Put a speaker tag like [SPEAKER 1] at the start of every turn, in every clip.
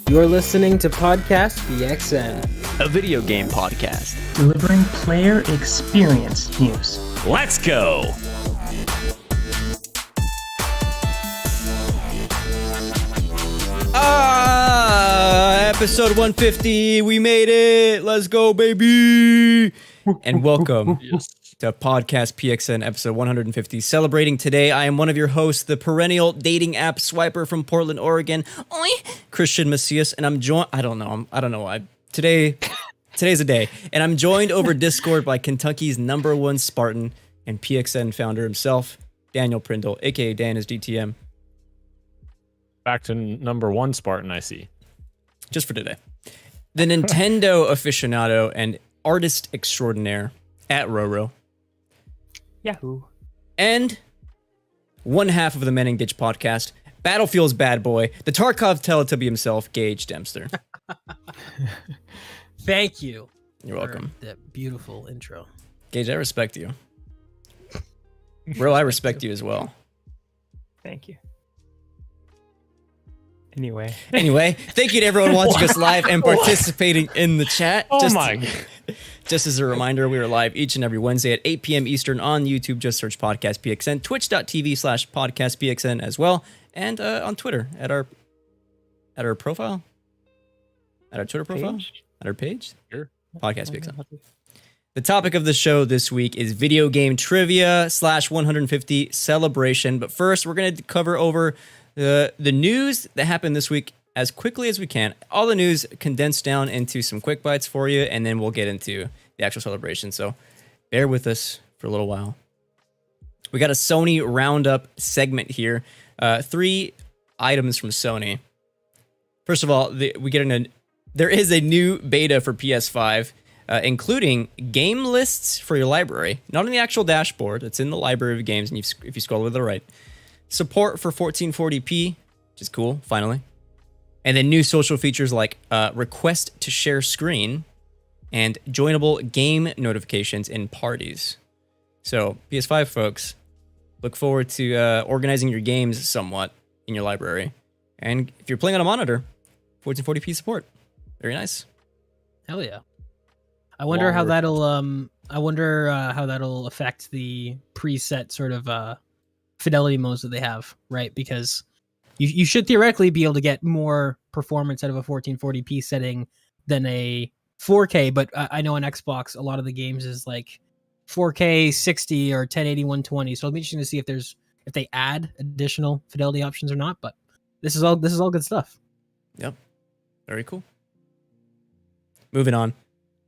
[SPEAKER 1] You're listening to Podcast PXN,
[SPEAKER 2] a video game podcast
[SPEAKER 3] delivering player experience news.
[SPEAKER 2] Let's go! Episode 150, we made it! Let's go, baby! And welcome to Podcast PXN episode 150. Celebrating today, I am one of your hosts, the perennial dating app swiper from Portland, Oregon, Christian Macias, and I'm joined. I don't know why. Today's a day, and I'm joined over Discord by Kentucky's #1 Spartan and PXN founder himself, Daniel Prindle, aka Dan is DTM.
[SPEAKER 4] Back to #1 Spartan, I see.
[SPEAKER 2] Just for today. The Nintendo aficionado and artist extraordinaire at Roro.
[SPEAKER 3] Yahoo.
[SPEAKER 2] And one half of the Men in Ditch podcast, Battlefield's bad boy, the Tarkov Teletubby himself, Gage Dempster.
[SPEAKER 5] Thank you.
[SPEAKER 2] You're welcome.
[SPEAKER 5] For that beautiful intro.
[SPEAKER 2] Gage, I respect you. Bro, I respect you as well.
[SPEAKER 3] Thank you. Anyway,
[SPEAKER 2] thank you to everyone watching us live and participating in the chat.
[SPEAKER 4] God.
[SPEAKER 2] Just as a reminder, we are live each and every Wednesday at 8 p.m. Eastern on YouTube. Just search Podcast PXN, twitch.tv/Podcast PXN as well, and on Twitter at our profile, at our Twitter profile, at our page.
[SPEAKER 4] Sure.
[SPEAKER 2] Podcast PXN. The topic of the show this week is video game trivia /150 celebration. But first, we're going to cover over the news that happened this week as quickly as we can. All the news condensed down into some quick bites for you, and then we'll get into the actual celebration. So bear with us for a little while. We got a Sony roundup segment here. 3 items from Sony. First of all, there is a new beta for PS5, including game lists for your library. Not on the actual dashboard. It's in the library of games, and if you scroll to the right. Support for 1440p, which is cool, finally. And then new social features like request to share screen and joinable game notifications in parties. So, PS5 folks, look forward to organizing your games somewhat in your library. And if you're playing on a monitor, 1440p support. Very nice.
[SPEAKER 5] Hell yeah. I wonder how that'll affect the preset sort of fidelity modes that they have, right? Because you should theoretically be able to get more performance out of a 1440p setting than a 4K, but I know on Xbox a lot of the games is like 4K 60 or 1080 120. So it'll be interesting to see if they add additional fidelity options or not. But this is all good stuff.
[SPEAKER 2] Yep, very cool. Moving on,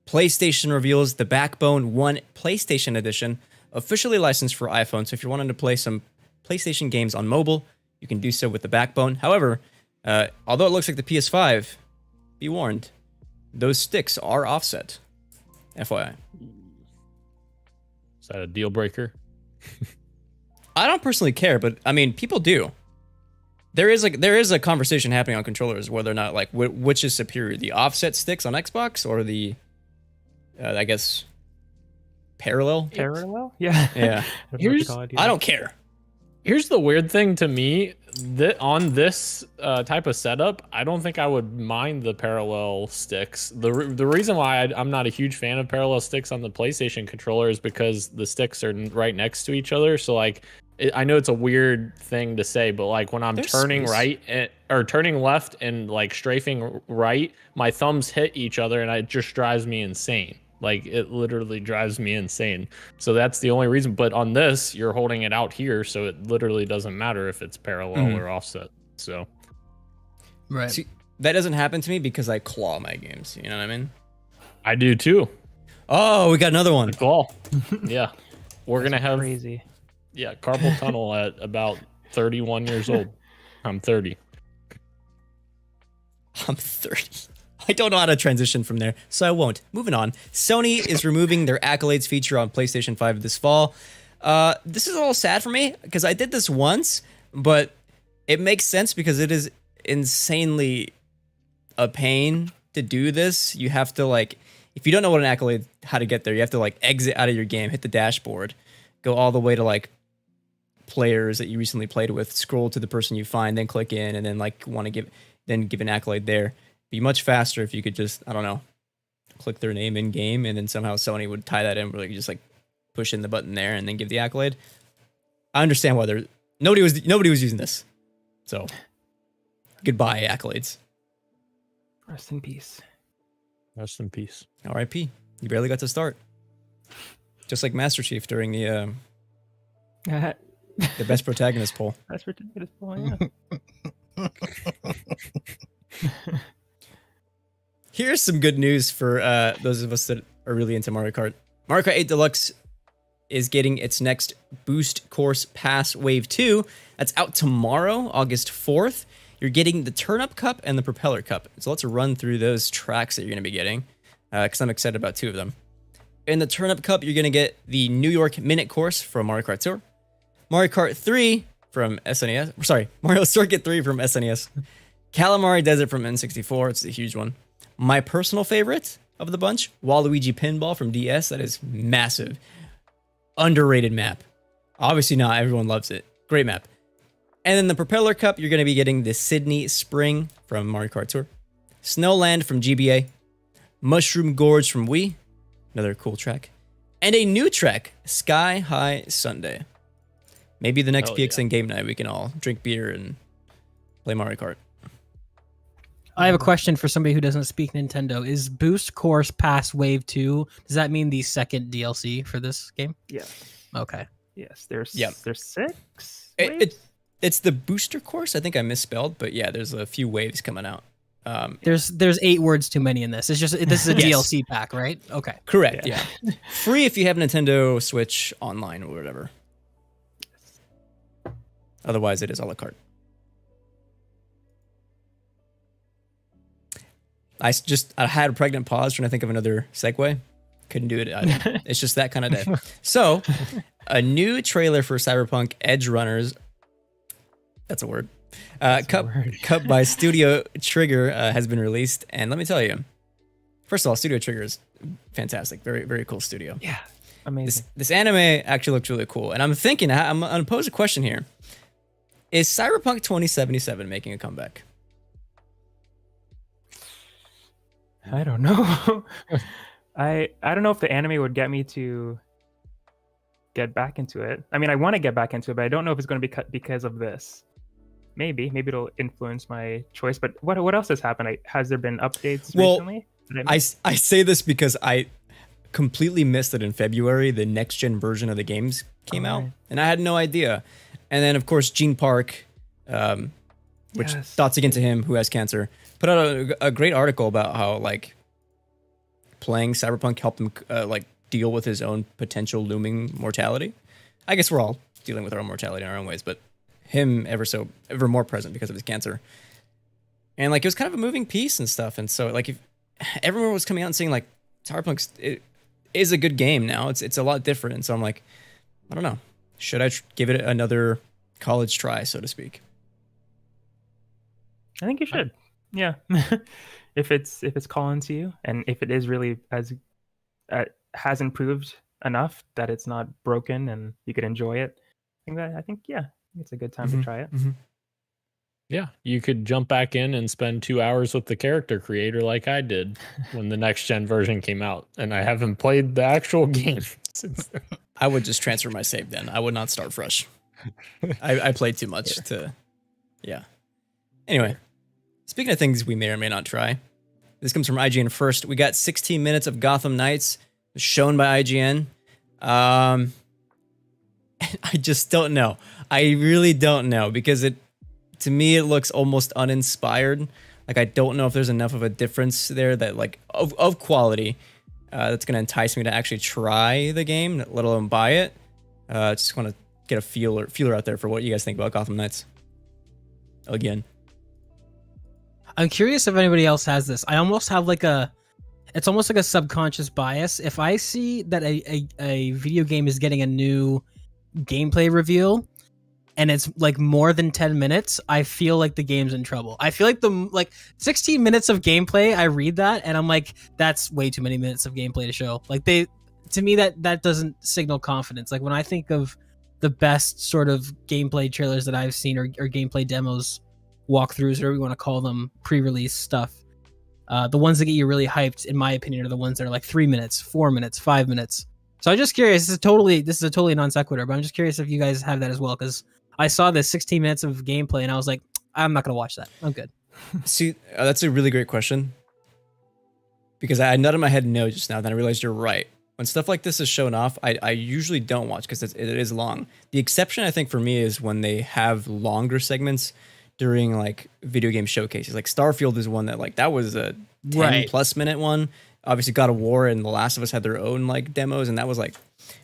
[SPEAKER 2] PlayStation reveals the Backbone 1 PlayStation Edition, officially licensed for iPhone. So if you're wanting to play some PlayStation games on mobile, you can do so with the Backbone. However, although it looks like the PS5, be warned, those sticks are offset. FYI.
[SPEAKER 4] Is that a deal breaker?
[SPEAKER 2] I don't personally care, but I mean, people do. There is a conversation happening on controllers whether or not like which is superior, the offset sticks on Xbox or the, I guess, parallel.
[SPEAKER 3] Yeah.
[SPEAKER 2] Yeah. I don't care.
[SPEAKER 4] Here's the weird thing to me, that on this type of setup, I don't think I would mind the parallel sticks. The reason why I'm not a huge fan of parallel sticks on the PlayStation controller is because the sticks are right next to each other. So like, I know it's a weird thing to say, but like when I'm turning right or turning left and like strafing right, my thumbs hit each other and it just drives me insane. Like, it literally drives me insane. So that's the only reason. But on this, you're holding it out here, so it literally doesn't matter if it's parallel or offset. So,
[SPEAKER 5] right.
[SPEAKER 2] See, that doesn't happen to me because I claw my games. You know what I mean?
[SPEAKER 4] I do too.
[SPEAKER 2] Oh, we got another one.
[SPEAKER 4] Claw. Yeah. We're going to have
[SPEAKER 3] crazy.
[SPEAKER 4] Yeah, carpal tunnel at about 31 years old. I'm 30.
[SPEAKER 2] I'm 30. I don't know how to transition from there, so I won't. Moving on. Sony is removing their accolades feature on PlayStation 5 this fall. This is a little sad for me because I did this once, but it makes sense because it is insanely a pain to do this. You have to like, if you don't know what an accolade, how to get there, you have to like exit out of your game, hit the dashboard, go all the way to like players that you recently played with, scroll to the person you find, then click in, and then like want to give. then give an accolade there. Be much faster if you could just, I don't know, click their name in game, and then somehow Sony would tie that in where you just like push in the button there and then give the accolade. I understand why nobody was using this. So goodbye accolades.
[SPEAKER 3] Rest in peace.
[SPEAKER 4] Rest in peace.
[SPEAKER 2] R.I.P. You barely got to start. Just like Master Chief during the best protagonist poll.
[SPEAKER 3] That's ridiculous. Yeah.
[SPEAKER 2] Here's some good news for those of us that are really into Mario Kart. Mario Kart 8 Deluxe is getting its next Boost Course Pass Wave 2. That's out tomorrow, August 4th. You're getting the Turnip Cup and the Propeller Cup. So let's run through those tracks that you're going to be getting, because I'm excited about two of them. In the Turnip Cup, you're going to get the New York Minute Course from Mario Kart Tour, Mario Kart 3 from SNES. Sorry, Mario Circuit 3 from SNES, Calamari Desert from N64. It's a huge one. My personal favorite of the bunch, Waluigi Pinball from DS. That is massive. Underrated map. Obviously not everyone loves it. Great map. And then the Propeller Cup, you're going to be getting the Sydney Spring from Mario Kart Tour, Snowland from GBA, Mushroom Gorge from Wii, another cool track, and a new track, Sky High Sunday. Maybe the next PXN game night we can all drink beer and play Mario Kart.
[SPEAKER 5] I have a question for somebody who doesn't speak Nintendo. Is Boost Course Pass Wave 2, does that mean the second DLC for this game?
[SPEAKER 3] Yeah.
[SPEAKER 5] Okay.
[SPEAKER 3] Yes. There's 6.
[SPEAKER 2] It's the booster course. I think I misspelled, but yeah, there's a few waves coming out.
[SPEAKER 5] There's 8 words too many in this. It's just this is a
[SPEAKER 2] Yes.
[SPEAKER 5] DLC pack, right? Okay.
[SPEAKER 2] Correct, yeah. Free if you have Nintendo Switch Online or whatever. Otherwise, it is a la carte. I had a pregnant pause trying to think of another segue. Couldn't do it either. It's just that kind of day. So, a new trailer for Cyberpunk Edge Runners. That's a word. Cup by Studio Trigger has been released. And let me tell you, first of all, Studio Trigger is fantastic. Very, very cool studio.
[SPEAKER 3] Yeah. Amazing.
[SPEAKER 2] This anime actually looks really cool. And I'm thinking, I'm going to pose a question here. Is Cyberpunk 2077 making a comeback?
[SPEAKER 3] I don't know. I don't know if the anime would get me to get back into it. I mean, I want to get back into it, but I don't know if it's going to be cut because of this. Maybe it'll influence my choice. But what else has happened? Has there been updates recently?
[SPEAKER 2] I say this because I completely missed it in February. The next gen version of the games came out, and I had no idea. And then, of course, Gene Park, which thoughts again to him, who has cancer, put out a great article about how like playing Cyberpunk helped him deal with his own potential looming mortality. I guess we're all dealing with our own mortality in our own ways, but him ever more present because of his cancer. And like it was kind of a moving piece and stuff. And so like if everyone was coming out and saying like Cyberpunk is a good game now, it's a lot different. And so I'm like, I don't know, should I give it another college try, so to speak?
[SPEAKER 3] I think you should. Yeah. if it's calling to you, and if it is really has improved enough that it's not broken and you could enjoy it, I think it's a good time to try it.
[SPEAKER 2] Mm-hmm.
[SPEAKER 4] Yeah, you could jump back in and spend 2 hours with the character creator like I did when the next gen version came out, and I haven't played the actual game since then.
[SPEAKER 2] I would just transfer my save then. I would not start fresh. I played too much to. Anyway, speaking of things we may or may not try, this comes from IGN first. We got 16 minutes of Gotham Knights shown by IGN. I just don't know. I really don't know, because to me it looks almost uninspired. Like I don't know if there's enough of a difference there that like of quality that's gonna entice me to actually try the game, let alone buy it. Just want to get a feeler out there for what you guys think about Gotham Knights. Again,
[SPEAKER 5] I'm curious if anybody else has this. I almost have it's almost like a subconscious bias. If I see that a video game is getting a new gameplay reveal and it's like more than 10 minutes, I feel like the game's in trouble. I feel like 16 minutes of gameplay, I read that and I'm like, that's way too many minutes of gameplay to show. Like to me that doesn't signal confidence. Like when I think of the best sort of gameplay trailers that I've seen or gameplay demos walkthroughs, or whatever you want to call them, pre-release stuff. The ones that get you really hyped, in my opinion, are the ones that are like 3 minutes, 4 minutes, 5 minutes. So I'm just curious. This is a totally non sequitur, but I'm just curious if you guys have that as well, because I saw this 16 minutes of gameplay and I was like, I'm not gonna watch that. I'm good.
[SPEAKER 2] See, that's a really great question, because I nodded my head no just now. Then I realized you're right. When stuff like this is shown off, I usually don't watch because it is long. The exception, I think, for me is when they have longer segments during like video game showcases. Like Starfield is one that was a 10 plus minute one. Obviously God of War and The Last of Us had their own like demos, and that was like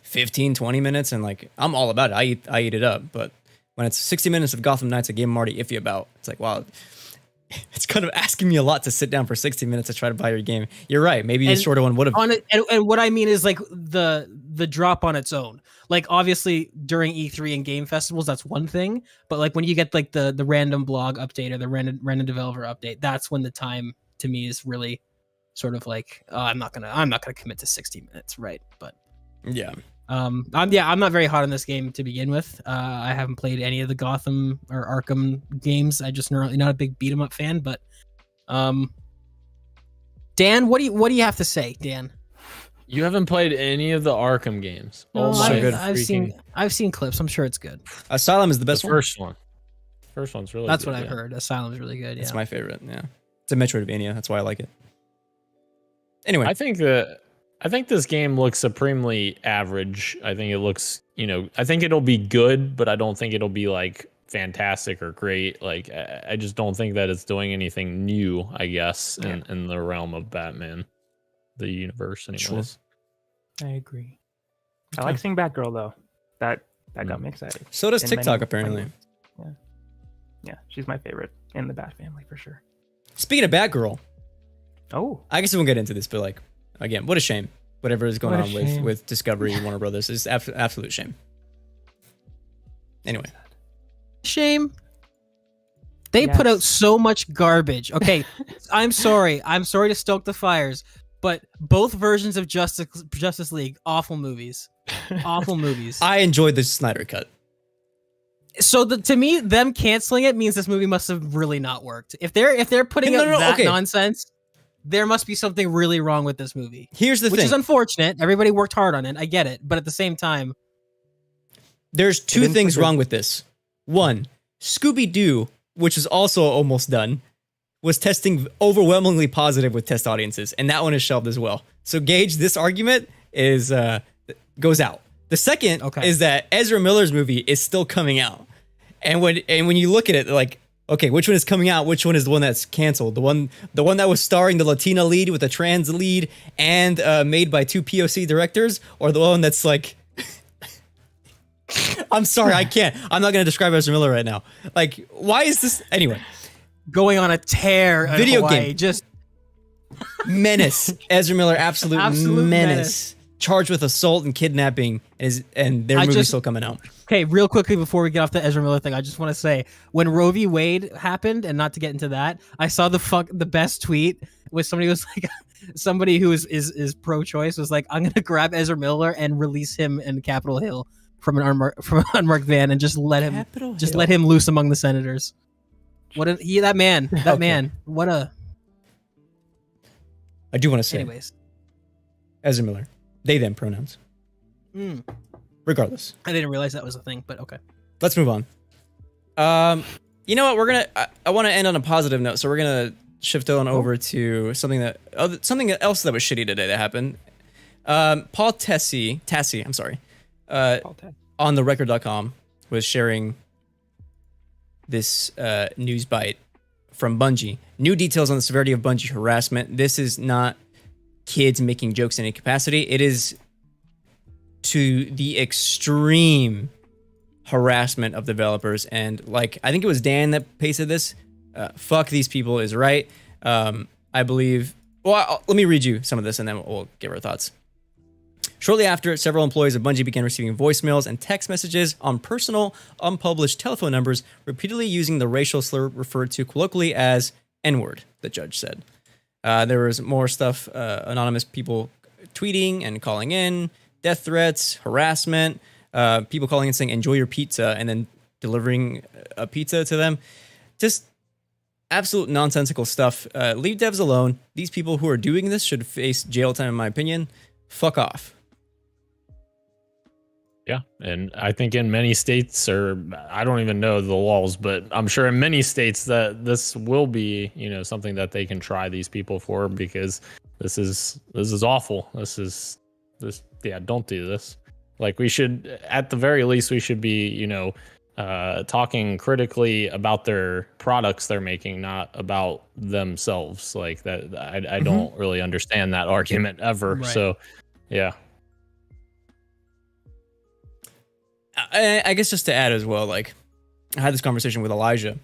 [SPEAKER 2] 15, 20 minutes. And like, I'm all about it. I eat it up. But when it's 60 minutes of Gotham Knights, a game I'm already iffy about, it's like, wow, it's kind of asking me a lot to sit down for 60 minutes to try to buy your game. You're right. Maybe a shorter one would have.
[SPEAKER 5] And what I mean is like the drop on its own. Like obviously during E3 and game festivals, that's one thing. But like when you get like the random blog update or the random developer update, that's when the time to me is really sort of like, I'm not gonna commit to 60 minutes, right? But
[SPEAKER 2] yeah.
[SPEAKER 5] I'm not very hot on this game to begin with. I haven't played any of the Gotham or Arkham games. I just not a big beat 'em up fan. But Dan, what do you have to say, Dan?
[SPEAKER 4] You haven't played any of the Arkham games.
[SPEAKER 5] No,
[SPEAKER 2] good.
[SPEAKER 5] I've seen clips. I'm sure it's good.
[SPEAKER 2] Asylum is the best
[SPEAKER 4] The
[SPEAKER 2] one.
[SPEAKER 4] first one. First one's really
[SPEAKER 5] That's
[SPEAKER 4] good.
[SPEAKER 5] what I've heard. Asylum's really good. Yeah.
[SPEAKER 2] It's my favorite. Yeah, it's a Metroidvania. That's why I like it. Anyway,
[SPEAKER 4] I think this game looks supremely average. I think it looks, I think it'll be good, but I don't think it'll be like fantastic or great. Like, I just don't think that it's doing anything new, I guess, in the realm of Batman, the universe, anyways.
[SPEAKER 3] I agree. I like seeing Batgirl though. That got me excited.
[SPEAKER 2] so does
[SPEAKER 3] In
[SPEAKER 2] TikTok
[SPEAKER 3] many
[SPEAKER 2] apparently.
[SPEAKER 3] ways. Yeah, she's my favorite in the Bat family for sure.
[SPEAKER 2] Speaking of Batgirl,
[SPEAKER 3] Oh,
[SPEAKER 2] I guess we won't get into this, but like, again, what a shame. Whatever is going
[SPEAKER 3] What a
[SPEAKER 2] on
[SPEAKER 3] shame.
[SPEAKER 2] with Discovery and Warner Brothers is absolute shame. Anyway,
[SPEAKER 5] Shame. They put out so much garbage. Okay, I'm sorry to stoke the fires, but both versions of Justice League, awful movies. Awful movies.
[SPEAKER 2] I enjoyed the Snyder Cut.
[SPEAKER 5] So to me, them canceling it means this movie must have really not worked. If they're putting out that nonsense, there must be something really wrong with this movie.
[SPEAKER 2] Here's the thing.
[SPEAKER 5] Which is unfortunate. Everybody worked hard on it. I get it. But at the same time,
[SPEAKER 2] there's two things wrong with this. One, Scooby-Doo, which is also almost done, was testing overwhelmingly positive with test audiences, and that one is shelved as well. So Gage, this argument is goes out. The second is that Ezra Miller's movie is still coming out. And when you look at it, like, okay, which one is coming out? Which one is the one that's canceled? The one that was starring the Latina lead with a trans lead and made by two POC directors, or the one that's like, I'm sorry, I can't. I'm not gonna describe Ezra Miller right now. Like, why is this anyway?
[SPEAKER 5] going on a tear.
[SPEAKER 2] Video
[SPEAKER 5] Hawaii,
[SPEAKER 2] game.
[SPEAKER 5] just
[SPEAKER 2] menace. Ezra Miller, absolute menace. Charged with assault and kidnapping, and their movie's still coming out.
[SPEAKER 5] Okay, real quickly before we get off the Ezra Miller thing, I just want to say when Roe v. Wade happened, and not to get into that, I saw the best tweet was somebody was like, somebody who is pro-choice was like, I'm gonna grab Ezra Miller and release him in Capitol Hill from an unmarked van and just let him loose among the senators. That man. What a.
[SPEAKER 2] I do want to say,
[SPEAKER 5] anyways,
[SPEAKER 2] Ezra Miller. They, them pronouns. Regardless.
[SPEAKER 5] I didn't realize that was a thing, but okay.
[SPEAKER 2] Let's move on. You know what? I want to end on a positive note, so we're gonna shift on over to something else that was shitty today that happened. Paul Tassi, I'm sorry. On the record.com was sharing this news bite from Bungie. New details on the severity of Bungie harassment. This is not kids making jokes in any capacity. It is to the extreme harassment of developers. And like, I think it was Dan that pasted this. Fuck these people is right. I believe, let me read you some of this and then we'll give our thoughts. Shortly after, several employees of Bungie began receiving voicemails and text messages on personal, unpublished telephone numbers, repeatedly using the racial slur referred to colloquially as N-word, the judge said. There was more stuff, anonymous people tweeting and calling in, death threats, harassment, people calling in saying, enjoy your pizza, and then delivering a pizza to them. Just absolute nonsensical stuff. Leave devs alone. These people who are doing this should face jail time, in my opinion. Fuck off.
[SPEAKER 4] Yeah, and I think in many states, or I don't even know the laws, but I'm sure in many states that this will be, something that they can try these people for, because this is awful. Yeah, don't do this. Like, we should, at the very least, we should be, talking critically about their products they're making, not about themselves. Like that, I don't really understand that argument ever.
[SPEAKER 5] Right.
[SPEAKER 4] So, yeah.
[SPEAKER 2] I guess just to add as well, like, I had this conversation with Elijah.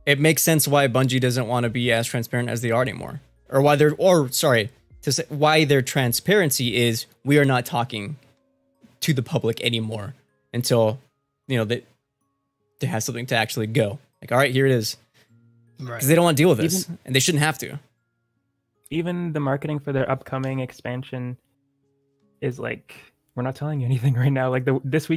[SPEAKER 2] It makes sense why Bungie doesn't want to be as transparent as they are anymore, or why why their transparency is we are not talking to the public anymore until they have something to actually go. Like, all right, here it is, because they don't want to deal with this, and they shouldn't have to.
[SPEAKER 3] Even the marketing for their upcoming expansion is like, we're not telling you anything right now. Like the most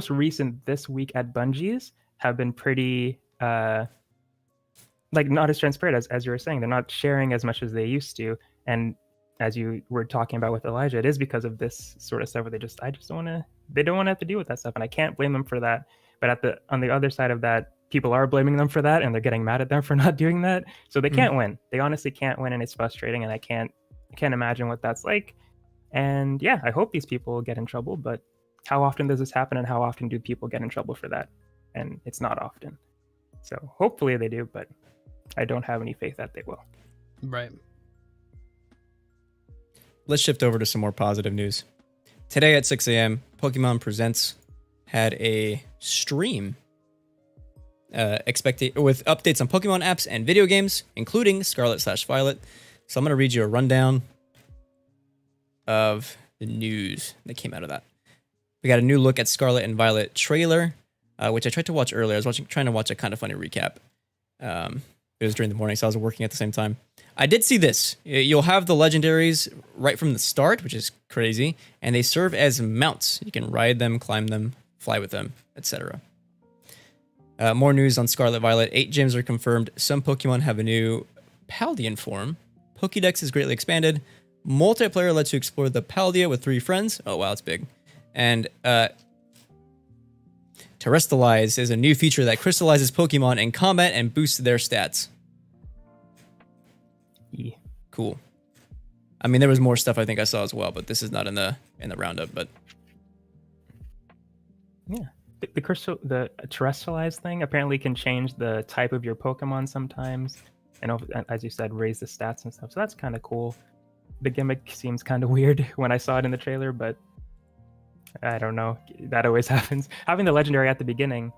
[SPEAKER 3] recent this week at Bungie's have been pretty like not as transparent as you were saying. They're not sharing as much as they used to. And as you were talking about with Elijah, it is because of this sort of stuff where they don't want to have to deal with that stuff. And I can't blame them for that. But on the other side of that, people are blaming them for that, and they're getting mad at them for not doing that. So they can't win. They honestly can't win, and it's frustrating. And I can't imagine what that's like. And yeah, I hope these people get in trouble, but how often does this happen, and how often do people get in trouble for that? And it's not often. So hopefully they do, but I don't have any faith that they will.
[SPEAKER 5] Right.
[SPEAKER 2] Let's shift over to some more positive news. Today at 6 a.m., Pokemon Presents had a stream with updates on Pokemon apps and video games, including Scarlet/Violet. So I'm going to read you a rundown of the news that came out of that. We got a new look at Scarlet and Violet trailer, which I tried to watch earlier. I was trying to watch a kind of funny recap. It was during the morning, so I was working at the same time. I did see this. You'll have the legendaries right from the start, which is crazy, and they serve as mounts. You can ride them, climb them, fly with them, etc. More news on Scarlet Violet. 8 gyms are confirmed. Some Pokemon have a new Paldean form. Pokédex is greatly expanded. Multiplayer lets you explore the Paldea with 3 friends. Oh, wow, it's big. And Terrestrialize is a new feature that crystallizes Pokemon in combat and boosts their stats.
[SPEAKER 3] Yeah.
[SPEAKER 2] Cool. I mean, there was more stuff I think I saw as well, but this is not in the roundup. But
[SPEAKER 3] yeah, the terrestrialize thing apparently can change the type of your Pokemon sometimes, and as you said, raise the stats and stuff. So that's kind of cool. The gimmick seems kind of weird when I saw it in the trailer, but I don't know. That always happens. Having the legendary at the beginning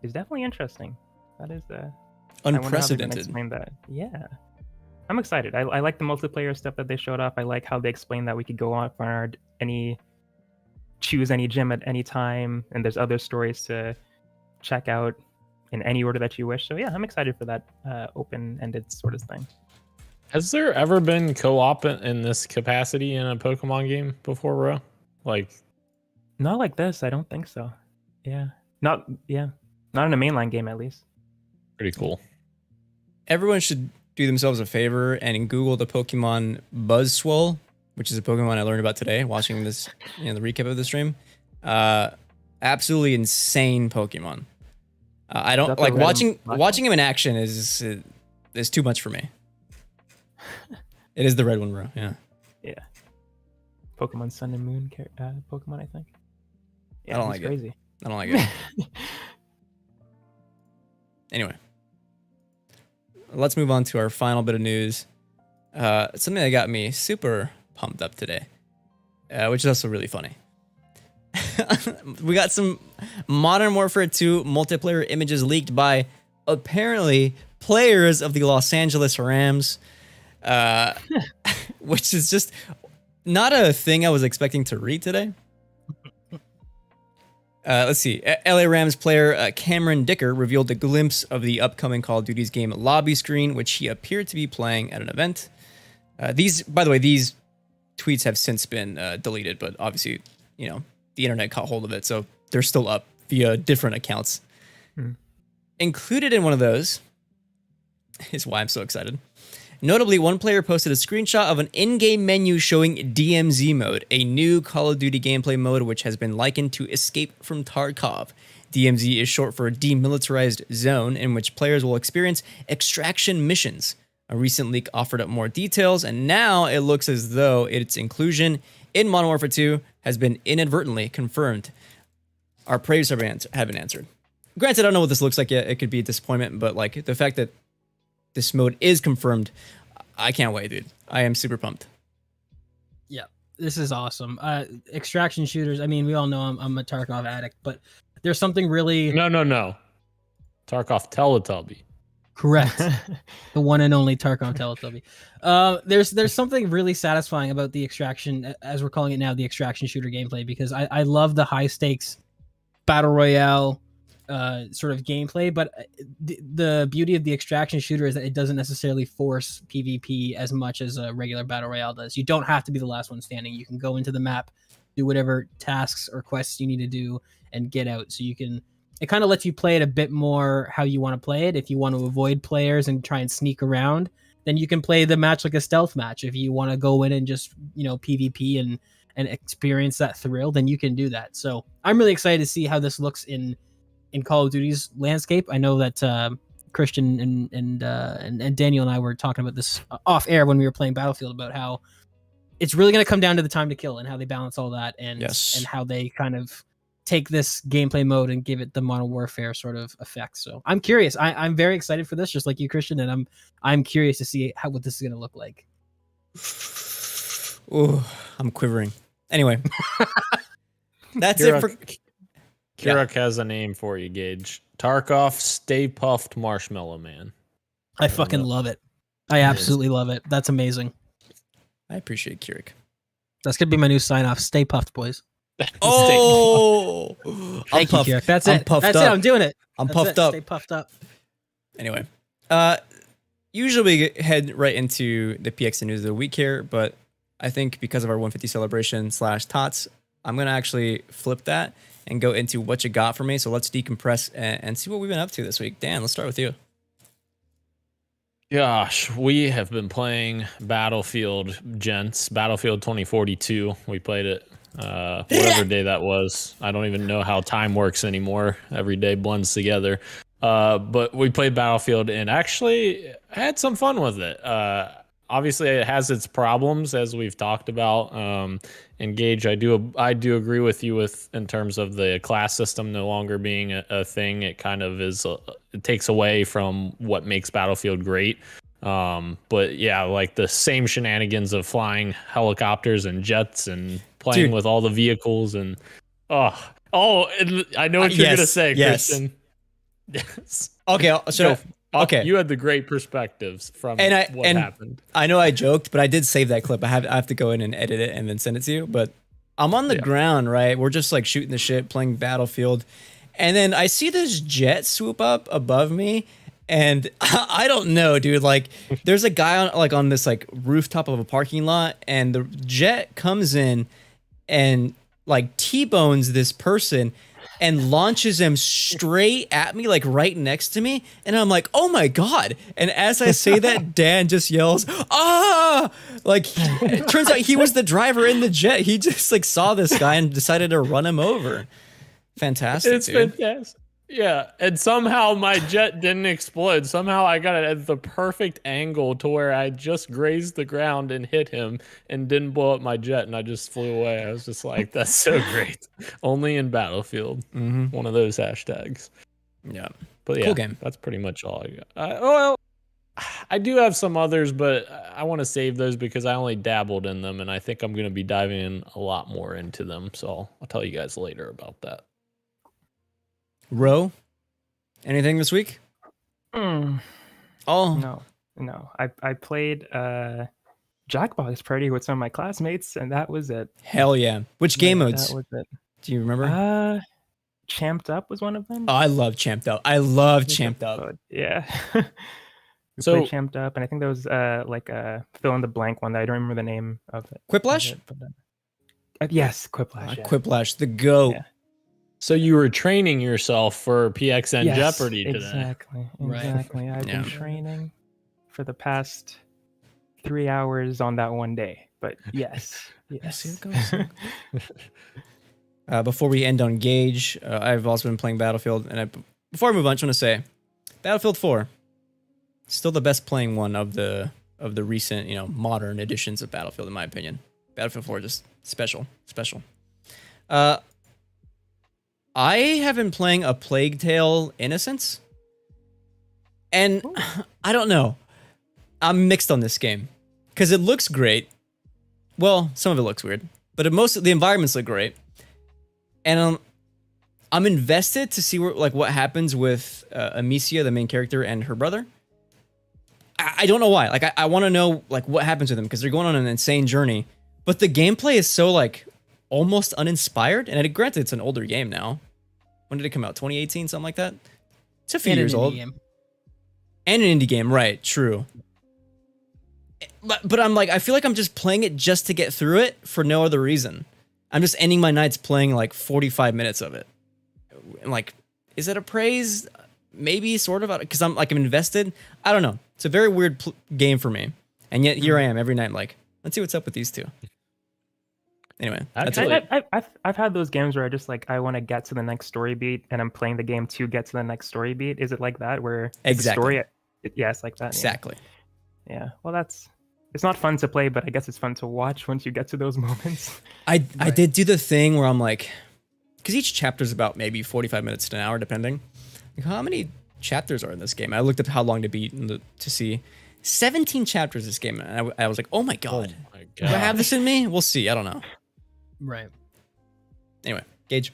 [SPEAKER 3] is definitely interesting. That is
[SPEAKER 2] unprecedented.
[SPEAKER 3] Explain that. Yeah, I'm excited. I like the multiplayer stuff that they showed off. I like how they explained that we could go on for choose any gym at any time, and there's other stories to check out in any order that you wish. So yeah, I'm excited for that open-ended sort of thing.
[SPEAKER 4] Has there ever been co-op in this capacity in a Pokemon game before, bro? Like,
[SPEAKER 3] not like this. I don't think so. Yeah, not in a mainline game at least.
[SPEAKER 4] Pretty cool.
[SPEAKER 2] Everyone should do themselves a favor and Google the Pokemon Buzzswole, which is a Pokemon I learned about today watching this, the recap of the stream. Absolutely insane Pokemon. I don't like watching him in action is too much for me. It is the red one, bro. Yeah.
[SPEAKER 3] Yeah. Pokemon Sun and Moon Pokemon, I think. Yeah,
[SPEAKER 2] I don't like
[SPEAKER 3] crazy.
[SPEAKER 2] it. I don't like it. Anyway, let's move on to our final bit of news. Something that got me super pumped up today, which is also really funny. We got some Modern Warfare 2 multiplayer images leaked by apparently players of the Los Angeles Rams, which is just not a thing I was expecting to read today. Let's see. LA Rams player Cameron Dicker revealed a glimpse of the upcoming Call of Duty's game lobby screen, which he appeared to be playing at an event. By the way, these tweets have since been deleted, but obviously, the internet caught hold of it, so they're still up via different accounts. Included in one of those is why I'm so excited. Notably, one player posted a screenshot of an in-game menu showing DMZ mode, a new Call of Duty gameplay mode which has been likened to Escape from Tarkov. DMZ is short for Demilitarized Zone, in which players will experience extraction missions. A recent leak offered up more details, and now it looks as though its inclusion in Modern Warfare 2 has been inadvertently confirmed. Our prayers have been answered. Granted, I don't know what this looks like yet. It could be a disappointment, but like the fact that this mode is confirmed, I can't wait, dude. I am super pumped.
[SPEAKER 5] Yeah, this is awesome. Extraction shooters. I mean, we all know I'm a Tarkov addict, but there's something really
[SPEAKER 4] No. Tarkov Teletubby.
[SPEAKER 5] correct. The one and only Tarkov Teletubby. There's something really satisfying about the extraction, as we're calling it now, the extraction shooter gameplay, because I love the high stakes battle royale sort of gameplay, but the beauty of the extraction shooter is that it doesn't necessarily force PvP as much as a regular battle royale does. You don't have to be the last one standing. You can go into the map, do whatever tasks or quests you need to do, and get out. So it kind of lets you play it a bit more how you want to play it. If you want to avoid players and try and sneak around, then you can play the match like a stealth match. If you want to go in and just, PvP and experience that thrill, then you can do that. So I'm really excited to see how this looks in Call of Duty's landscape. I know that Christian and Daniel and I were talking about this off air when we were playing Battlefield, about how it's really going to come down to the time to kill and how they balance all that, and how they kind of take this gameplay mode and give it the Modern Warfare sort of effect. So I'm curious. I'm very excited for this, just like you, Christian, and I'm curious to see what this is going to look like.
[SPEAKER 2] Ooh, I'm quivering. Anyway, that's it for.
[SPEAKER 4] Kirak has a name for you, Gage. Tarkov Stay Puffed Marshmallow Man.
[SPEAKER 5] I fucking love it. I absolutely love it. That's amazing.
[SPEAKER 2] I appreciate Kirak.
[SPEAKER 5] That's gonna be my new sign off. Stay puffed, boys.
[SPEAKER 2] Oh,
[SPEAKER 5] thank you, Kirak. That's it.
[SPEAKER 2] Puffed
[SPEAKER 5] That's
[SPEAKER 2] up.
[SPEAKER 5] it. I'm doing it.
[SPEAKER 2] I'm puffed up.
[SPEAKER 5] Stay puffed up.
[SPEAKER 2] Anyway, usually we head right into the PX news of the week here, but I think because of our 150 celebration / tots, I'm gonna actually flip that and go into what you got for me. So let's decompress and see what we've been up to this week. Dan, let's start with you.
[SPEAKER 4] Gosh, we have been playing Battlefield, gents. Battlefield 2042. We played it whatever day that was. I don't even know how time works anymore. Every day blends together. But we played Battlefield and actually had some fun with it. Obviously, it has its problems, as we've talked about. And Gage, I do agree with you in terms of the class system no longer being a thing. It kind of is. It takes away from what makes Battlefield great. But yeah, like the same shenanigans of flying helicopters and jets and playing with all the vehicles and and I know what you're gonna say, Christian. Yes.
[SPEAKER 2] Okay. Okay,
[SPEAKER 4] you had the great perspectives from what happened.
[SPEAKER 2] I know I joked, but I did save that clip. I have to go in and edit it and then send it to you. But I'm on the ground, right? We're just like shooting the shit, playing Battlefield, and then I see this jet swoop up above me, and I don't know, dude. Like, there's a guy on this like rooftop of a parking lot, and the jet comes in and like T-bones this person and launches him straight at me, like right next to me. And I'm like, oh my God. And as I say that, Dan just yells, ah! Like, it turns out he was the driver in the jet. He just like saw this guy and decided to run him over. Fantastic,
[SPEAKER 4] It's
[SPEAKER 2] dude.
[SPEAKER 4] fantastic. Yeah, and somehow my jet didn't explode. Somehow I got it at the perfect angle to where I just grazed the ground and hit him and didn't blow up my jet, and I just flew away. I was just like, that's so great. Only in Battlefield.
[SPEAKER 2] Mm-hmm.
[SPEAKER 4] One of those hashtags.
[SPEAKER 2] Yeah.
[SPEAKER 4] But yeah,
[SPEAKER 2] cool game.
[SPEAKER 4] That's pretty much all I got. I do have some others, but I want to save those because I only dabbled in them, and I think I'm going to be diving in a lot more into them. So I'll tell you guys later about that.
[SPEAKER 2] Ro, anything this week?
[SPEAKER 3] Oh no. I played Jackbox Party with some of my classmates, and that was it.
[SPEAKER 2] Hell yeah. Which game modes?
[SPEAKER 3] That was it.
[SPEAKER 2] Do you remember?
[SPEAKER 3] Champed Up was one of them.
[SPEAKER 2] Oh, I love Champed Up. I love Champed Up.
[SPEAKER 3] Yeah.
[SPEAKER 4] So
[SPEAKER 3] played Champed Up, and I think there was like a fill in the blank one that I don't remember the name of it.
[SPEAKER 2] Quiplash?
[SPEAKER 3] Yes, Quiplash.
[SPEAKER 2] Quiplash, the GOAT.
[SPEAKER 3] Yeah.
[SPEAKER 4] So you were training yourself for PXN
[SPEAKER 3] Yes,
[SPEAKER 4] Jeopardy today.
[SPEAKER 3] Exactly.
[SPEAKER 5] Right.
[SPEAKER 3] Exactly. I've
[SPEAKER 2] Yeah.
[SPEAKER 3] been training for the past 3 hours on that one day. But yes.
[SPEAKER 2] See
[SPEAKER 3] Yes.
[SPEAKER 2] how it goes. Before we end on Gage, I've also been playing Battlefield, and before I move on, I just want to say, Battlefield 4, still the best playing one of the recent, modern editions of Battlefield, in my opinion. Battlefield 4 just special. I have been playing A Plague Tale: Innocence, and I don't know. I'm mixed on this game because it looks great. Well, some of it looks weird, but most of the environments look great, and I'm invested to see what happens with Amicia, the main character, and her brother. I don't know why. I want to know what happens with them because they're going on an insane journey, but the gameplay is so almost uninspired. And granted, it's an older game now. When did it come out? 2018, something like that. It's a few years old.
[SPEAKER 5] Game.
[SPEAKER 2] And an indie game, right? True. But I'm I feel like I'm just playing it just to get through it for no other reason. I'm just ending my nights playing 45 minutes of it. And is it a praise? Maybe sort of, because I'm invested. I don't know. It's a very weird game for me, and yet here I am every night. I'm let's see what's up with these two. Anyway, that's it.
[SPEAKER 3] I've had those games where I just I want to get to the next story beat, and I'm playing the game to get to the next story beat. Is it like that where
[SPEAKER 2] Exactly.
[SPEAKER 3] the story? Yeah, it's like that.
[SPEAKER 2] Exactly.
[SPEAKER 3] Yeah. Well, it's not fun to play, but I guess it's fun to watch once you get to those moments.
[SPEAKER 2] I did do the thing where I'm because each chapter's about maybe 45 minutes to an hour, depending. How many chapters are in this game? I looked up how long to beat to see 17 chapters this game, and I was like, oh my god, do I have this in me? We'll see. I don't know.
[SPEAKER 5] Right.
[SPEAKER 2] Anyway, Gage.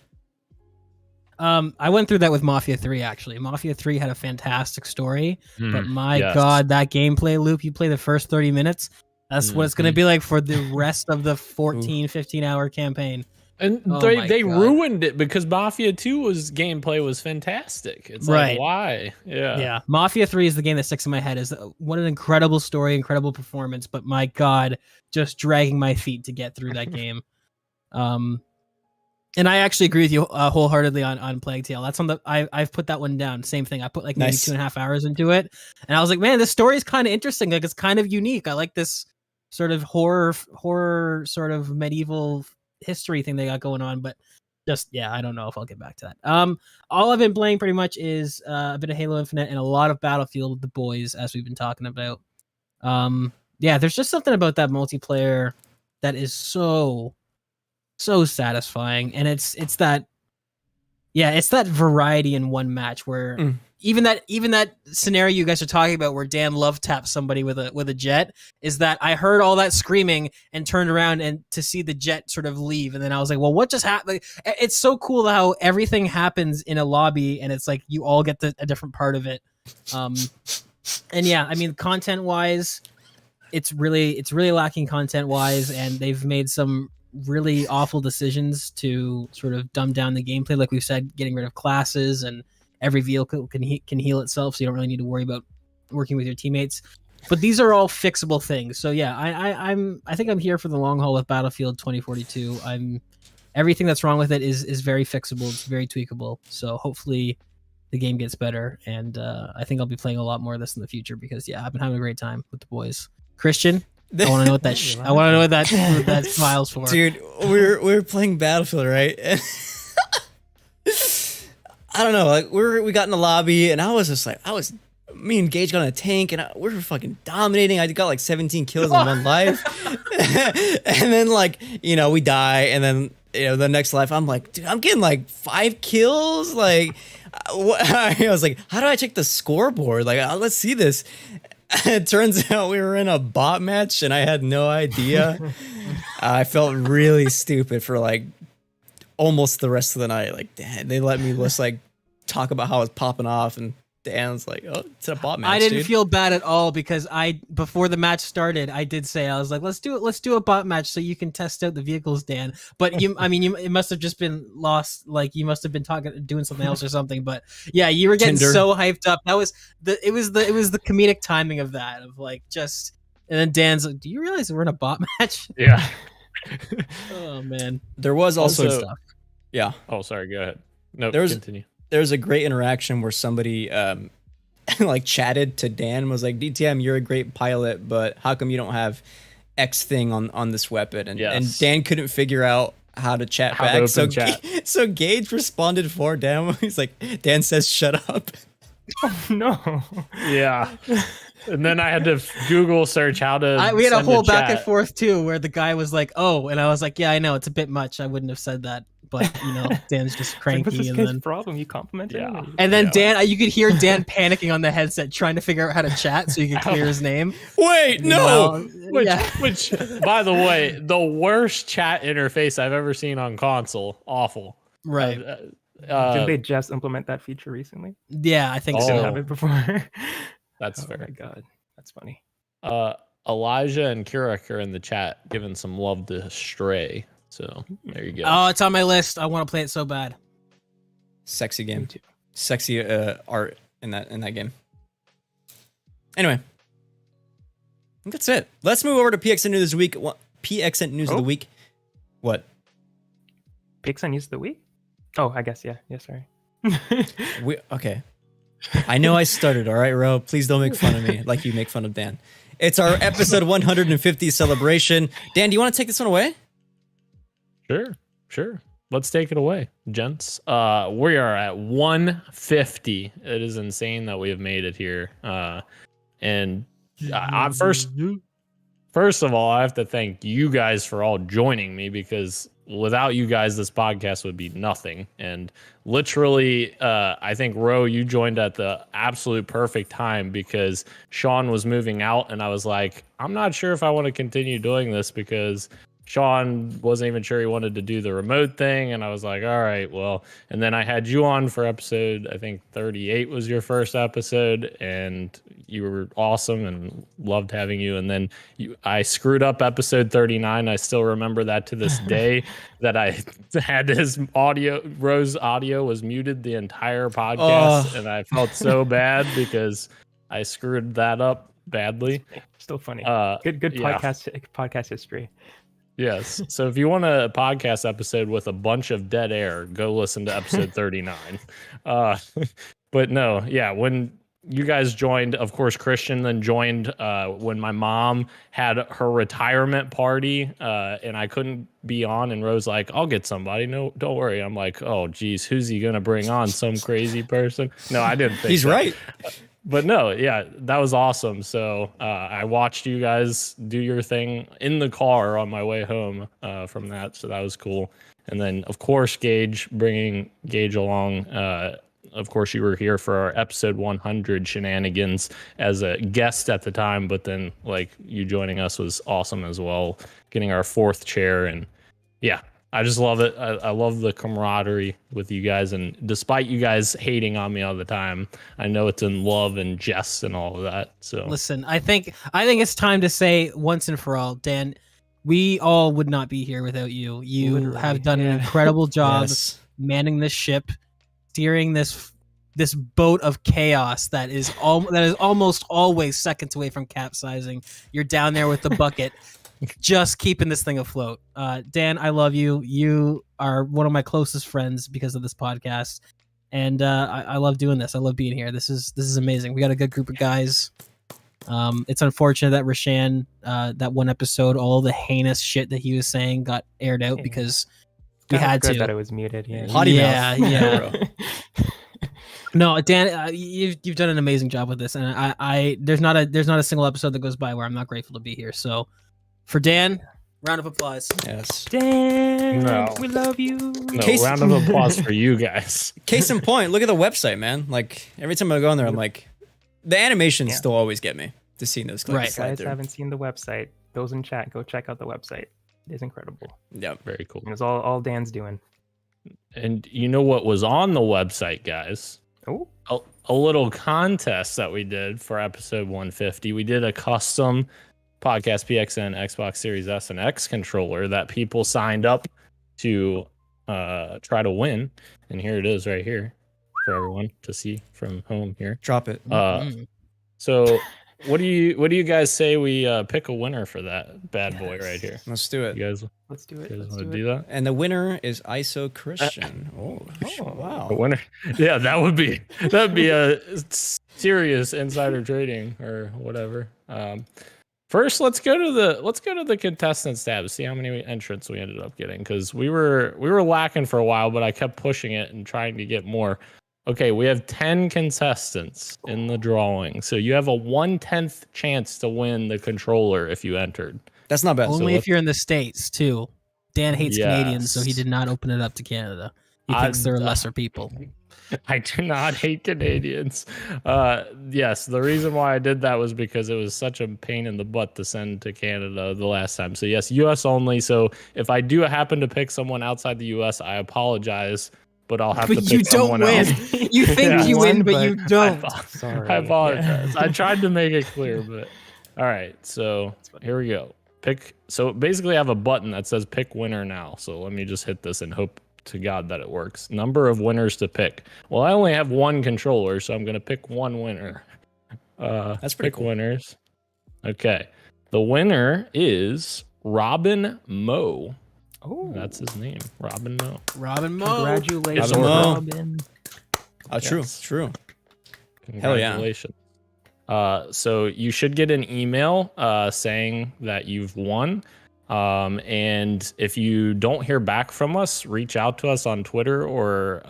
[SPEAKER 5] I went through that with Mafia 3 actually. Mafia 3 had a fantastic story, but my
[SPEAKER 4] yes.
[SPEAKER 5] god, that gameplay loop, you play the first 30 minutes, that's what it's going to be like for the rest of the 14, 15-hour campaign.
[SPEAKER 4] And
[SPEAKER 5] Oh
[SPEAKER 4] they
[SPEAKER 5] my God.
[SPEAKER 4] ruined it because Mafia 2's gameplay was fantastic. It's
[SPEAKER 5] Right.
[SPEAKER 4] why? Yeah.
[SPEAKER 5] Yeah, Mafia 3 is the game that sticks in my head. What an incredible story, incredible performance, but my god, just dragging my feet to get through that game. And I actually agree with you wholeheartedly on Plague Tale. That's on I've put that one down. Same thing. I put maybe
[SPEAKER 2] Nice.
[SPEAKER 5] 2.5 hours into it, and I was like, man, this story is kind of interesting. It's kind of unique. I like this sort of horror sort of medieval history thing they got going on, but I don't know if I'll get back to that. All I've been playing pretty much is a bit of Halo Infinite and a lot of Battlefield with the boys, as we've been talking about. There's just something about that multiplayer that is so satisfying, and it's that variety in one match where even that scenario you guys are talking about where Dan love taps somebody with a jet, is that I heard all that screaming and turned around and to see the jet sort of leave, and then I was like, well, what just happened? It's so cool how everything happens in a lobby and it's you all get a different part of it. And yeah, I mean, content wise, it's really lacking content wise, and they've made some really awful decisions to sort of dumb down the gameplay. Like we've said, getting rid of classes, and every vehicle can heal itself, so you don't really need to worry about working with your teammates. But these are all fixable things. So yeah, I think I'm here for the long haul with Battlefield 2042. Everything that's wrong with it is very fixable. It's very tweakable. So hopefully the game gets better, and I think I'll be playing a lot more of this in the future because I've been having a great time with the boys. Christian, I want to know what that I want to know what that file's for.
[SPEAKER 2] Dude, we're playing Battlefield, right? I don't know. We got in the lobby, and I was just me and Gage got on a tank, and we were fucking dominating. I got 17 kills in one life, and then we die, and then the next life, I'm dude, I'm getting 5 kills. I was like, how do I check the scoreboard? Let's see this. It turns out we were in a bot match, and I had no idea. I felt really stupid for almost the rest of the night. Damn, they let me just talk about how I was popping off, and Dan's like, "Oh, it's a bot match."
[SPEAKER 5] I didn't feel bad at all because before the match started, I did say I was like, "Let's do a bot match so you can test out the vehicles, Dan." But it must have just been lost. You must have been doing something else or something. But yeah, you were getting
[SPEAKER 2] Tinder.
[SPEAKER 5] so hyped up. That was it was the comedic timing of that and then Dan's like, "Do you realize we're in a bot match?"
[SPEAKER 4] Yeah.
[SPEAKER 5] Oh man,
[SPEAKER 2] There was also
[SPEAKER 5] stuff.
[SPEAKER 2] yeah.
[SPEAKER 4] Oh, sorry. Go ahead. No,
[SPEAKER 2] There was-
[SPEAKER 4] continue.
[SPEAKER 2] There's a great interaction where somebody like chatted to Dan and was like, DTM, you're a great pilot, but how come you don't have X thing on this weapon? And
[SPEAKER 4] Yes.
[SPEAKER 2] Dan couldn't figure out how to chat
[SPEAKER 4] How to
[SPEAKER 2] back.
[SPEAKER 4] open
[SPEAKER 2] So
[SPEAKER 4] chat.
[SPEAKER 2] so Gage responded for Dan. He's like, Dan says shut up.
[SPEAKER 3] No.
[SPEAKER 4] Yeah. And then I had to Google search how to.
[SPEAKER 5] We had a
[SPEAKER 4] send
[SPEAKER 5] whole back
[SPEAKER 4] chat.
[SPEAKER 5] and forth too, where the guy was like, "Oh," and I was like, "Yeah, I know it's a bit much. I wouldn't have said that." But Dan's just
[SPEAKER 3] What's
[SPEAKER 5] cranky,
[SPEAKER 3] this
[SPEAKER 5] and
[SPEAKER 3] guy's
[SPEAKER 5] then
[SPEAKER 3] problem? You complimented
[SPEAKER 4] Yeah.
[SPEAKER 3] him?
[SPEAKER 5] and then
[SPEAKER 4] Yeah.
[SPEAKER 5] Dan, you could hear Dan panicking on the headset, trying to figure out how to chat so he could clear his name.
[SPEAKER 2] Wait, no.
[SPEAKER 5] Well,
[SPEAKER 4] Which,
[SPEAKER 5] yeah.
[SPEAKER 4] which, by the way, the worst chat interface I've ever seen on console. Awful.
[SPEAKER 5] Right.
[SPEAKER 3] Did they just implement that feature recently?
[SPEAKER 5] Yeah, I think
[SPEAKER 4] Oh.
[SPEAKER 3] Didn't
[SPEAKER 5] so.
[SPEAKER 3] have it before.
[SPEAKER 4] That's
[SPEAKER 3] Oh my
[SPEAKER 4] fair.
[SPEAKER 3] god, that's funny.
[SPEAKER 4] Elijah and Kirak are in the chat giving some love to Stray. So there you go.
[SPEAKER 5] Oh, it's on my list. I want to play it so bad.
[SPEAKER 2] Sexy
[SPEAKER 3] Me
[SPEAKER 2] game.
[SPEAKER 3] too.
[SPEAKER 2] Sexy art in that game. Anyway. I think that's it. Let's move over to PXN News of the Week. PXN News of the Week. What?
[SPEAKER 3] PXN News of the Week? Oh, I guess, yeah. Yeah, sorry.
[SPEAKER 2] Okay. I know I started, all right, Ro. Please don't make fun of me like you make fun of Dan. It's our episode 150 celebration. Dan, do you want to take this one away?
[SPEAKER 4] Sure. Let's take it away, gents. We are at 150. It is insane that we have made it here. And first of all, I have to thank you guys for all joining me, because without you guys, this podcast would be nothing. And literally, I think, Ro, you joined at the absolute perfect time, because Sean was moving out, and I was like, I'm not sure if I want to continue doing this, because Sean wasn't even sure he wanted to do the remote thing. And I was like, all right, well, and then I had you on for episode, I think 38 was your first episode, and you were awesome and loved having you. And then I screwed up episode 39. I still remember that to this day, that I had his Ro's audio was muted the entire podcast. And I felt so bad because I screwed that up badly.
[SPEAKER 3] Still funny. Good
[SPEAKER 4] yeah.
[SPEAKER 3] podcast history.
[SPEAKER 4] Yes. So if you want a podcast episode with a bunch of dead air, go listen to episode 39. But no, yeah, when you guys joined, of course, Christian then joined when my mom had her retirement party, and I couldn't be on, and Rose like, I'll get somebody. No, don't worry. I'm like, oh, geez, who's he going to bring on? Some crazy person? No, I didn't think
[SPEAKER 2] He's
[SPEAKER 4] that.
[SPEAKER 2] right.
[SPEAKER 4] But no, yeah, that was awesome. So I watched you guys do your thing in the car on my way home from that. So that was cool. And then, of course, bringing Gage along. Of course, you were here for our episode 100 shenanigans as a guest at the time. But then, like, you joining us was awesome as well. Getting our fourth chair. And yeah, I just love it. I love the camaraderie with you guys. And despite you guys hating on me all the time, I know it's in love and jest and all of that. So
[SPEAKER 5] Listen, I think it's time to say once and for all, Dan, we all would not be here without you. You
[SPEAKER 3] Literally,
[SPEAKER 5] have done an
[SPEAKER 3] yeah.
[SPEAKER 5] incredible job
[SPEAKER 2] Yes.
[SPEAKER 5] manning this ship, steering this boat of chaos that is almost always seconds away from capsizing. You're down there with the bucket, just keeping this thing afloat. Dan, I love you. You are one of my closest friends because of this podcast, and I love doing this. I love being here. This is amazing. We got a good group of guys. It's unfortunate that Rashan, that one episode, all the heinous shit that he was saying got aired out because we
[SPEAKER 3] Kinda
[SPEAKER 5] had
[SPEAKER 3] good
[SPEAKER 5] to.
[SPEAKER 3] that it was muted. Yeah.
[SPEAKER 2] Potty
[SPEAKER 5] Yeah,
[SPEAKER 2] mouth.
[SPEAKER 5] yeah. No, Dan, you've done an amazing job with this, and I there's not a single episode that goes by where I'm not grateful to be here. So, for Dan, round of applause.
[SPEAKER 2] Yes.
[SPEAKER 3] Dan,
[SPEAKER 4] No.
[SPEAKER 3] we love you.
[SPEAKER 4] no,
[SPEAKER 2] Case-
[SPEAKER 4] round of applause for you guys.
[SPEAKER 2] Case in point, look at the website, man. Like, every time I go on there, I'm like, the animations
[SPEAKER 3] Yeah.
[SPEAKER 2] still always get me to seeing those clips
[SPEAKER 5] Right.
[SPEAKER 3] If you
[SPEAKER 2] slide
[SPEAKER 3] guys
[SPEAKER 2] through.
[SPEAKER 3] haven't seen the website, those in chat, go check out the website. It is incredible.
[SPEAKER 2] Yep.
[SPEAKER 4] Very cool.
[SPEAKER 3] And it's all Dan's doing.
[SPEAKER 4] And you know what was on the website, guys?
[SPEAKER 3] Oh,
[SPEAKER 4] A little contest that we did for episode 150. We did a custom Podcast PXN Xbox Series S and X controller that people signed up to try to win. And here it is right here for everyone to see from home here.
[SPEAKER 2] Drop it.
[SPEAKER 5] Mm.
[SPEAKER 4] So What do you guys say we pick a winner for that bad boy right here?
[SPEAKER 2] Let's do it.
[SPEAKER 4] You guys,
[SPEAKER 3] Let's do it.
[SPEAKER 4] you guys
[SPEAKER 3] Let's
[SPEAKER 4] want
[SPEAKER 3] do
[SPEAKER 4] to
[SPEAKER 3] it.
[SPEAKER 4] do that?
[SPEAKER 2] And the winner is ISO Christian. Wow.
[SPEAKER 4] A winner? Yeah, that'd be a serious insider trading or whatever. First, let's go to the contestants tab. See how many entrants we ended up getting, because we were lacking for a while, but I kept pushing it and trying to get more. Okay, we have 10 contestants in the drawing, so you have a 1/10 chance to win the controller if you entered.
[SPEAKER 2] That's not bad.
[SPEAKER 5] Only if you're in the States, too. Dan hates Canadians, so he
[SPEAKER 4] Yes.
[SPEAKER 5] did not open it up to Canada. He thinks they're lesser people.
[SPEAKER 4] I do not hate Canadians. Yes, the reason why I did that was because it was such a pain in the butt to send to Canada the last time. So yes, US only. So if I do happen to pick someone outside the US, I apologize, but I'll have to
[SPEAKER 5] But
[SPEAKER 4] pick
[SPEAKER 5] you don't
[SPEAKER 4] someone
[SPEAKER 5] win.
[SPEAKER 4] else.
[SPEAKER 5] You think
[SPEAKER 4] Yeah.
[SPEAKER 5] you win, but you
[SPEAKER 3] But-
[SPEAKER 5] don't.
[SPEAKER 3] Sorry.
[SPEAKER 4] I apologize. I tried to make it clear, but all right. So here we go. Pick. So basically, I have a button that says "Pick winner now." So let me just hit this and hope to God that it works. Number of winners to pick. Well, I only have one controller, so I'm gonna pick one winner.
[SPEAKER 2] That's pretty
[SPEAKER 4] pick
[SPEAKER 2] cool.
[SPEAKER 4] winners. Okay. The winner is Robin Moe.
[SPEAKER 3] Oh,
[SPEAKER 4] That's his name, Robin Moe.
[SPEAKER 5] Robin Moe.
[SPEAKER 3] congratulations,
[SPEAKER 2] Robin Moe.
[SPEAKER 3] Robin.
[SPEAKER 2] Oh, true.
[SPEAKER 4] Yes.
[SPEAKER 2] True. Hell yeah.
[SPEAKER 4] Congratulations. So you should get an email saying that you've won. And if you don't hear back from us, reach out to us on Twitter or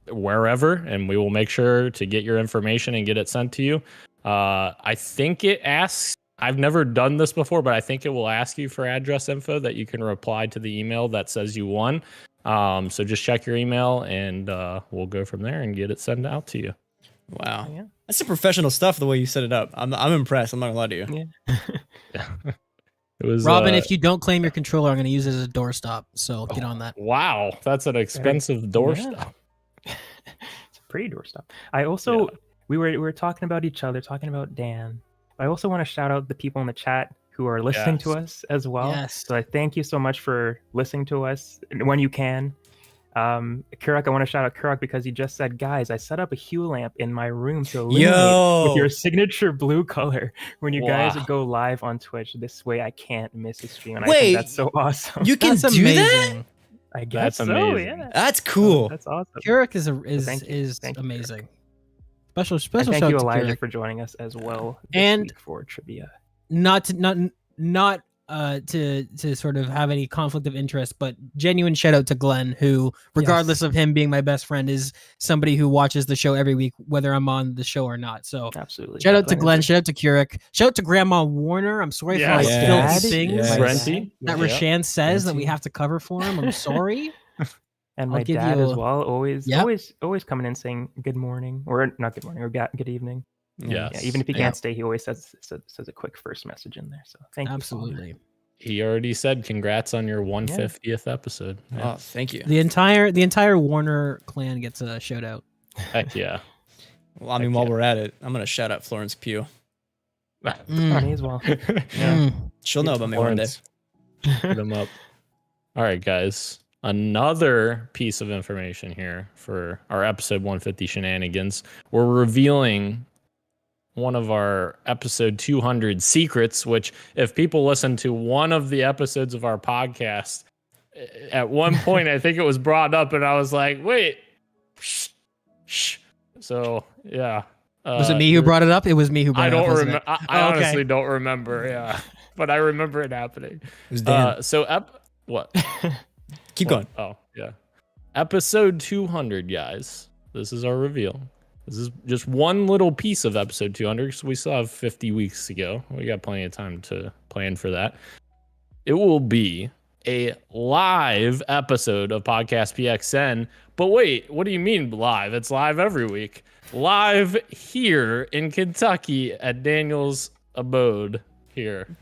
[SPEAKER 4] wherever, and we will make sure to get your information and get it sent to you. I think it asks, I've never done this before, but I think it will ask you for address info that you can reply to the email that says you won. So just check your email and we'll go from there and get it sent out to you.
[SPEAKER 2] Wow.
[SPEAKER 3] Yeah.
[SPEAKER 2] That's some professional stuff the way you set it up. I'm impressed. I'm not gonna lie to you.
[SPEAKER 3] Yeah.
[SPEAKER 4] It was
[SPEAKER 5] Robin, if you don't claim your controller, I'm going to use it as a doorstop. So get on that.
[SPEAKER 4] wow, that's an expensive doorstop.
[SPEAKER 3] It's a pretty doorstop. I also we were talking about each other, talking about Dan. I also want to shout out the people in the chat who are listening to
[SPEAKER 4] Yes.
[SPEAKER 3] us as well.
[SPEAKER 5] Yes.
[SPEAKER 3] So I thank you so much for listening to us when you can. Kurak, I want to shout out Kurak because he just said, guys, I set up a hue lamp in my room to illuminate with your signature blue color when you guys
[SPEAKER 4] Wow.
[SPEAKER 3] go live on Twitch. This way I can't miss a stream. And I
[SPEAKER 2] Wait,
[SPEAKER 3] think that's so awesome.
[SPEAKER 2] You can
[SPEAKER 5] That's
[SPEAKER 2] do that?
[SPEAKER 5] amazing.
[SPEAKER 3] I guess
[SPEAKER 4] That's
[SPEAKER 3] so,
[SPEAKER 4] amazing.
[SPEAKER 3] yeah.
[SPEAKER 2] That's cool.
[SPEAKER 3] That's awesome.
[SPEAKER 5] Keurig
[SPEAKER 3] thank you.
[SPEAKER 5] is
[SPEAKER 3] Thank you,
[SPEAKER 5] amazing. Special
[SPEAKER 3] And
[SPEAKER 5] special
[SPEAKER 3] thank
[SPEAKER 5] shout
[SPEAKER 3] you,
[SPEAKER 5] out to
[SPEAKER 3] Elijah,
[SPEAKER 5] Keurig.
[SPEAKER 3] for joining us as well this
[SPEAKER 5] And-
[SPEAKER 3] week for trivia.
[SPEAKER 5] Not to sort of have any conflict of interest, but genuine shout out to Glenn, who, regardless of him being my best friend, is somebody who watches the show every week, whether I'm on the show or not. So
[SPEAKER 3] Absolutely.
[SPEAKER 5] shout out to Glenn,
[SPEAKER 3] is
[SPEAKER 5] shout out to Keurig, shout out to Grandma Warner. I'm sorry for all
[SPEAKER 4] Yes.
[SPEAKER 5] the
[SPEAKER 2] Yes.
[SPEAKER 5] filthy things
[SPEAKER 2] Yes.
[SPEAKER 4] Renty.
[SPEAKER 5] that
[SPEAKER 4] Yeah.
[SPEAKER 5] Rashan says that we
[SPEAKER 2] Renty.
[SPEAKER 5] have to cover for him. I'm sorry.
[SPEAKER 3] And
[SPEAKER 5] I'll
[SPEAKER 3] my
[SPEAKER 5] give
[SPEAKER 3] dad
[SPEAKER 5] you
[SPEAKER 3] as
[SPEAKER 5] a-
[SPEAKER 3] well, always
[SPEAKER 5] Yep.
[SPEAKER 3] always coming in saying good morning, or not good morning, or good evening.
[SPEAKER 4] Yes.
[SPEAKER 3] Yeah, even if he
[SPEAKER 5] Yeah.
[SPEAKER 3] can't stay, he always says a quick first message in there. So thank you.
[SPEAKER 5] Absolutely.
[SPEAKER 4] He already said congrats on your 150th episode. Yeah.
[SPEAKER 2] Oh, thank you.
[SPEAKER 5] The entire Warner clan gets a shout out.
[SPEAKER 4] Heck yeah.
[SPEAKER 2] Well, I mean,
[SPEAKER 4] Heck
[SPEAKER 2] while
[SPEAKER 4] yeah.
[SPEAKER 2] we're at it, I'm gonna shout out Florence Pugh.
[SPEAKER 3] Me as well.
[SPEAKER 5] Mm.
[SPEAKER 2] She'll know about me one day.
[SPEAKER 4] Florence, hit him up. All right, guys. Another piece of information here for our episode 150 shenanigans. We're revealing one of our episode 200 secrets, which if people listen to one of the episodes of our podcast, at one point, I think it was brought up and I was like, wait, shh. So yeah.
[SPEAKER 5] Was it me who brought it up? It was me who brought
[SPEAKER 4] I
[SPEAKER 5] it up.
[SPEAKER 4] don't
[SPEAKER 5] wasn't
[SPEAKER 4] remember.
[SPEAKER 5] it?
[SPEAKER 4] I
[SPEAKER 5] Okay.
[SPEAKER 4] honestly don't remember. Yeah, but I remember it happening.
[SPEAKER 2] It was Dan.
[SPEAKER 4] What?
[SPEAKER 2] Keep going.
[SPEAKER 4] Oh yeah, episode 200, guys. This is our reveal. This is just one little piece of episode 200 because we still have 50 weeks to go. We got plenty of time to plan for that. It will be a live episode of Podcast PXN. But wait, what do you mean live? It's live every week. Live here in Kentucky at Daniel's abode here.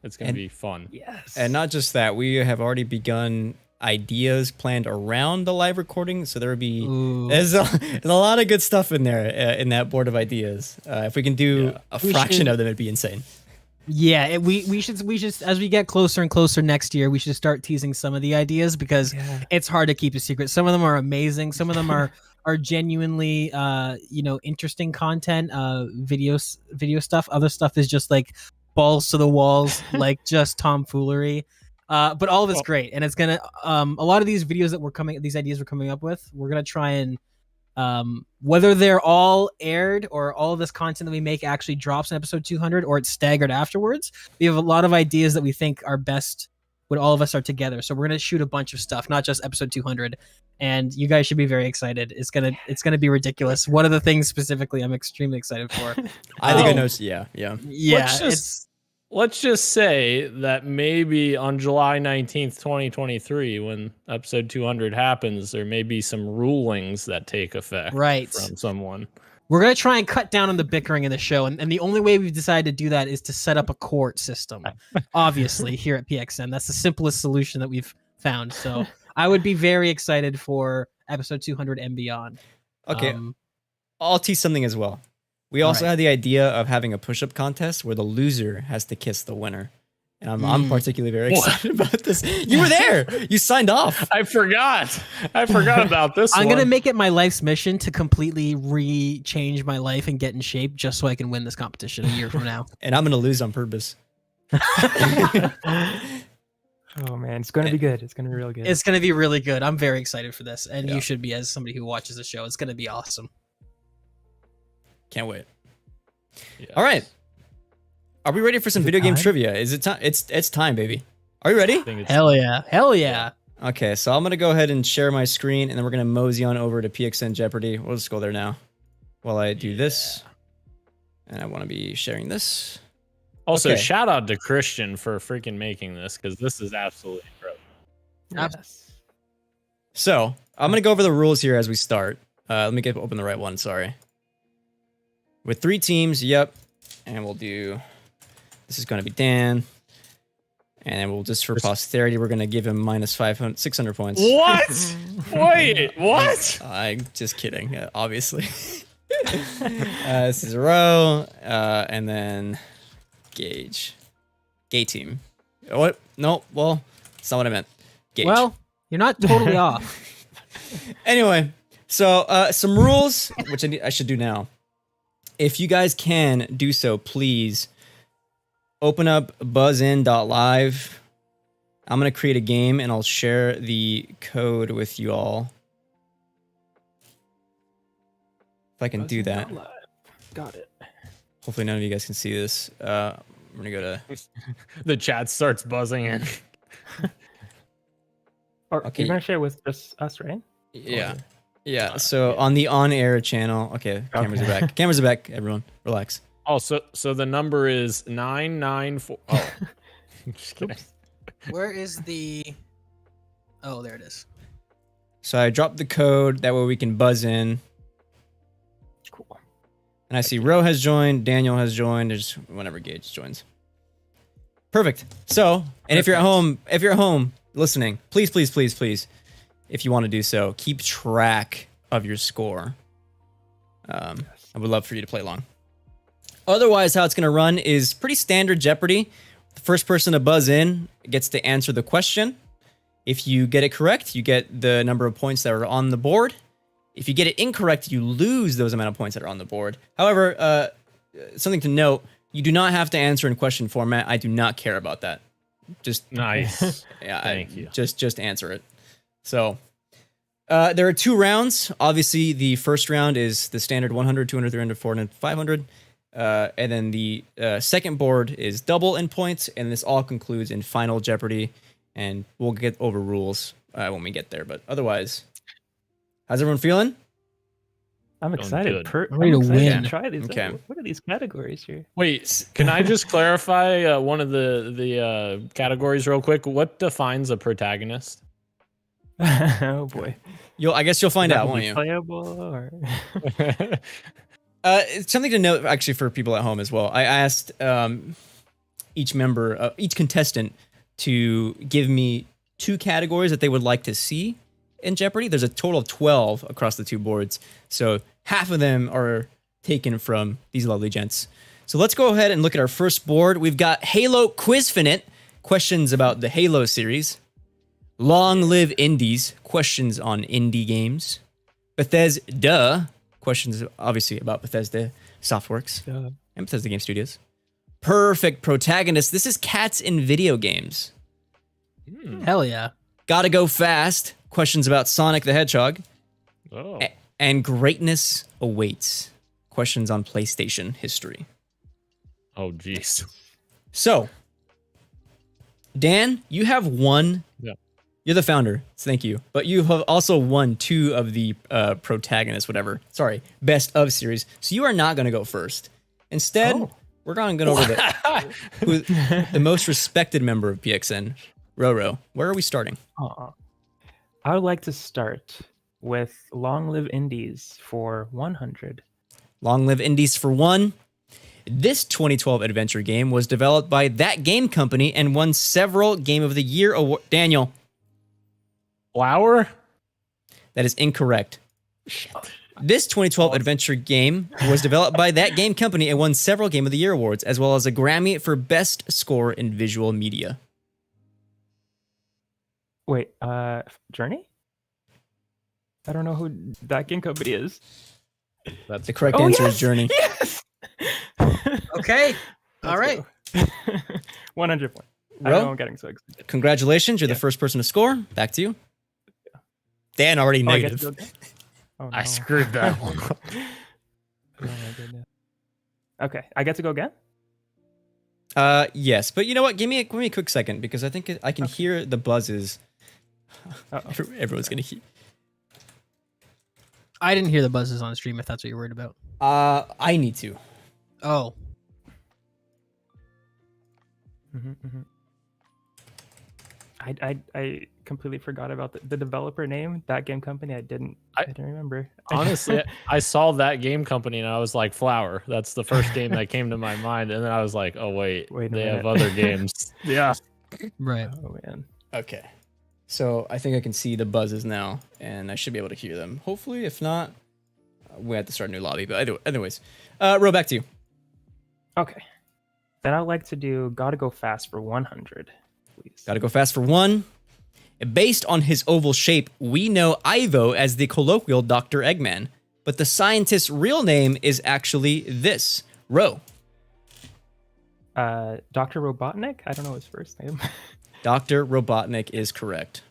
[SPEAKER 4] It's going to
[SPEAKER 2] And-
[SPEAKER 4] be fun.
[SPEAKER 3] Yes.
[SPEAKER 2] And not just that, we have already begun ideas planned around the live recording. So there would be
[SPEAKER 5] Ooh.
[SPEAKER 2] there's a lot of good stuff in there in that board of ideas. If we can do a
[SPEAKER 5] We
[SPEAKER 2] fraction
[SPEAKER 5] should-
[SPEAKER 2] of them, it'd be insane.
[SPEAKER 5] Yeah, we should as we get closer and closer next year, we should start teasing some of the ideas because
[SPEAKER 3] Yeah.
[SPEAKER 5] it's hard to keep a secret. Some of them are amazing. Some of them are are genuinely interesting content, video stuff. Other stuff is just like balls to the walls, like just tomfoolery. But all of it's great, and it's gonna a lot of these videos that these ideas we're coming up with, we're gonna try and whether they're all aired or all of this content that we make actually drops in episode 200 or it's staggered afterwards. We have a lot of ideas that we think are best when all of us are together. So we're gonna shoot a bunch of stuff, not just episode 200, and you guys should be very excited. It's gonna be ridiculous. One of the things specifically I'm extremely excited for.
[SPEAKER 2] I think I know. Yeah.
[SPEAKER 4] Let's just say that maybe on July 19th, 2023, when episode 200 happens, there may be some rulings that take effect from someone.
[SPEAKER 5] We're going to try and cut down on the bickering in the show. And the only way we've decided to do that is to set up a court system, obviously, here at PXN. That's the simplest solution that we've found. So I would be very excited for episode 200 and beyond.
[SPEAKER 2] Okay. I'll tease something as well. We also had the idea of having a push-up contest where the loser has to kiss the winner. And I'm particularly very excited about this. You were there. You signed off.
[SPEAKER 4] I forgot about this
[SPEAKER 5] I'm going to make it my life's mission to completely change my life and get in shape just so I can win this competition a year from now.
[SPEAKER 2] And I'm going to lose on purpose.
[SPEAKER 3] Oh, man. It's going to be good. It's going to be real good.
[SPEAKER 5] It's going to be really good. I'm very excited for this. And you should be, as somebody who watches the show. It's going to be awesome.
[SPEAKER 2] Can't wait.
[SPEAKER 4] Yes.
[SPEAKER 2] All right. Are we ready for some video game trivia? Is it time? It's time, baby. Are you ready?
[SPEAKER 5] Hell yeah.
[SPEAKER 2] Okay, so I'm going to go ahead and share my screen, and then we're going to mosey on over to PXN Jeopardy. We'll just go there now while I do this. And I want to be sharing this.
[SPEAKER 4] Also, shout out to Christian for freaking making this, because this is absolutely incredible.
[SPEAKER 3] Yes.
[SPEAKER 2] So, I'm going to go over the rules here as we start. Let me open the right one, sorry. With 3 teams, yep. And we'll do... This is going to be Dan. And then we'll just, for posterity, we're going to give him minus 600 points.
[SPEAKER 4] What? Wait, what?
[SPEAKER 2] I'm just kidding, obviously. This is Row. And then Gage. Gay team. What? No, well, that's not what I meant. Gage.
[SPEAKER 5] Well, you're not totally off.
[SPEAKER 2] Anyway, so some rules, which I should do now. If you guys can do so, please open up buzzin.live. I'm going to create a game and I'll share the code with you all. If I can do that.
[SPEAKER 3] Got it.
[SPEAKER 2] Hopefully none of you guys can see this. I'm going to go to...
[SPEAKER 4] The chat starts buzzing in.
[SPEAKER 3] You're going to share with just us, right?
[SPEAKER 2] Yeah. Yeah, so on the on-air channel... Okay, cameras are back. Cameras are back, everyone. Relax.
[SPEAKER 4] Oh, so the number is 994. Oh, I'm just kidding.
[SPEAKER 5] Where is the... Oh, there it is.
[SPEAKER 2] So I dropped the code. That way we can buzz in.
[SPEAKER 3] Cool.
[SPEAKER 2] And I see Ro has joined. Daniel has joined. There's whenever Gage joins. Perfect. So, and if you're at home listening, please, if you want to do so, keep track of your score. I would love for you to play along. Otherwise, how it's going to run is pretty standard Jeopardy. The first person to buzz in gets to answer the question. If you get it correct, you get the number of points that are on the board. If you get it incorrect, you lose those amount of points that are on the board. However, something to note, you do not have to answer in question format. I do not care about that. Just
[SPEAKER 4] nice.
[SPEAKER 2] Yeah,
[SPEAKER 4] Thank you.
[SPEAKER 2] Just answer it. So, there are 2 rounds. Obviously, the first round is the standard 100, 200, 300, 400, 500. And then the second board is double in points, and this all concludes in Final Jeopardy. And we'll get over rules when we get there. But otherwise, how's everyone feeling?
[SPEAKER 3] I'm excited.
[SPEAKER 5] I'm ready to win.
[SPEAKER 3] To try these.
[SPEAKER 2] Okay.
[SPEAKER 3] What are these categories here?
[SPEAKER 4] Wait, can I just clarify one of the categories real quick? What defines a protagonist?
[SPEAKER 3] Oh boy.
[SPEAKER 2] I guess you'll find out, won't you?
[SPEAKER 3] Playable or...
[SPEAKER 2] It's something to note, actually, for people at home as well. I asked each contestant to give me 2 categories that they would like to see in Jeopardy. There's a total of 12 across the 2 boards, so half of them are taken from these lovely gents. So let's go ahead and look at our first board. We've got Halo Quizfinite, questions about the Halo series. Long Live Indies, questions on indie games. Bethesda. Questions obviously about Bethesda Softworks
[SPEAKER 3] Duh.
[SPEAKER 2] and Bethesda Game Studios. Perfect protagonist. This is cats in video games.
[SPEAKER 5] Hell yeah.
[SPEAKER 2] Gotta go fast. Questions about Sonic the Hedgehog.
[SPEAKER 4] Oh.
[SPEAKER 2] And greatness awaits. Questions on PlayStation history.
[SPEAKER 4] Oh, jeez.
[SPEAKER 2] So, Dan, you have won.
[SPEAKER 4] Yeah.
[SPEAKER 2] You're the founder, so thank you. But you have also won 2 of the protagonists, whatever. Sorry, best of series. So you are not going to go first. Instead, we're going to go over the most respected member of PXN, Roro. Where are we starting?
[SPEAKER 3] I would like to start with Long Live Indies for 100.
[SPEAKER 2] Long Live Indies for 1. This 2012 adventure game was developed by that game company and won several Game of the Year awards. Daniel,
[SPEAKER 4] Flower?
[SPEAKER 2] that is incorrect. This 2012 adventure game was developed by that game company and won several Game of the Year awards, as well as a Grammy for Best Score in Visual Media.
[SPEAKER 3] Wait, Journey? I don't know who that game company is.
[SPEAKER 4] That's
[SPEAKER 2] The correct answer is Journey.
[SPEAKER 3] Yes!
[SPEAKER 5] Okay. All right.
[SPEAKER 3] 100 points. I
[SPEAKER 2] Ro?
[SPEAKER 3] know I'm getting so excited.
[SPEAKER 2] Congratulations, you're the
[SPEAKER 3] Yeah.
[SPEAKER 2] first person to score. Back to you. Dan already
[SPEAKER 3] Oh, I get to
[SPEAKER 2] negative.
[SPEAKER 3] go again? Oh,
[SPEAKER 4] I
[SPEAKER 3] no.
[SPEAKER 4] screwed that one.
[SPEAKER 3] Oh my goodness. Okay, I get to go again?
[SPEAKER 2] Yes, but you know what? Give me a quick second because I think I can hear the buzzes.
[SPEAKER 3] Uh-oh.
[SPEAKER 2] Everyone's gonna hear.
[SPEAKER 5] I didn't hear the buzzes on stream if that's what you're worried about.
[SPEAKER 2] I need to.
[SPEAKER 5] Oh.
[SPEAKER 3] Mm-hmm. I completely forgot about the developer name, that game company. I didn't remember.
[SPEAKER 4] Honestly, I saw that game company and I was like, Flower. That's the first game that came to my mind. And then I was like, oh, wait
[SPEAKER 3] Wait a
[SPEAKER 4] they have
[SPEAKER 3] minute.
[SPEAKER 4] other games. Yeah.
[SPEAKER 5] Right.
[SPEAKER 3] Oh man.
[SPEAKER 2] Okay. So I think I can see the buzzes now, and I should be able to hear them. Hopefully, if not, we have to start a new lobby. But anyways, Ro, back to you.
[SPEAKER 3] Okay. Then I'd like to do Gotta Go Fast for 100, please.
[SPEAKER 2] Gotta go fast for 1. Based on his oval shape, we know Ivo as the colloquial Dr. Eggman, but the scientist's real name is actually this. Ro.
[SPEAKER 3] Dr. Robotnik? I don't know his first name.
[SPEAKER 2] Dr. Robotnik is correct.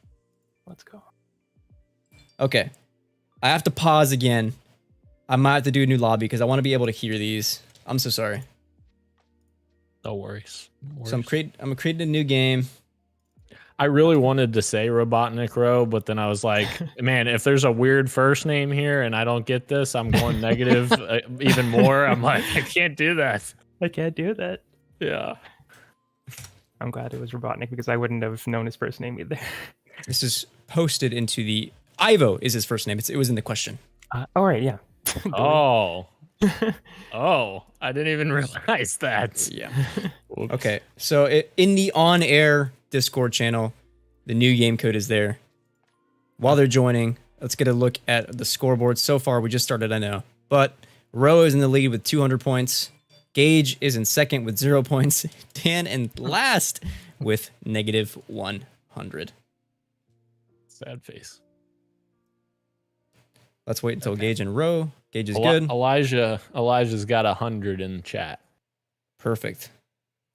[SPEAKER 3] Let's go.
[SPEAKER 2] Okay. I have to pause again. I might have to do a new lobby because I want to be able to hear these. I'm so sorry.
[SPEAKER 4] No worries.
[SPEAKER 2] So I'm creating a new game.
[SPEAKER 4] I really wanted to say Robotnik Row, but then I was like, man, if there's a weird first name here and I don't get this, I'm going negative even more. I'm like, I can't do that.
[SPEAKER 3] I can't do that.
[SPEAKER 4] Yeah.
[SPEAKER 3] I'm glad it was Robotnik because I wouldn't have known his first name either.
[SPEAKER 2] This is posted into the... Ivo is his first name. It was in the question.
[SPEAKER 3] All right, yeah.
[SPEAKER 4] Oh. Oh, I didn't even realize that.
[SPEAKER 2] Yeah.
[SPEAKER 4] Whoops.
[SPEAKER 2] Okay. So in the on-air Discord channel, the new game code is there. While they're joining, let's get a look at the scoreboard. So far, we just started, I know. But Ro is in the lead with 200 points. Gage is in second with 0 points. Dan in last with negative 100.
[SPEAKER 4] Sad face.
[SPEAKER 2] Let's wait until Gage and Ro. Gage is good.
[SPEAKER 4] Elijah's got 100 in the chat.
[SPEAKER 2] Perfect.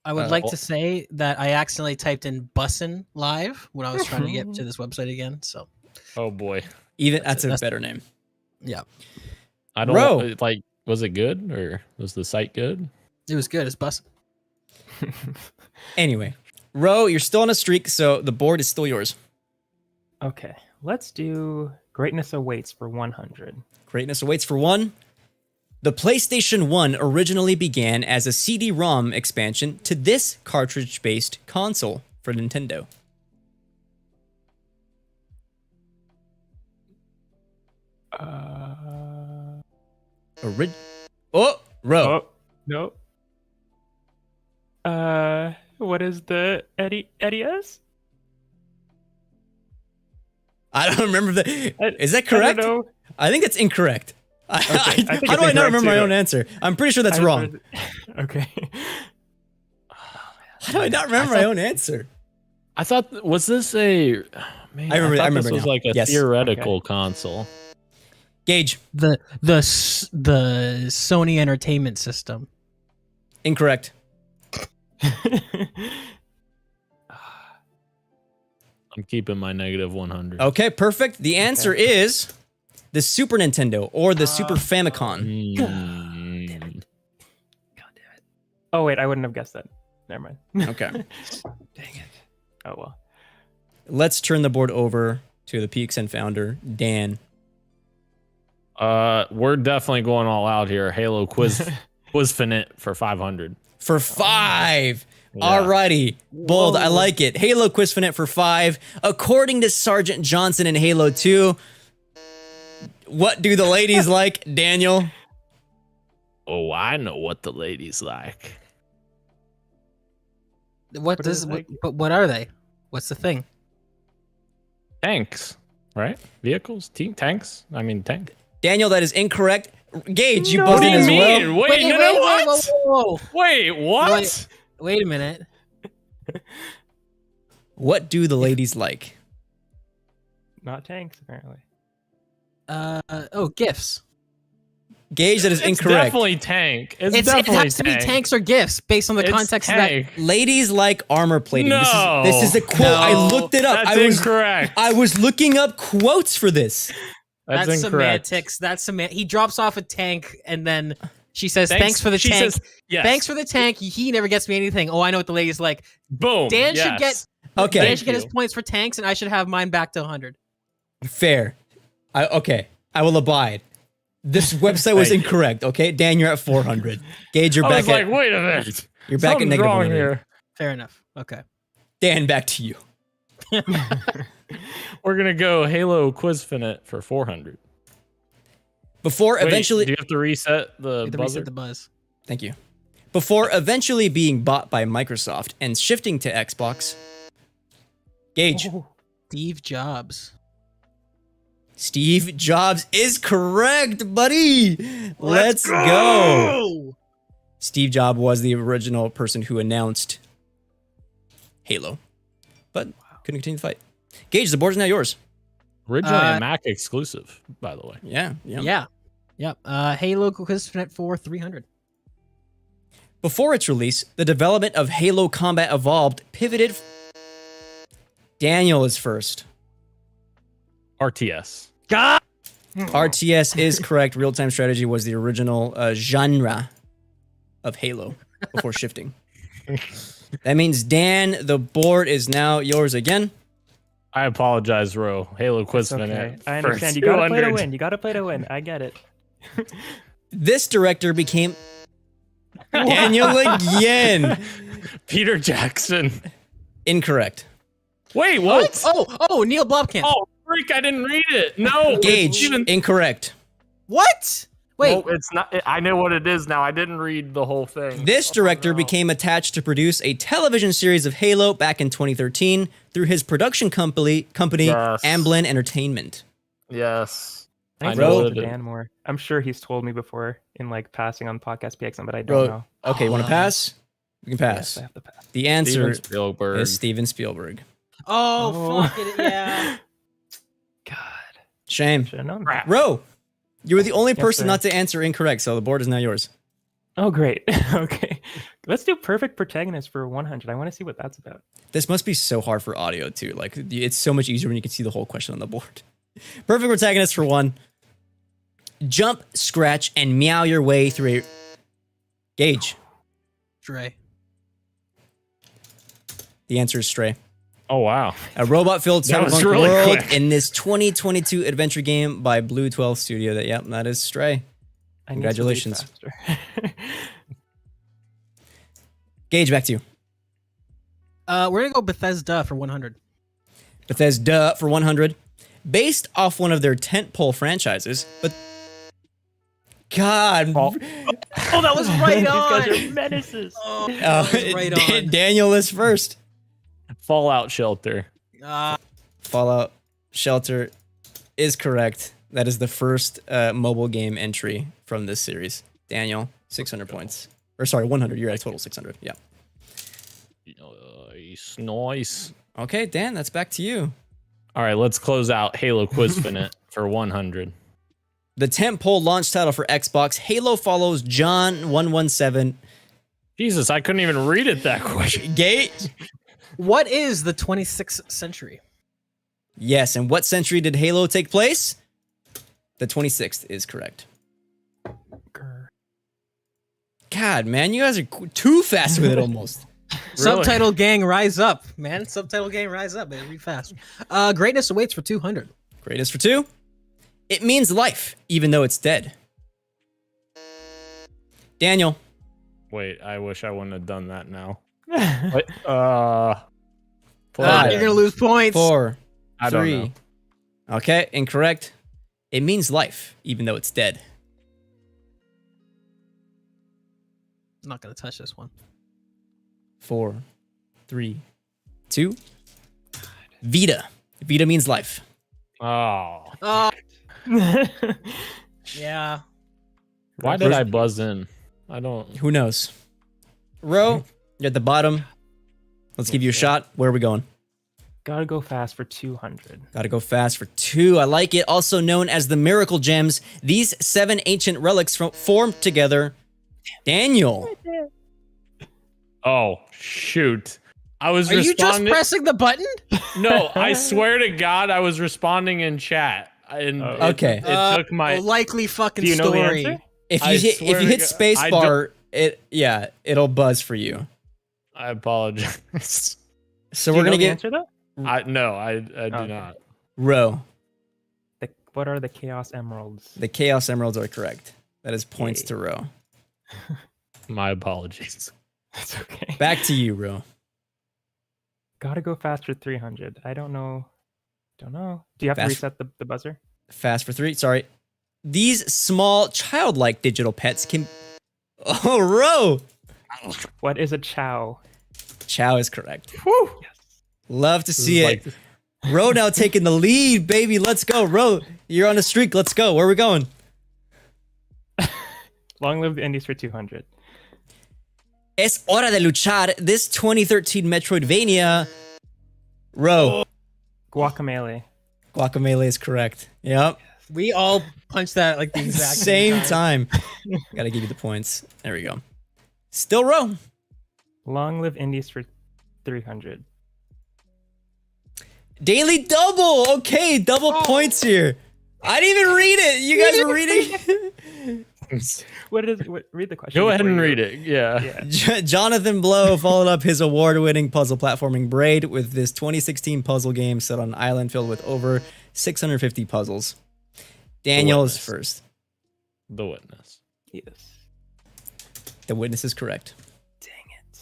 [SPEAKER 5] I would like to say that I accidentally typed in bussin' live when I was trying to get to this website again. So,
[SPEAKER 4] Oh boy.
[SPEAKER 2] Even that's a better name.
[SPEAKER 5] yeah,
[SPEAKER 4] I don't
[SPEAKER 2] Ro.
[SPEAKER 4] like, was it good or was the site good?
[SPEAKER 5] it was good. It's bussin'.
[SPEAKER 2] Anyway, Ro, you're still on a streak, so the board is still yours.
[SPEAKER 3] Okay, let's do Greatness Awaits for 100.
[SPEAKER 2] Greatness awaits for 1. The PlayStation 1 originally began as a CD-ROM expansion to this cartridge-based console for Nintendo. Ro.
[SPEAKER 3] Oh, no. What is the Eddie-S?
[SPEAKER 2] I don't remember that. Is that
[SPEAKER 3] I
[SPEAKER 2] correct?
[SPEAKER 3] don't know.
[SPEAKER 2] I think that's incorrect.
[SPEAKER 3] I think
[SPEAKER 2] How do
[SPEAKER 3] it's
[SPEAKER 2] I not
[SPEAKER 3] incorrect
[SPEAKER 2] remember my
[SPEAKER 3] too.
[SPEAKER 2] own answer? I'm pretty sure that's
[SPEAKER 3] I
[SPEAKER 2] wrong.
[SPEAKER 3] Okay.
[SPEAKER 2] How do I not remember my own answer?
[SPEAKER 4] I thought, was this a... Man,
[SPEAKER 2] I remember
[SPEAKER 4] thought this was
[SPEAKER 2] now.
[SPEAKER 4] like a
[SPEAKER 2] Yes.
[SPEAKER 4] theoretical console.
[SPEAKER 2] Gage.
[SPEAKER 5] The Sony Entertainment System.
[SPEAKER 2] Incorrect.
[SPEAKER 4] I'm keeping my negative 100.
[SPEAKER 2] Okay, perfect. The answer is the Super Nintendo or the Super Famicom.
[SPEAKER 4] Mm.
[SPEAKER 3] Oh wait, I wouldn't have guessed that. Never mind.
[SPEAKER 2] Okay.
[SPEAKER 3] Dang it. Oh well.
[SPEAKER 2] Let's turn the board over to the PXN founder, Dan.
[SPEAKER 4] We're definitely going all out here. Halo Quizfinite for 500.
[SPEAKER 2] For 5.
[SPEAKER 4] Yeah.
[SPEAKER 2] Alrighty. Bold. I like it. Halo Quizfinite for 5. According to Sergeant Johnson in Halo 2, what do the ladies like, Daniel?
[SPEAKER 4] Oh, I know what the ladies like.
[SPEAKER 5] What
[SPEAKER 3] is it like?
[SPEAKER 5] But what are they? What's the thing?
[SPEAKER 4] Tanks, right? Vehicles? Tanks? I mean, tank.
[SPEAKER 2] Daniel, that is incorrect. Gage, you
[SPEAKER 4] What
[SPEAKER 2] buzzed
[SPEAKER 4] do
[SPEAKER 2] in
[SPEAKER 4] you
[SPEAKER 2] as
[SPEAKER 4] mean?
[SPEAKER 2] well.
[SPEAKER 4] Wait, you know what?
[SPEAKER 5] Whoa.
[SPEAKER 4] Wait, what?
[SPEAKER 5] Wait a minute.
[SPEAKER 2] What do the ladies like?
[SPEAKER 3] Not tanks, apparently.
[SPEAKER 5] Gifts.
[SPEAKER 2] Gage, that is
[SPEAKER 4] It's
[SPEAKER 2] incorrect.
[SPEAKER 4] definitely tank.
[SPEAKER 5] It
[SPEAKER 4] Definitely
[SPEAKER 5] has to be
[SPEAKER 4] tank.
[SPEAKER 5] tanks or gifts based on the
[SPEAKER 4] It's
[SPEAKER 5] context
[SPEAKER 4] tank.
[SPEAKER 5] of
[SPEAKER 2] Ladies like armor plating.
[SPEAKER 4] No.
[SPEAKER 2] This is a quote.
[SPEAKER 4] No,
[SPEAKER 2] I looked it up.
[SPEAKER 4] That's incorrect.
[SPEAKER 2] I was looking up quotes for this.
[SPEAKER 5] that.
[SPEAKER 4] That's incorrect.
[SPEAKER 5] Semantics. That's He drops off a tank and then she says,
[SPEAKER 4] Thanks-
[SPEAKER 5] "Thanks for the
[SPEAKER 4] she
[SPEAKER 5] tank."
[SPEAKER 4] says, yes.
[SPEAKER 5] Thanks for the tank. He never gets me anything. Oh, I know what the ladies like.
[SPEAKER 4] Boom.
[SPEAKER 5] Dan should
[SPEAKER 4] yes.
[SPEAKER 5] get.
[SPEAKER 2] Okay.
[SPEAKER 5] Dan should get his
[SPEAKER 4] you.
[SPEAKER 5] points for tanks, and I should have mine back to 100.
[SPEAKER 2] Fair. Okay. I will abide. This website was
[SPEAKER 4] Thank you.
[SPEAKER 2] incorrect. Okay, Dan, you're at 400. Gage, you're
[SPEAKER 4] I
[SPEAKER 2] back
[SPEAKER 4] was
[SPEAKER 2] at.
[SPEAKER 4] like, wait a minute.
[SPEAKER 2] You're back at
[SPEAKER 4] Something's
[SPEAKER 2] negative
[SPEAKER 4] wrong
[SPEAKER 2] 100.
[SPEAKER 4] here.
[SPEAKER 5] Fair enough. Okay.
[SPEAKER 2] Dan, back to you.
[SPEAKER 4] We're gonna go Halo Quizfinite for 400.
[SPEAKER 2] Before
[SPEAKER 4] Wait,
[SPEAKER 2] eventually,
[SPEAKER 4] do you have to reset the
[SPEAKER 5] Hit the
[SPEAKER 4] buzzer?
[SPEAKER 5] reset the buzz.
[SPEAKER 2] thank you. Before eventually being bought by Microsoft and shifting to Xbox, Gage,
[SPEAKER 5] Steve Jobs.
[SPEAKER 2] Steve Jobs is correct, buddy. Let's go. Steve Jobs was the original person who announced Halo, but couldn't continue the fight. Gage, the board is now yours.
[SPEAKER 4] Originally a Mac exclusive, by the way.
[SPEAKER 2] Yeah.
[SPEAKER 5] Yeah. Yep. Halo Quizfinite for 300.
[SPEAKER 2] Before its release, the development of Halo Combat Evolved pivoted. Daniel is first.
[SPEAKER 4] RTS.
[SPEAKER 5] God.
[SPEAKER 2] RTS is correct. Real-time strategy was the original genre of Halo before shifting. That means, Dan, the board is now yours again.
[SPEAKER 4] I apologize, Ro. Halo
[SPEAKER 3] Okay.
[SPEAKER 4] Quizfinite.
[SPEAKER 3] I
[SPEAKER 4] for
[SPEAKER 3] understand. You gotta play to
[SPEAKER 4] 200.
[SPEAKER 3] win. You gotta play to win. I get it.
[SPEAKER 2] This director became Daniel again.
[SPEAKER 4] Peter Jackson.
[SPEAKER 2] Incorrect.
[SPEAKER 4] Wait, what?
[SPEAKER 5] Oh, Neil Blomkamp.
[SPEAKER 4] Oh, freak! I didn't read it. No,
[SPEAKER 2] Gage,
[SPEAKER 4] it's even.
[SPEAKER 2] incorrect.
[SPEAKER 5] What? Wait.
[SPEAKER 4] Well, it's not. I know what it is now. I didn't read the whole thing.
[SPEAKER 2] This director
[SPEAKER 4] no.
[SPEAKER 2] became attached to produce a television series of Halo back in 2013 through his production company
[SPEAKER 4] Yes.
[SPEAKER 2] Amblin Entertainment.
[SPEAKER 4] Yes.
[SPEAKER 3] I
[SPEAKER 4] I
[SPEAKER 3] need
[SPEAKER 2] know
[SPEAKER 3] to
[SPEAKER 2] what
[SPEAKER 3] listen to
[SPEAKER 4] it is.
[SPEAKER 3] Dan more. I'm sure he's told me before in like passing on podcast PXM, but I don't
[SPEAKER 2] Bro,
[SPEAKER 3] know.
[SPEAKER 2] okay, you want to pass? We can pass.
[SPEAKER 3] Yes, I have to pass.
[SPEAKER 2] The answer
[SPEAKER 4] Steven Spielberg.
[SPEAKER 2] is Steven Spielberg.
[SPEAKER 5] Oh, fuck it. Yeah.
[SPEAKER 3] God,
[SPEAKER 2] Shame.
[SPEAKER 3] should have known.
[SPEAKER 4] Crap.
[SPEAKER 2] Ro, you were the only
[SPEAKER 3] Yes,
[SPEAKER 2] person
[SPEAKER 3] sir.
[SPEAKER 2] not to answer incorrect, so the board is now yours.
[SPEAKER 3] Oh, great. Okay, let's do perfect protagonist for 100. I want to see what that's about.
[SPEAKER 2] This must be so hard for audio too. Like it's so much easier when you can see the whole question on the board. Perfect protagonist for 1. Jump, scratch, and meow your way through a Gage.
[SPEAKER 5] Dre.
[SPEAKER 2] The answer is Stray.
[SPEAKER 4] Oh wow.
[SPEAKER 2] A robot-filled
[SPEAKER 4] That was
[SPEAKER 2] cyberpunk
[SPEAKER 4] really
[SPEAKER 2] world
[SPEAKER 4] quick.
[SPEAKER 2] in this 2022 adventure game by Blue 12 Studio. That is Stray.
[SPEAKER 3] I need to read
[SPEAKER 2] Congratulations.
[SPEAKER 3] faster.
[SPEAKER 2] Gage, back to you.
[SPEAKER 5] We're gonna go Bethesda for 100.
[SPEAKER 2] Bethesda for 100. Based off one of their tentpole franchises, but God,
[SPEAKER 4] Oh.
[SPEAKER 5] Oh, that was right
[SPEAKER 3] These
[SPEAKER 5] on.
[SPEAKER 3] guys are menaces.
[SPEAKER 5] Oh, that was right on.
[SPEAKER 2] Daniel is first.
[SPEAKER 4] Fallout Shelter.
[SPEAKER 2] Fallout Shelter is correct. That is the first mobile game entry from this series. Daniel, 600 points. Or sorry, 100. You're at total 600. Yeah.
[SPEAKER 4] Nice.
[SPEAKER 2] Okay, Dan, that's back to you.
[SPEAKER 4] All right, let's close out Halo Quizfinite for 100.
[SPEAKER 2] The tentpole launch title for Xbox, Halo follows John 117.
[SPEAKER 4] Jesus, I couldn't even read it that quick.
[SPEAKER 2] Gate.
[SPEAKER 5] What is the 26th century?
[SPEAKER 2] Yes, and what century did Halo take place? The 26th is correct. God, man, you guys are too fast with it almost.
[SPEAKER 5] Subtitle gang, rise up, man. Subtitle gang, rise up, man. Read fast. Greatness awaits for 200.
[SPEAKER 2] Greatest for 2. It means life, even though it's dead. Daniel.
[SPEAKER 4] Wait, I wish I wouldn't have done that now.
[SPEAKER 3] What?
[SPEAKER 5] You're gonna lose points.
[SPEAKER 2] 4.
[SPEAKER 4] I
[SPEAKER 2] 3.
[SPEAKER 4] don't know.
[SPEAKER 2] Okay, incorrect. It means life, even though it's dead.
[SPEAKER 5] I'm not gonna touch this one.
[SPEAKER 2] 4, 3, 2. Vita. Vita means life.
[SPEAKER 4] Oh.
[SPEAKER 5] Oh. Yeah.
[SPEAKER 4] Why did I buzz in? I don't.
[SPEAKER 2] Who knows? Ro, you're at the bottom. Let's give you a shot. Where are we going?
[SPEAKER 3] Gotta go fast for 200.
[SPEAKER 2] Gotta go fast for 2. I like it. Also known as the Miracle Gems. These 7 ancient relics formed together. Daniel.
[SPEAKER 4] Oh, shoot. I was
[SPEAKER 5] Are you just
[SPEAKER 4] responding.
[SPEAKER 5] pressing the button?
[SPEAKER 4] No, I swear to God, I was responding in chat. And
[SPEAKER 2] Okay.
[SPEAKER 4] it took my.
[SPEAKER 5] likely fucking
[SPEAKER 3] Do you know
[SPEAKER 5] story.
[SPEAKER 3] the answer?
[SPEAKER 2] If
[SPEAKER 4] I
[SPEAKER 2] you hit
[SPEAKER 4] swear to God,
[SPEAKER 2] spacebar, it'll buzz for you.
[SPEAKER 4] I apologize.
[SPEAKER 2] So
[SPEAKER 3] Do
[SPEAKER 2] we're
[SPEAKER 3] you know
[SPEAKER 2] gonna
[SPEAKER 3] the
[SPEAKER 2] get
[SPEAKER 3] answer though?
[SPEAKER 4] I do
[SPEAKER 3] Okay.
[SPEAKER 4] not.
[SPEAKER 2] Ro.
[SPEAKER 3] What are the Chaos Emeralds?
[SPEAKER 2] The Chaos Emeralds are correct. That is points
[SPEAKER 3] Yay.
[SPEAKER 2] to Ro.
[SPEAKER 4] My apologies.
[SPEAKER 3] That's okay.
[SPEAKER 2] Back to you, Ro.
[SPEAKER 3] Gotta go fast for 300. I don't know. Don't know. Do you have to
[SPEAKER 2] Fast-
[SPEAKER 3] reset the buzzer?
[SPEAKER 2] Fast for 3. Sorry. These small, childlike digital pets can. Oh, Ro.
[SPEAKER 3] What is a chow?
[SPEAKER 2] Chow is correct.
[SPEAKER 3] Woo! Yes.
[SPEAKER 2] Love to see
[SPEAKER 4] This
[SPEAKER 2] it.
[SPEAKER 4] is
[SPEAKER 2] Ro now taking the lead, baby. Let's go, Ro. You're on a streak. Let's go. Where are we going?
[SPEAKER 3] Long live the Indies for 200.
[SPEAKER 2] Es hora de luchar. This 2013 Metroidvania. Ro.
[SPEAKER 3] Guacamole.
[SPEAKER 2] Guacamole is correct. Yep.
[SPEAKER 5] We all punched that like the exact
[SPEAKER 2] Same time. Gotta give you the points. There we go. Still Ro.
[SPEAKER 3] Long live Indies for 300.
[SPEAKER 2] Daily double. Okay, double points here. I didn't even read it. You guys were reading.
[SPEAKER 3] Read the question.
[SPEAKER 4] Go ahead
[SPEAKER 3] before
[SPEAKER 4] and
[SPEAKER 3] you-
[SPEAKER 4] read it. Yeah.
[SPEAKER 3] Yeah.
[SPEAKER 2] Jonathan Blow followed up his award-winning puzzle platforming Braid with this 2016 puzzle game set on an island filled with over 650 puzzles. Daniel is
[SPEAKER 4] Witness.
[SPEAKER 2] first.
[SPEAKER 4] The Witness.
[SPEAKER 3] Yes.
[SPEAKER 2] The Witness is correct.
[SPEAKER 3] Dang it.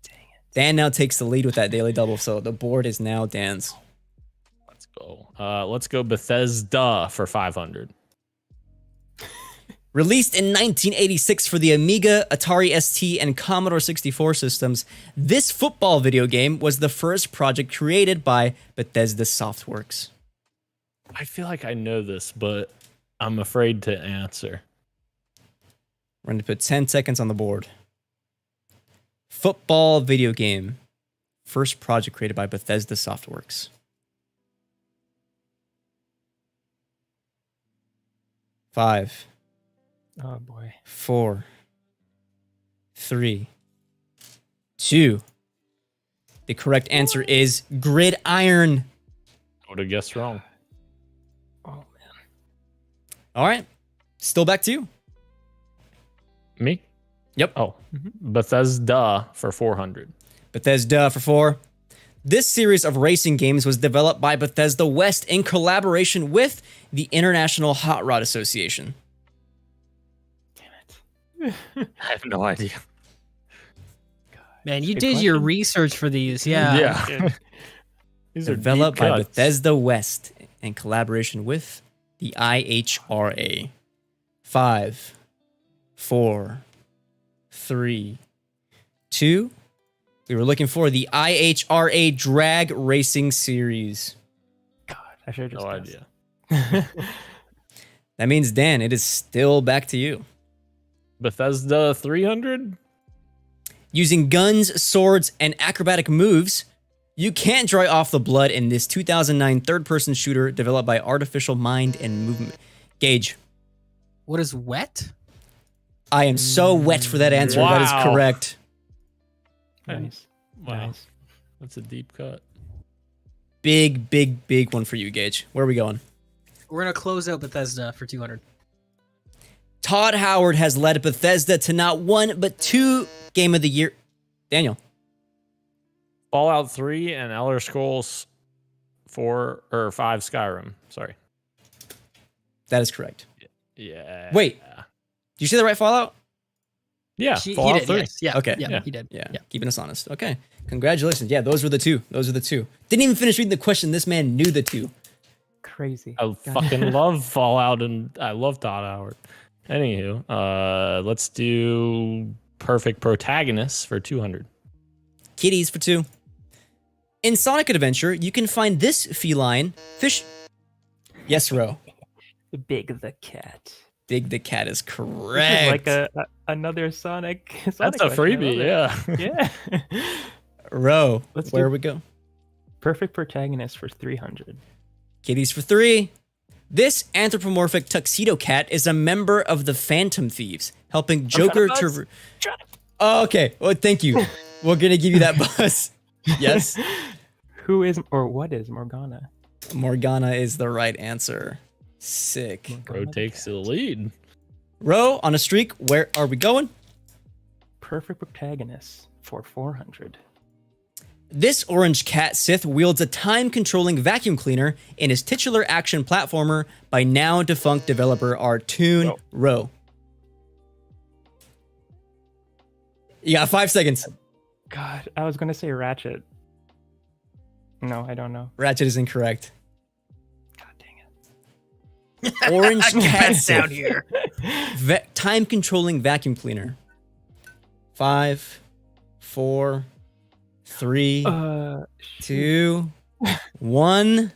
[SPEAKER 3] Dang it.
[SPEAKER 2] Dan now takes the lead with that daily double, so the board is now Dan's.
[SPEAKER 4] Let's go. Let's go Bethesda for 500.
[SPEAKER 2] Released in 1986 for the Amiga, Atari ST, and Commodore 64 systems, this football video game was the first project created by Bethesda Softworks.
[SPEAKER 4] I feel like I know this, but I'm afraid to answer.
[SPEAKER 2] We're going to put 10 seconds on the board. Football video game. First project created by Bethesda Softworks. 5,
[SPEAKER 3] Oh boy.
[SPEAKER 2] 4, 3, 2. The correct answer is Gridiron.
[SPEAKER 4] I would have guessed wrong.
[SPEAKER 3] Oh man.
[SPEAKER 2] All right. Still back to you.
[SPEAKER 4] Me?
[SPEAKER 2] Yep.
[SPEAKER 4] Oh, Bethesda for 400.
[SPEAKER 2] Bethesda for 4. This series of racing games was developed by Bethesda West in collaboration with the International Hot Rod Association.
[SPEAKER 3] Damn it.
[SPEAKER 4] I have no idea.
[SPEAKER 5] Man, you
[SPEAKER 3] Good
[SPEAKER 5] did your
[SPEAKER 3] question.
[SPEAKER 5] research for these. Yeah.
[SPEAKER 4] Yeah. These are
[SPEAKER 2] Developed
[SPEAKER 4] deep
[SPEAKER 2] by
[SPEAKER 4] cuts.
[SPEAKER 2] Bethesda West in collaboration with the IHRA. 5, 4, 3, 2. We were looking for the IHRA Drag Racing Series.
[SPEAKER 3] God, I should have just
[SPEAKER 4] No
[SPEAKER 3] guessed.
[SPEAKER 4] idea.
[SPEAKER 2] That means, Dan, it is still back to you.
[SPEAKER 4] Bethesda 300?
[SPEAKER 2] Using guns, swords, and acrobatic moves, you can't dry off the blood in this 2009 third-person shooter developed by Artificial Mind and Movement. Gage,
[SPEAKER 5] What is wet?
[SPEAKER 2] I am so wet for that answer. That is
[SPEAKER 4] Wow.
[SPEAKER 2] correct.
[SPEAKER 3] Nice.
[SPEAKER 4] Wow.
[SPEAKER 3] Nice.
[SPEAKER 4] That's a deep cut.
[SPEAKER 2] Big, big, big one for you, Gage. Where are we going?
[SPEAKER 5] We're gonna close out Bethesda for 200.
[SPEAKER 2] Todd Howard has led Bethesda to not one but 2 Game of the Year. Daniel.
[SPEAKER 4] Fallout 3 and Elder Scrolls 4 or 5 Skyrim. Sorry.
[SPEAKER 2] That is correct.
[SPEAKER 4] Yeah.
[SPEAKER 2] Wait. Did you say the right Fallout?
[SPEAKER 4] Yeah.
[SPEAKER 5] He
[SPEAKER 4] Fallout
[SPEAKER 5] did.
[SPEAKER 4] 3.
[SPEAKER 5] Yes. Yeah.
[SPEAKER 2] Okay.
[SPEAKER 5] Yeah,
[SPEAKER 4] Yeah.
[SPEAKER 5] he did.
[SPEAKER 2] Yeah, keeping us honest. Okay. Congratulations. Yeah, those were the 2. Those are the 2. Didn't even finish reading the question. This man knew the 2.
[SPEAKER 3] Crazy.
[SPEAKER 4] I fucking love Fallout and I love Todd Howard. Anywho, let's do perfect protagonists for 200.
[SPEAKER 2] Kitties for 2. In Sonic Adventure, you can find this feline fish. Yes, Ro.
[SPEAKER 3] Big the cat.
[SPEAKER 2] Big the cat is
[SPEAKER 3] This is
[SPEAKER 2] correct.
[SPEAKER 3] like another Sonic.
[SPEAKER 4] That's
[SPEAKER 3] Sonic
[SPEAKER 4] a
[SPEAKER 3] question. I
[SPEAKER 4] freebie,
[SPEAKER 3] love
[SPEAKER 4] yeah.
[SPEAKER 3] it. Yeah.
[SPEAKER 2] Ro,
[SPEAKER 3] Let's
[SPEAKER 2] where
[SPEAKER 3] do-
[SPEAKER 2] we go?
[SPEAKER 3] Perfect protagonist for 300.
[SPEAKER 2] Kitties for 3. This anthropomorphic tuxedo cat is a member of the Phantom Thieves, helping Joker to. Oh, okay. Well, thank you. We're gonna give you that buzz. Yes.
[SPEAKER 3] Who is or what is Morgana?
[SPEAKER 2] Morgana is the right answer. Sick.
[SPEAKER 4] Bro takes the lead.
[SPEAKER 2] Ro, on a streak. Where are we going?
[SPEAKER 3] Perfect protagonist for 400.
[SPEAKER 2] This orange cat Sith wields a time-controlling vacuum cleaner in his titular action platformer by now defunct developer Artoon Ro. You got 5 seconds.
[SPEAKER 3] God, I was gonna say Ratchet. No, I don't know.
[SPEAKER 2] Ratchet is incorrect.
[SPEAKER 3] God dang it.
[SPEAKER 2] Orange cat Sith.
[SPEAKER 5] down here.
[SPEAKER 2] Time-controlling vacuum cleaner. 5, 4, 3, 2, 1.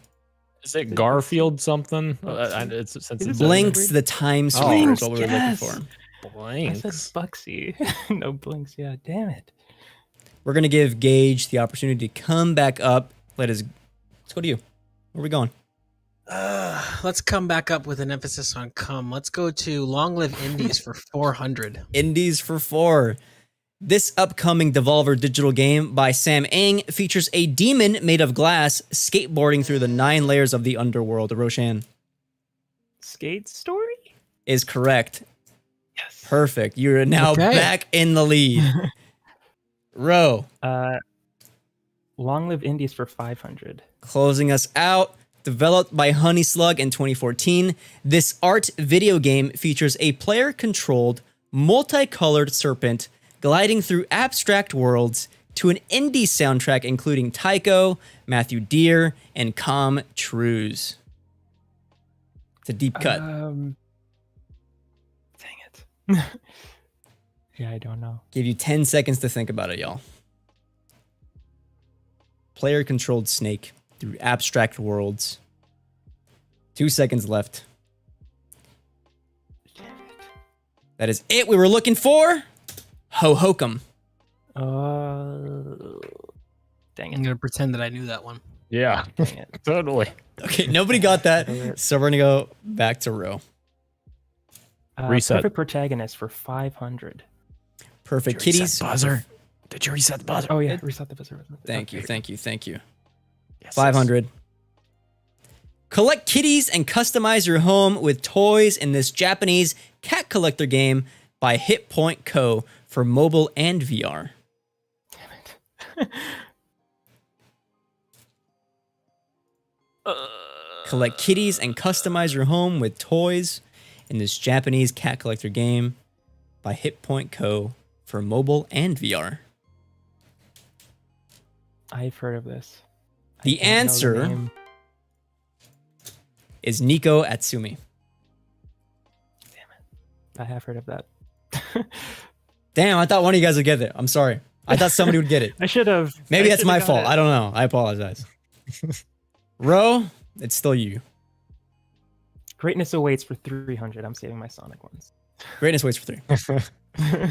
[SPEAKER 4] Is it Garfield something? It's since
[SPEAKER 3] Is
[SPEAKER 4] it's
[SPEAKER 3] it
[SPEAKER 2] Blinks the time sweeper is what we were
[SPEAKER 3] yes.
[SPEAKER 2] looking for.
[SPEAKER 3] I said
[SPEAKER 4] Blinks.
[SPEAKER 3] Bugsy. No Blinks. Yeah, damn it.
[SPEAKER 2] We're gonna give Gage the opportunity to come back up. Let's go to you. Where are we going?
[SPEAKER 5] Let's come back up with an emphasis on come. Let's go to Long Live Indies for 400.
[SPEAKER 2] Indies for 4. This upcoming Devolver Digital game by Sam Eng features a demon made of glass skateboarding through the 9 layers of the underworld. Roshan
[SPEAKER 3] Skate story?
[SPEAKER 2] is correct.
[SPEAKER 3] Yes.
[SPEAKER 2] Perfect. You're now
[SPEAKER 5] Okay.
[SPEAKER 2] back in the lead. Ro,
[SPEAKER 3] Long Live Indies for 500.
[SPEAKER 2] closing us out. Developed by Honey Slug in 2014, this art video game features a player-controlled, multicolored serpent gliding through abstract worlds to an indie soundtrack including Tycho, Matthew Deere, and Com Truise. It's a deep cut.
[SPEAKER 3] Dang it. Yeah, I don't know.
[SPEAKER 2] Give you 10 seconds to think about it, y'all. Player-controlled snake through abstract worlds. 2 seconds left. That is it we were looking for. Ho hokum.
[SPEAKER 3] Dang
[SPEAKER 5] I'm
[SPEAKER 3] it.
[SPEAKER 5] gonna pretend that I knew that one.
[SPEAKER 4] Yeah,
[SPEAKER 3] Dang it.
[SPEAKER 4] totally.
[SPEAKER 2] Okay, nobody got that. So we're gonna go back to Ro.
[SPEAKER 4] Reset.
[SPEAKER 3] Perfect protagonist for 500.
[SPEAKER 2] Perfect kitties.
[SPEAKER 4] Buzzer. Did you reset the buzzer?
[SPEAKER 3] Oh yeah, reset the buzzer.
[SPEAKER 2] Thank you, thank you, thank you.
[SPEAKER 4] Yes,
[SPEAKER 2] 500. Collect kitties and customize your home with toys in this Japanese cat collector game by Hit Point Co. for mobile and VR. Collect kitties and customize your home with toys in this Japanese cat collector game by Hit Point Co. for mobile and VR.
[SPEAKER 3] I've heard of this. I
[SPEAKER 2] The
[SPEAKER 3] don't know the
[SPEAKER 2] answer
[SPEAKER 3] name.
[SPEAKER 2] is Nico Atsumi.
[SPEAKER 3] I have heard of that.
[SPEAKER 2] Damn, I thought one of you guys would get it. I'm sorry. I thought somebody would get it.
[SPEAKER 3] I should have.
[SPEAKER 2] Maybe that's my fault. I don't know. I apologize. Ro, it's still you.
[SPEAKER 3] Greatness awaits for 300. I'm saving my Sonic ones.
[SPEAKER 2] Greatness waits for 3.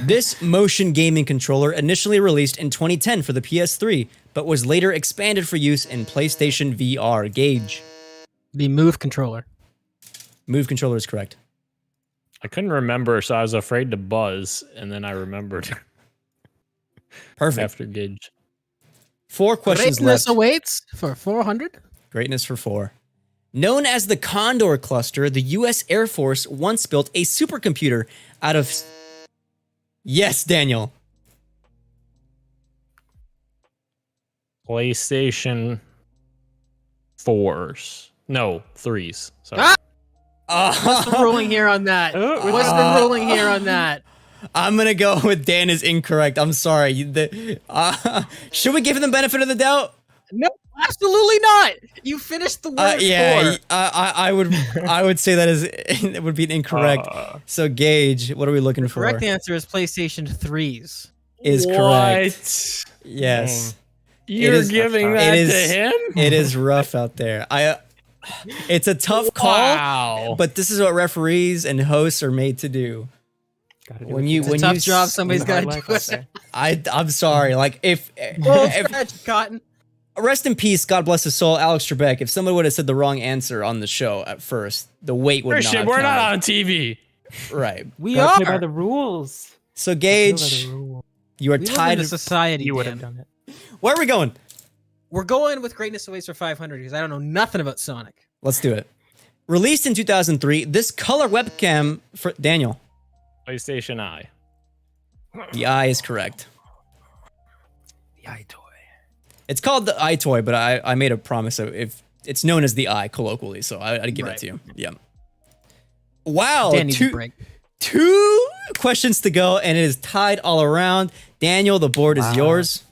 [SPEAKER 2] This motion gaming controller initially released in 2010 for the PS3, but was later expanded for use in PlayStation VR. Gage.
[SPEAKER 5] The Move controller.
[SPEAKER 2] Move controller is correct.
[SPEAKER 4] I couldn't remember, so I was afraid to buzz, and then I remembered
[SPEAKER 2] Perfect.
[SPEAKER 4] after Gage.
[SPEAKER 2] 4 questions
[SPEAKER 5] Greatness
[SPEAKER 2] left.
[SPEAKER 5] awaits for 400.
[SPEAKER 2] Greatness for 4. Known as the Condor Cluster, the U.S. Air Force once built a supercomputer out of... Yes, Daniel.
[SPEAKER 4] PlayStation 4s. No, 3s. Sorry.
[SPEAKER 5] What's the ruling here on that? What's the ruling here on that?
[SPEAKER 2] I'm going to go with Dan is incorrect. I'm sorry. Should we give him the benefit of the doubt?
[SPEAKER 5] No, absolutely not. You finished the word
[SPEAKER 2] Yeah,
[SPEAKER 5] for.
[SPEAKER 2] I would say that it would be an incorrect. So Gage, what are we looking for?
[SPEAKER 5] Correct answer is PlayStation 3s.
[SPEAKER 2] Is correct.
[SPEAKER 4] What?
[SPEAKER 2] Yes.
[SPEAKER 4] You're
[SPEAKER 2] is-
[SPEAKER 4] giving
[SPEAKER 2] it
[SPEAKER 4] that
[SPEAKER 2] is-
[SPEAKER 4] to him?
[SPEAKER 2] It is rough out there. It's a tough call,
[SPEAKER 4] Wow.
[SPEAKER 2] but this is what referees and hosts are made to do. When you
[SPEAKER 5] It's a tough job. Somebody's got to do it.
[SPEAKER 2] I'm sorry. Like if
[SPEAKER 5] Scratch, Cotton.
[SPEAKER 2] rest in peace, God bless his soul, Alex Trebek. If someone would have said the wrong answer on the show at first, the weight would
[SPEAKER 4] Christian,
[SPEAKER 2] not.
[SPEAKER 4] we're not
[SPEAKER 2] count.
[SPEAKER 4] on TV.
[SPEAKER 2] Right.
[SPEAKER 3] We
[SPEAKER 5] Gotta
[SPEAKER 3] are
[SPEAKER 5] play by
[SPEAKER 3] the rules.
[SPEAKER 2] So Gage, you are
[SPEAKER 5] We live in
[SPEAKER 2] tied.
[SPEAKER 5] a society.
[SPEAKER 3] You would
[SPEAKER 5] Dan.
[SPEAKER 3] have done it.
[SPEAKER 2] Where are we going?
[SPEAKER 5] We're going with Greatness Awaits for 500 because I don't know nothing about Sonic.
[SPEAKER 2] Let's do it. Released in 2003, this color webcam for Daniel.
[SPEAKER 4] PlayStation Eye.
[SPEAKER 2] The eye is correct.
[SPEAKER 3] The iToy.
[SPEAKER 2] It's called the iToy, but I made a promise of if it's known as the eye colloquially, so I'd give it
[SPEAKER 5] Right.
[SPEAKER 2] to you. Yeah. Wow.
[SPEAKER 5] Dan needs a break.
[SPEAKER 2] Two questions to go, and it is tied all around. Daniel, the board is yours.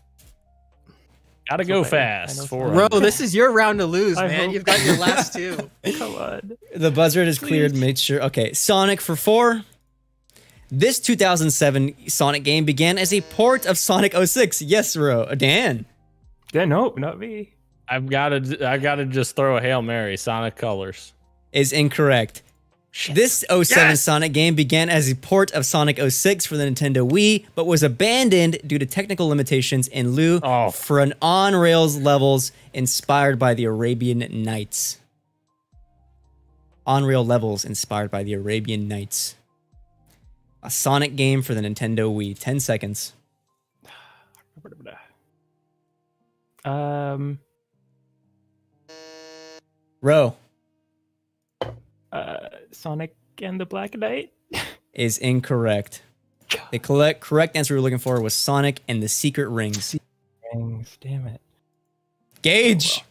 [SPEAKER 4] Gotta go
[SPEAKER 3] okay. I
[SPEAKER 4] fast.
[SPEAKER 3] know
[SPEAKER 4] 400.
[SPEAKER 5] Bro, this is your round to lose,
[SPEAKER 3] I
[SPEAKER 5] man.
[SPEAKER 3] hope-
[SPEAKER 5] You've got your last two.
[SPEAKER 3] Come on.
[SPEAKER 2] The buzzer is cleared. Make sure. Okay, Sonic for 4. This 2007 Sonic game began as a port of Sonic 06. Yes, Dan.
[SPEAKER 3] Yeah, no, not me.
[SPEAKER 4] I gotta just throw a Hail Mary. Sonic Colors.
[SPEAKER 2] Is incorrect. This 07 Sonic game began as a port of Sonic 06 for the Nintendo Wii, but was abandoned due to technical limitations in lieu for an on-rails levels inspired by the Arabian Nights. On-rail levels inspired by the Arabian Nights. A Sonic game for the Nintendo Wii. 10 seconds. Row
[SPEAKER 3] Sonic and the Black Knight.
[SPEAKER 2] is incorrect. The correct answer we were looking for was Sonic and the Secret Rings.
[SPEAKER 3] Damn it.
[SPEAKER 2] Gage,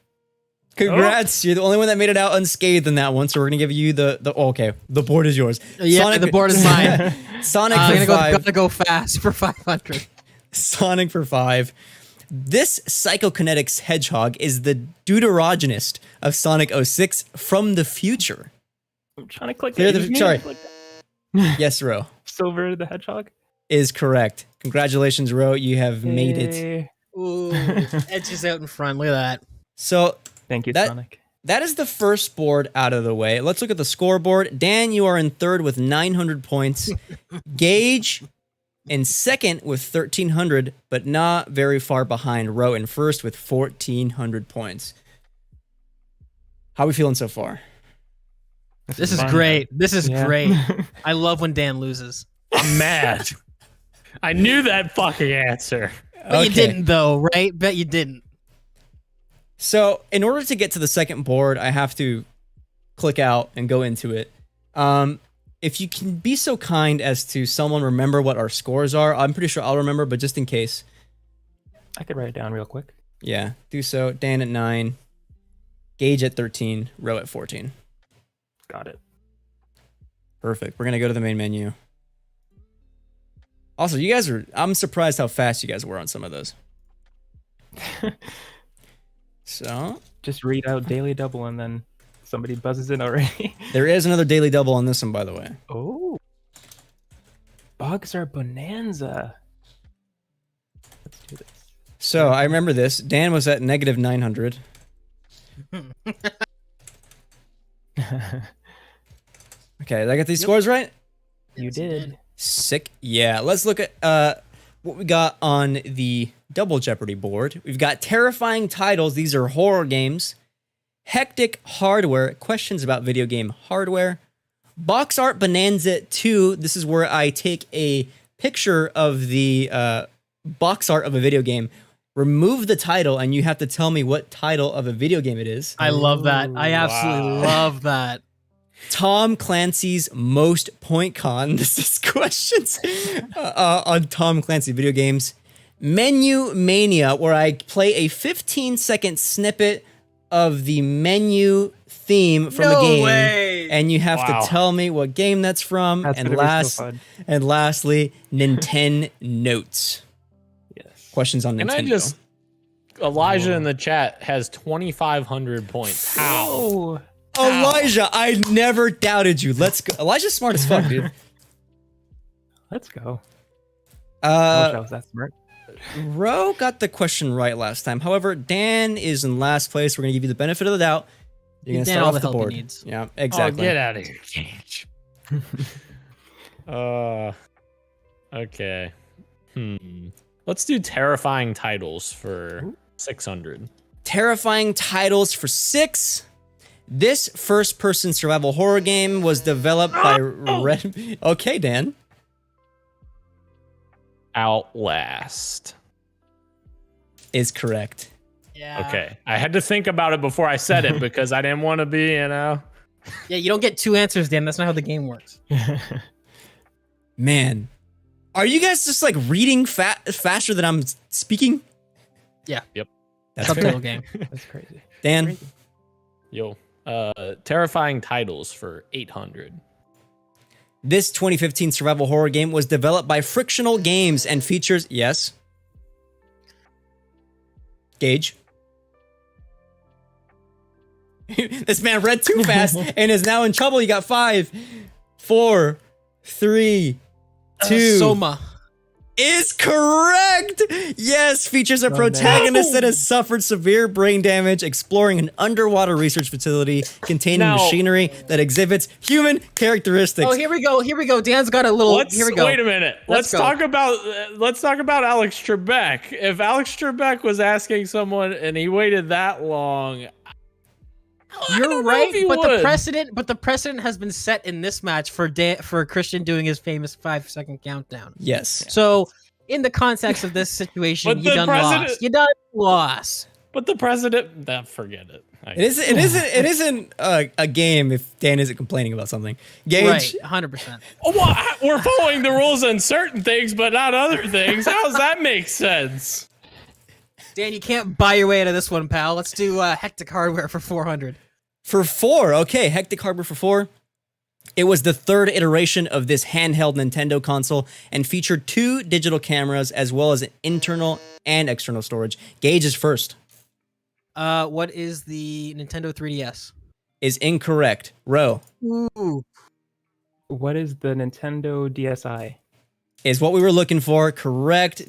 [SPEAKER 2] congrats! You're the only one that made it out unscathed in that one. So we're gonna give you the okay. The board is yours.
[SPEAKER 5] Yeah, the board is mine.
[SPEAKER 2] Sonic
[SPEAKER 5] I'm
[SPEAKER 2] for
[SPEAKER 5] gonna
[SPEAKER 2] 5.
[SPEAKER 5] go fast for 500.
[SPEAKER 2] Sonic for 5. This Psychokinetics hedgehog is the deuterogenist of Sonic 06 from the future.
[SPEAKER 3] I'm trying to click
[SPEAKER 2] Clear
[SPEAKER 3] it.
[SPEAKER 2] the-
[SPEAKER 3] You need
[SPEAKER 2] sorry.
[SPEAKER 3] to click that.
[SPEAKER 2] Yes, Ro
[SPEAKER 3] Silver the Hedgehog.
[SPEAKER 2] is correct. Congratulations, Ro. You have made it.
[SPEAKER 3] Yay.
[SPEAKER 5] Ooh, Edge is out in front. Look at that.
[SPEAKER 2] So
[SPEAKER 3] Thank you,
[SPEAKER 2] That-
[SPEAKER 3] Sonic.
[SPEAKER 2] that is the first board out of the way. Let's look at the scoreboard. Dan, you are in third with 900 points. Gage in second with 1,300, but not very far behind. Ro in first with 1,400 points. How are we feeling so far?
[SPEAKER 5] This is
[SPEAKER 3] fun.
[SPEAKER 5] great. This is
[SPEAKER 3] Yeah.
[SPEAKER 5] great. I love when Dan loses.
[SPEAKER 4] I'm mad. I knew that fucking answer.
[SPEAKER 5] But you
[SPEAKER 2] Okay.
[SPEAKER 5] didn't, though, right? Bet you didn't.
[SPEAKER 2] So in order to get to the second board, I have to click out and go into it. If you can be so kind as to someone remember what our scores are, I'm pretty sure I'll remember, but just in case.
[SPEAKER 3] I could write it down real quick.
[SPEAKER 2] Yeah, do so. Dan at 9, Gage at 13, Row at 14.
[SPEAKER 3] Got it.
[SPEAKER 2] Perfect. We're going to go to the main menu. Also, you guys I'm surprised how fast you guys were on some of those. So,
[SPEAKER 3] Just read out Daily Double and then somebody buzzes in already.
[SPEAKER 2] there is another daily double on this one, by the way.
[SPEAKER 3] Oh. Bugs are bonanza. Let's do this.
[SPEAKER 2] So, I remember this. Dan was at negative 900. Okay, did I get these scores right?
[SPEAKER 3] You did.
[SPEAKER 2] Sick. Yeah, let's look at what we got on the Double Jeopardy board. We've got terrifying titles. These are horror games. Hectic hardware. Questions about video game hardware. Box Art Bonanza 2. This is where I take a picture of the box art of a video game, remove the title, and you have to tell me what title of a video game it is.
[SPEAKER 5] I love that. I absolutely
[SPEAKER 4] Wow.
[SPEAKER 5] love that.
[SPEAKER 2] Tom Clancy's most point con. This is questions on Tom Clancy video games. Menu Mania, where I play a 15-second snippet of the menu theme from a game, and you have
[SPEAKER 4] Wow.
[SPEAKER 2] to tell me what game that's from.
[SPEAKER 3] That's
[SPEAKER 2] And
[SPEAKER 3] gonna be so fun.
[SPEAKER 2] lastly, Nintendo Notes.
[SPEAKER 3] Yes.
[SPEAKER 2] Questions on
[SPEAKER 4] Can
[SPEAKER 2] Nintendo.
[SPEAKER 4] I just? Elijah in the chat has 2,500 points. How?
[SPEAKER 3] Oh,
[SPEAKER 2] Elijah, I never doubted you. Let's go. Elijah's smart as fuck, dude.
[SPEAKER 3] let's go. I wish I
[SPEAKER 2] Uh,
[SPEAKER 3] was that smart.
[SPEAKER 2] Ro got the question right last time. However, Dan is in last place. We're gonna give you the benefit of the doubt. You're gonna
[SPEAKER 5] Dan
[SPEAKER 2] start
[SPEAKER 5] all
[SPEAKER 2] off
[SPEAKER 5] the
[SPEAKER 2] the
[SPEAKER 5] help he
[SPEAKER 2] board.
[SPEAKER 5] needs.
[SPEAKER 2] Yeah,
[SPEAKER 4] Oh,
[SPEAKER 2] exactly.
[SPEAKER 4] get out of here, Cage. Okay. Let's do terrifying titles for 600.
[SPEAKER 2] Terrifying titles for 6. This first-person survival horror game was developed by Red. Okay, Dan.
[SPEAKER 4] Outlast.
[SPEAKER 2] Is correct.
[SPEAKER 5] Yeah.
[SPEAKER 4] Okay. I had to think about it before I said it because I didn't want to be,
[SPEAKER 5] Yeah, you don't get 2 answers, Dan. That's not how the game works.
[SPEAKER 2] Man, are you guys just like reading faster than I'm speaking?
[SPEAKER 5] Yeah.
[SPEAKER 4] Yep.
[SPEAKER 2] That's fair.
[SPEAKER 5] Subtitle game.
[SPEAKER 3] That's crazy.
[SPEAKER 2] Dan.
[SPEAKER 4] Yo. Terrifying titles for 800.
[SPEAKER 2] This 2015 survival horror game was developed by Frictional Games and features, yes, Gage. This man read too fast and is now in trouble. You got 5, 4, 3, 2.
[SPEAKER 5] Soma.
[SPEAKER 2] Is correct. Yes, features a protagonist that has suffered severe brain damage exploring an underwater research facility containing
[SPEAKER 4] Now-
[SPEAKER 2] machinery that exhibits human characteristics.
[SPEAKER 5] Oh, here we go. Here we go. Dan's got a little. Here we go.
[SPEAKER 4] Wait a minute.
[SPEAKER 5] Let's go.
[SPEAKER 4] Talk about Alex Trebek. If Alex Trebek was asking someone and he waited that long, I
[SPEAKER 5] You're
[SPEAKER 4] don't know
[SPEAKER 5] right,
[SPEAKER 4] if he
[SPEAKER 5] but
[SPEAKER 4] would.
[SPEAKER 5] the precedent has been set in this match for Christian doing his famous 5-second countdown.
[SPEAKER 2] Yes.
[SPEAKER 5] So, in the context of this situation,
[SPEAKER 4] But
[SPEAKER 5] you
[SPEAKER 4] the
[SPEAKER 5] done
[SPEAKER 4] president-
[SPEAKER 5] lost. You done lost.
[SPEAKER 4] But the president, forget it.
[SPEAKER 2] It isn't a game if Dan isn't complaining about something. Gage,
[SPEAKER 5] Right, 100%.
[SPEAKER 4] Oh, well, we're following the rules on certain things, but not other things. How does that make sense?
[SPEAKER 5] Dan, you can't buy your way out of this one, pal. Let's do Hectic Hardware for 400.
[SPEAKER 2] for 4. Okay, Hectic Hardware for 4. It was the 3rd iteration of this handheld Nintendo console and featured 2 digital cameras as well as internal and external storage. Gage is first.
[SPEAKER 5] What is the Nintendo 3DS?
[SPEAKER 2] Is incorrect. Ro
[SPEAKER 5] Ooh.
[SPEAKER 3] What is the Nintendo DSi?
[SPEAKER 2] is what we were looking for. Correct.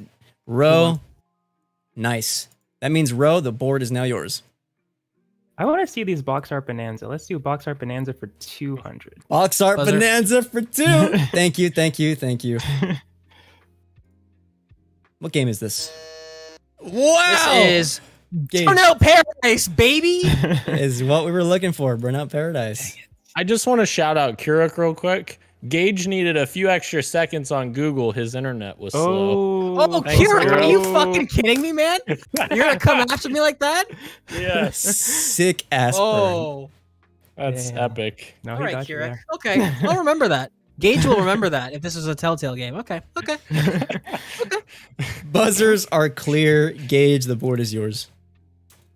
[SPEAKER 2] Ro. Nice. That means Ro, the board is now yours.
[SPEAKER 3] I want to see these box art bonanza. Let's do box art bonanza for 200.
[SPEAKER 2] Box Art
[SPEAKER 5] Buzzer.
[SPEAKER 2] Bonanza for 2. Thank you, thank you, thank you. What game is this? Wow!
[SPEAKER 5] This is
[SPEAKER 2] Gage
[SPEAKER 5] Burnout Paradise, baby!
[SPEAKER 2] is what we were looking for. Burnout Paradise.
[SPEAKER 4] I just want to shout out Keurig real quick. Gage needed a few extra seconds on Google. His internet was slow.
[SPEAKER 5] Oh,
[SPEAKER 4] Thanks,
[SPEAKER 5] Kieran, are
[SPEAKER 4] bro.
[SPEAKER 5] you fucking kidding me, man? You're gonna come after me like that?
[SPEAKER 4] Yes.
[SPEAKER 2] Sick ass burn.
[SPEAKER 5] Oh.
[SPEAKER 4] That's
[SPEAKER 3] Yeah.
[SPEAKER 4] epic.
[SPEAKER 3] No,
[SPEAKER 5] All
[SPEAKER 3] he
[SPEAKER 5] right,
[SPEAKER 3] got you
[SPEAKER 5] Kieran.
[SPEAKER 3] there.
[SPEAKER 5] Okay, I'll remember that. Gage will remember that if this is a Telltale game. Okay.
[SPEAKER 2] Buzzers are clear. Gage, the board is yours.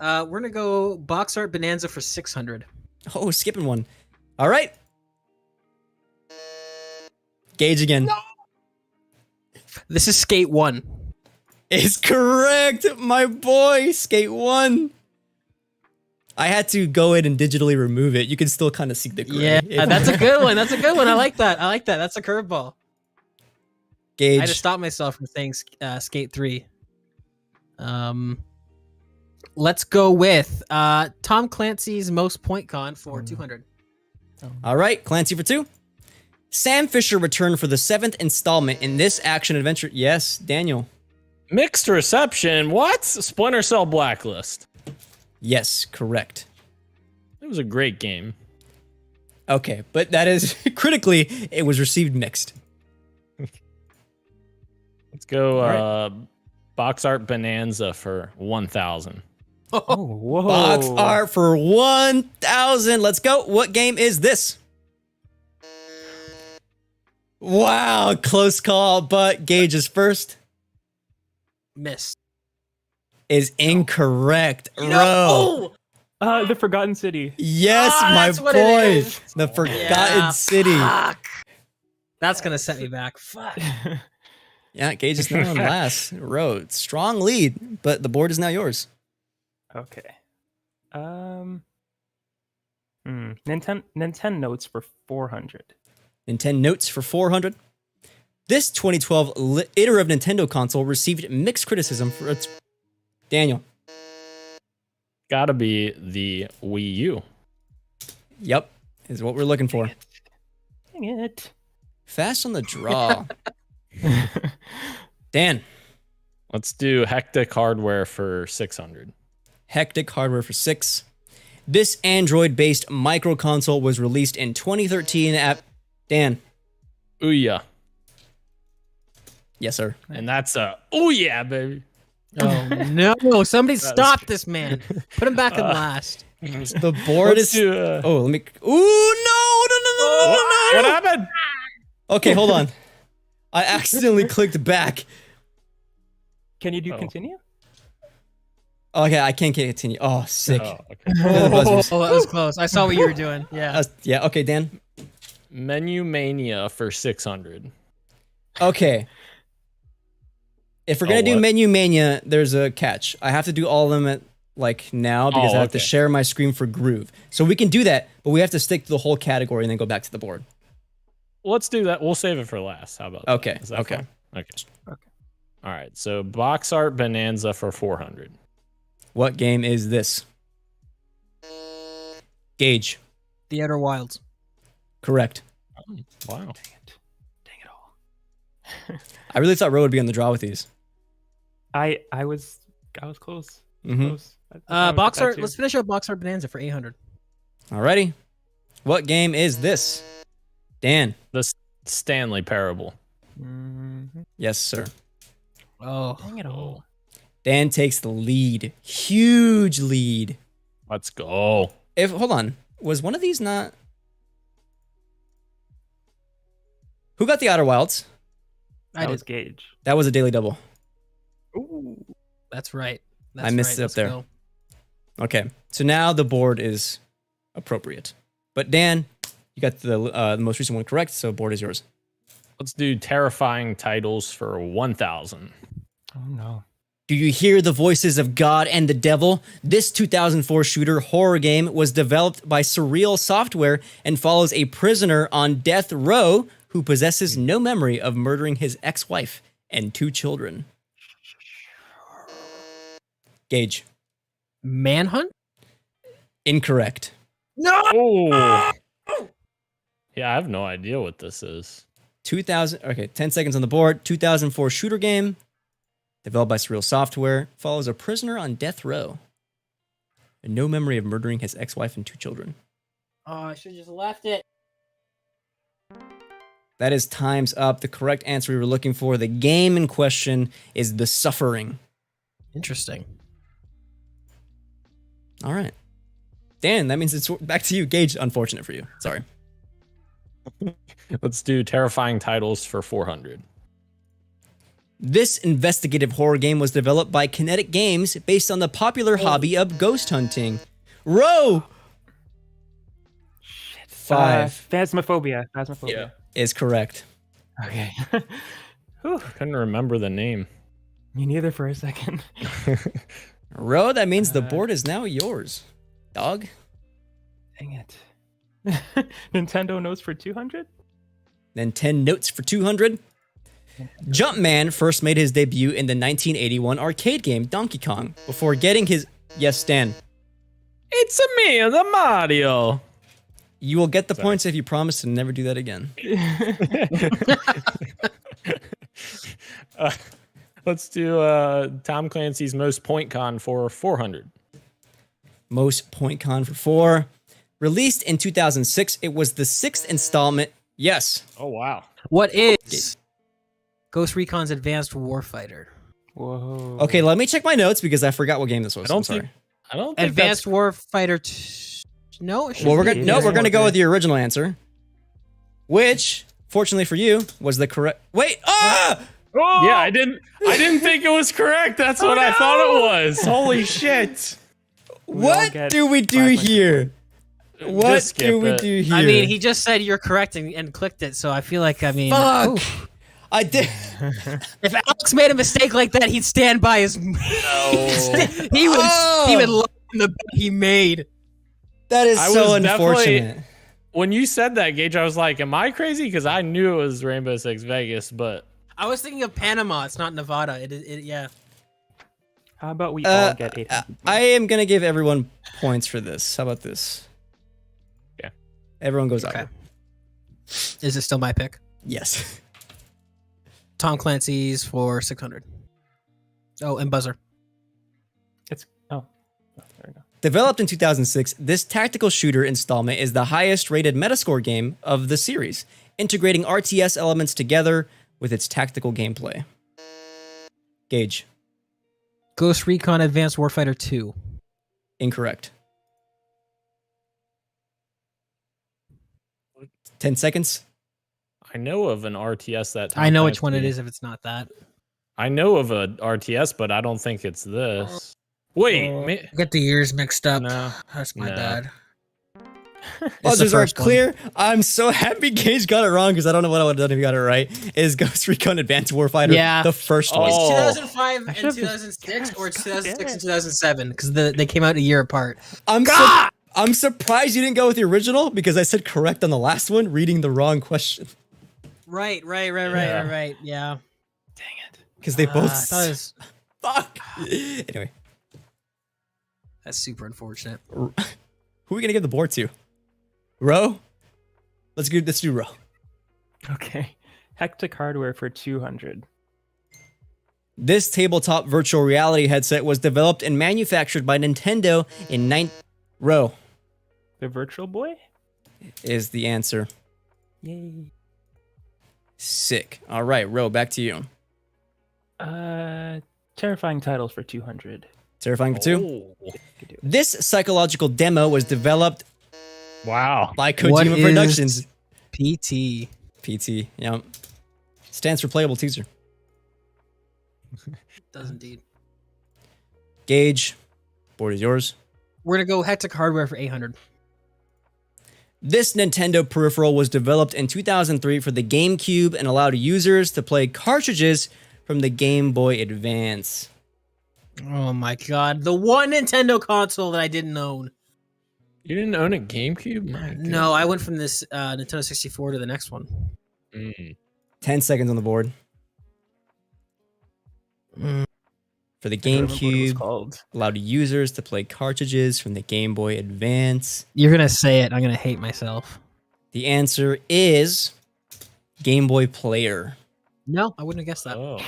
[SPEAKER 5] We're gonna go box art bonanza for 600.
[SPEAKER 2] Oh, skipping one. All right. Gage again.
[SPEAKER 5] This is Skate 1.
[SPEAKER 2] Is correct, my boy. Skate 1. I had to go in and digitally remove it. You can still kind of see the gray.
[SPEAKER 5] Yeah, that's a good one. That's a good one. I like that. That's a curveball.
[SPEAKER 2] Gage.
[SPEAKER 5] I had to stop myself from saying Skate 3. Let's go with Tom Clancy's most point con for 200.
[SPEAKER 2] All right, Clancy for 2. Sam Fisher returned for the 7th installment in this action adventure. Yes, Daniel.
[SPEAKER 4] Mixed reception. What? Splinter Cell Blacklist.
[SPEAKER 2] Yes, correct.
[SPEAKER 4] It was a great game.
[SPEAKER 2] Okay, but that is critically, it was received mixed.
[SPEAKER 4] Let's go
[SPEAKER 2] All
[SPEAKER 4] box art bonanza for 1,000.
[SPEAKER 3] Oh, whoa.
[SPEAKER 2] Box art for 1,000. Let's go. What game is this? Wow, close call, but Gage is first.
[SPEAKER 5] Miss.
[SPEAKER 2] Is incorrect.
[SPEAKER 5] No!
[SPEAKER 2] Row.
[SPEAKER 3] The Forgotten City.
[SPEAKER 2] Yes,
[SPEAKER 5] that's
[SPEAKER 2] my
[SPEAKER 5] what it
[SPEAKER 2] boy.
[SPEAKER 5] is.
[SPEAKER 2] The Forgotten
[SPEAKER 5] Yeah,
[SPEAKER 2] City.
[SPEAKER 5] Fuck. That's gonna set me back. Fuck.
[SPEAKER 2] Yeah, Gage is now on last row. Strong lead, but the board is now yours.
[SPEAKER 3] Okay. Nintendo notes for 400.
[SPEAKER 2] Nintendo Notes for 400. This 2012 iterative Nintendo console received mixed criticism for its... Daniel.
[SPEAKER 4] Gotta be the Wii U.
[SPEAKER 2] Yep, is what we're looking for.
[SPEAKER 3] Dang it.
[SPEAKER 2] Fast on the draw. Dan.
[SPEAKER 4] Let's do Hectic Hardware for 600.
[SPEAKER 2] Hectic Hardware for 6. This Android-based micro console was released in 2013 at... Dan.
[SPEAKER 4] Ouya.
[SPEAKER 2] Yes, sir.
[SPEAKER 4] And that's a oh yeah, baby.
[SPEAKER 5] Oh no! Somebody stop this man. Put him back in last.
[SPEAKER 2] The board
[SPEAKER 4] Let's
[SPEAKER 2] is...
[SPEAKER 4] do,
[SPEAKER 2] Oh, let me... Ooh, no.
[SPEAKER 4] what happened?
[SPEAKER 2] Okay, hold on. I accidentally clicked back.
[SPEAKER 3] Can you do continue?
[SPEAKER 2] Okay, I can't continue. Oh, sick.
[SPEAKER 4] Oh, okay.
[SPEAKER 2] The buzzers.
[SPEAKER 5] Oh, that was close. I saw what you were doing. Yeah.
[SPEAKER 2] Yeah, okay, Dan.
[SPEAKER 4] Menu Mania for 600.
[SPEAKER 2] Okay. If we're gonna do
[SPEAKER 4] what?
[SPEAKER 2] Menu Mania, there's a catch. I have to do all of them at now because I have to
[SPEAKER 4] okay.
[SPEAKER 2] share my screen for Groove. So we can do that, but we have to stick to the whole category and then go back to the board.
[SPEAKER 4] Let's do that. We'll save it for last. How about
[SPEAKER 2] Okay,
[SPEAKER 4] that? Is that
[SPEAKER 2] okay.
[SPEAKER 4] fine? Okay. All right. So box art bonanza for 400.
[SPEAKER 2] What game is this? Gage.
[SPEAKER 5] The Outer Wilds.
[SPEAKER 2] Correct.
[SPEAKER 4] Wow.
[SPEAKER 3] Dang it all.
[SPEAKER 2] I really thought Ro would be on the draw with these.
[SPEAKER 3] I was close.
[SPEAKER 2] Mhm.
[SPEAKER 3] Close. I thought I would
[SPEAKER 5] Box
[SPEAKER 3] get that
[SPEAKER 5] art.
[SPEAKER 3] too.
[SPEAKER 5] Let's finish up Box Art Bonanza for 800.
[SPEAKER 2] Alrighty. What game is this? Dan.
[SPEAKER 4] The Stanley Parable.
[SPEAKER 3] Mhm.
[SPEAKER 2] Yes, sir.
[SPEAKER 5] Oh.
[SPEAKER 3] Dang it all.
[SPEAKER 2] Dan takes the lead. Huge lead.
[SPEAKER 4] Let's go.
[SPEAKER 2] Hold on. Was one of these not... Who got the Outer Wilds?
[SPEAKER 5] I
[SPEAKER 3] That was
[SPEAKER 5] did.
[SPEAKER 3] Gage.
[SPEAKER 2] That was a daily double.
[SPEAKER 3] Ooh.
[SPEAKER 5] That's right.
[SPEAKER 2] I missed it up
[SPEAKER 5] Let's
[SPEAKER 2] there.
[SPEAKER 5] go.
[SPEAKER 2] Okay. So now the board is appropriate. But Dan, you got the most recent one correct, so board is yours.
[SPEAKER 4] Let's do terrifying titles for 1,000.
[SPEAKER 3] Oh no.
[SPEAKER 2] Do you hear the voices of God and the devil? This 2004 shooter horror game was developed by Surreal Software and follows a prisoner on death row who possesses no memory of murdering his ex-wife and 2 children. Gage.
[SPEAKER 5] Manhunt?
[SPEAKER 2] Incorrect.
[SPEAKER 5] No.
[SPEAKER 4] Oh. Yeah, I have no idea what this is.
[SPEAKER 2] 10 seconds on the board. 2004 shooter game developed by Surreal Software follows a prisoner on death row and no memory of murdering his ex-wife and 2 children.
[SPEAKER 5] Oh, I should have just left it.
[SPEAKER 2] That is time's up. The correct answer we were looking for, the game in question, is The Suffering.
[SPEAKER 5] Interesting.
[SPEAKER 2] All right. Dan, that means it's back to you. Gage, unfortunate for you. Sorry.
[SPEAKER 4] Let's do terrifying titles for 400.
[SPEAKER 2] This investigative horror game was developed by Kinetic Games based on the popular hobby of ghost hunting. Row!
[SPEAKER 3] Shit.
[SPEAKER 2] 5
[SPEAKER 3] Phasmophobia. Phasmophobia.
[SPEAKER 2] is correct.
[SPEAKER 3] Okay. Whew.
[SPEAKER 4] Couldn't remember the name.
[SPEAKER 3] Me neither for a second.
[SPEAKER 2] Row, that means the board is now yours. Dog?
[SPEAKER 3] Dang it. Nintendo notes for 200?
[SPEAKER 2] Then 10 notes for 200. Jumpman first made his debut in the 1981 arcade game Donkey Kong before getting his... Yes, Stan.
[SPEAKER 4] It's a me, the Mario.
[SPEAKER 2] You will get the points if you promise to never do that again.
[SPEAKER 4] Let's do Tom Clancy's Most Point Con for 400.
[SPEAKER 2] Most point con for 4. Released in 2006, it was the 6th installment. Yes.
[SPEAKER 4] Oh wow.
[SPEAKER 5] What is Ghost Recon's Advanced Warfighter?
[SPEAKER 3] Whoa.
[SPEAKER 2] Okay, let me check my notes because I forgot what game this was.
[SPEAKER 4] I don't
[SPEAKER 2] I'm sorry.
[SPEAKER 4] think. I don't think
[SPEAKER 5] Advanced
[SPEAKER 4] that's,
[SPEAKER 5] Warfighter. No, it
[SPEAKER 2] Well, we're
[SPEAKER 5] shouldn't
[SPEAKER 2] gonna
[SPEAKER 5] be.
[SPEAKER 2] we're gonna go with the original answer, which, fortunately for you, was the correct. Wait,
[SPEAKER 3] Oh!
[SPEAKER 4] Yeah, I didn't think it was correct. That's what I thought it was. Holy shit.
[SPEAKER 2] what
[SPEAKER 3] get
[SPEAKER 2] do we do
[SPEAKER 3] 5
[SPEAKER 2] here? What
[SPEAKER 4] Just skip
[SPEAKER 2] do we
[SPEAKER 4] it.
[SPEAKER 2] do here?
[SPEAKER 5] I mean, he just said you're correct and clicked it, so I feel like, I mean,
[SPEAKER 2] Fuck.
[SPEAKER 5] oof.
[SPEAKER 2] I did.
[SPEAKER 5] If Alex made a mistake like that, he'd stand by his. he would lie in the bet he made.
[SPEAKER 2] That is
[SPEAKER 4] I
[SPEAKER 2] so
[SPEAKER 4] was definitely-
[SPEAKER 2] unfortunate.
[SPEAKER 4] When you said that, Gage, I was like, am I crazy? Because I knew it was Rainbow Six Vegas, but
[SPEAKER 5] I was thinking of Panama. It's not Nevada. Yeah.
[SPEAKER 3] How about we all get 800?
[SPEAKER 2] I am gonna give everyone points for this. How about this?
[SPEAKER 4] Yeah.
[SPEAKER 2] Everyone goes
[SPEAKER 5] Okay.
[SPEAKER 2] out.
[SPEAKER 5] Is it still my pick?
[SPEAKER 2] Yes.
[SPEAKER 5] Tom Clancy's for 600. Oh, and buzzer.
[SPEAKER 3] It's oh, there we go.
[SPEAKER 2] Developed in 2006, this tactical shooter installment is the highest rated Metascore game of the series, integrating RTS elements together with its tactical gameplay. Gage.
[SPEAKER 5] Ghost Recon Advanced Warfighter 2.
[SPEAKER 2] Incorrect. 10 seconds.
[SPEAKER 4] I know of an RTS that.
[SPEAKER 5] I know which one it is if it's not that.
[SPEAKER 4] I know of a RTS, but I don't think it's this. Wait,
[SPEAKER 5] Get the years mixed up.
[SPEAKER 4] No.
[SPEAKER 5] That's my
[SPEAKER 4] No.
[SPEAKER 5] bad.
[SPEAKER 2] Buzzers are clear. I'm so happy Gage got it wrong because I don't know what I would have done if he got it right. Is Ghost Recon Advanced Warfighter
[SPEAKER 5] Yeah.
[SPEAKER 2] the first one?
[SPEAKER 5] It's
[SPEAKER 4] Oh.
[SPEAKER 5] 2005 and 2006, or it's 2006 and 2007 because they came out a year apart.
[SPEAKER 2] I'm surprised you didn't go with the original because I said correct on the last one, reading the wrong question.
[SPEAKER 5] Right. Yeah.
[SPEAKER 2] Because they both.
[SPEAKER 5] I thought it was,
[SPEAKER 2] Fuck. Anyway,
[SPEAKER 5] that's super unfortunate.
[SPEAKER 2] who are we gonna give the board to? Ro? Let's do Ro.
[SPEAKER 3] Okay. Hectic hardware for 200.
[SPEAKER 2] This tabletop virtual reality headset was developed and manufactured by Nintendo in Ro
[SPEAKER 3] The Virtual Boy?
[SPEAKER 2] is the answer.
[SPEAKER 3] Yay.
[SPEAKER 2] Sick. All right, Ro, back to you.
[SPEAKER 3] Terrifying titles for 200.
[SPEAKER 2] Terrifying for two.
[SPEAKER 4] Oh.
[SPEAKER 2] This psychological demo was developed
[SPEAKER 4] Wow.
[SPEAKER 2] by
[SPEAKER 5] What
[SPEAKER 2] Kojima
[SPEAKER 5] is-
[SPEAKER 2] Productions.
[SPEAKER 5] PT.
[SPEAKER 2] PT, yeah. Stands for Playable Teaser.
[SPEAKER 5] Does indeed.
[SPEAKER 2] Gage, board is yours.
[SPEAKER 5] We're gonna go Hectic hardware for 800.
[SPEAKER 2] This Nintendo peripheral was developed in 2003 for the GameCube and allowed users to play cartridges from the Game Boy Advance.
[SPEAKER 5] Oh my god, the one Nintendo console that I didn't own.
[SPEAKER 4] You didn't own a GameCube? My
[SPEAKER 5] No, I went from this Nintendo 64 to the next one.
[SPEAKER 4] goodness.
[SPEAKER 2] 10 seconds on the board.
[SPEAKER 5] Mm.
[SPEAKER 2] For the
[SPEAKER 3] I don't remember what it was
[SPEAKER 2] GameCube,
[SPEAKER 3] called.
[SPEAKER 2] allowed users to play cartridges from the Game Boy Advance.
[SPEAKER 5] You're gonna say it. I'm gonna hate myself.
[SPEAKER 2] The answer is Game Boy Player.
[SPEAKER 5] No, I wouldn't have guessed that.
[SPEAKER 4] Oh.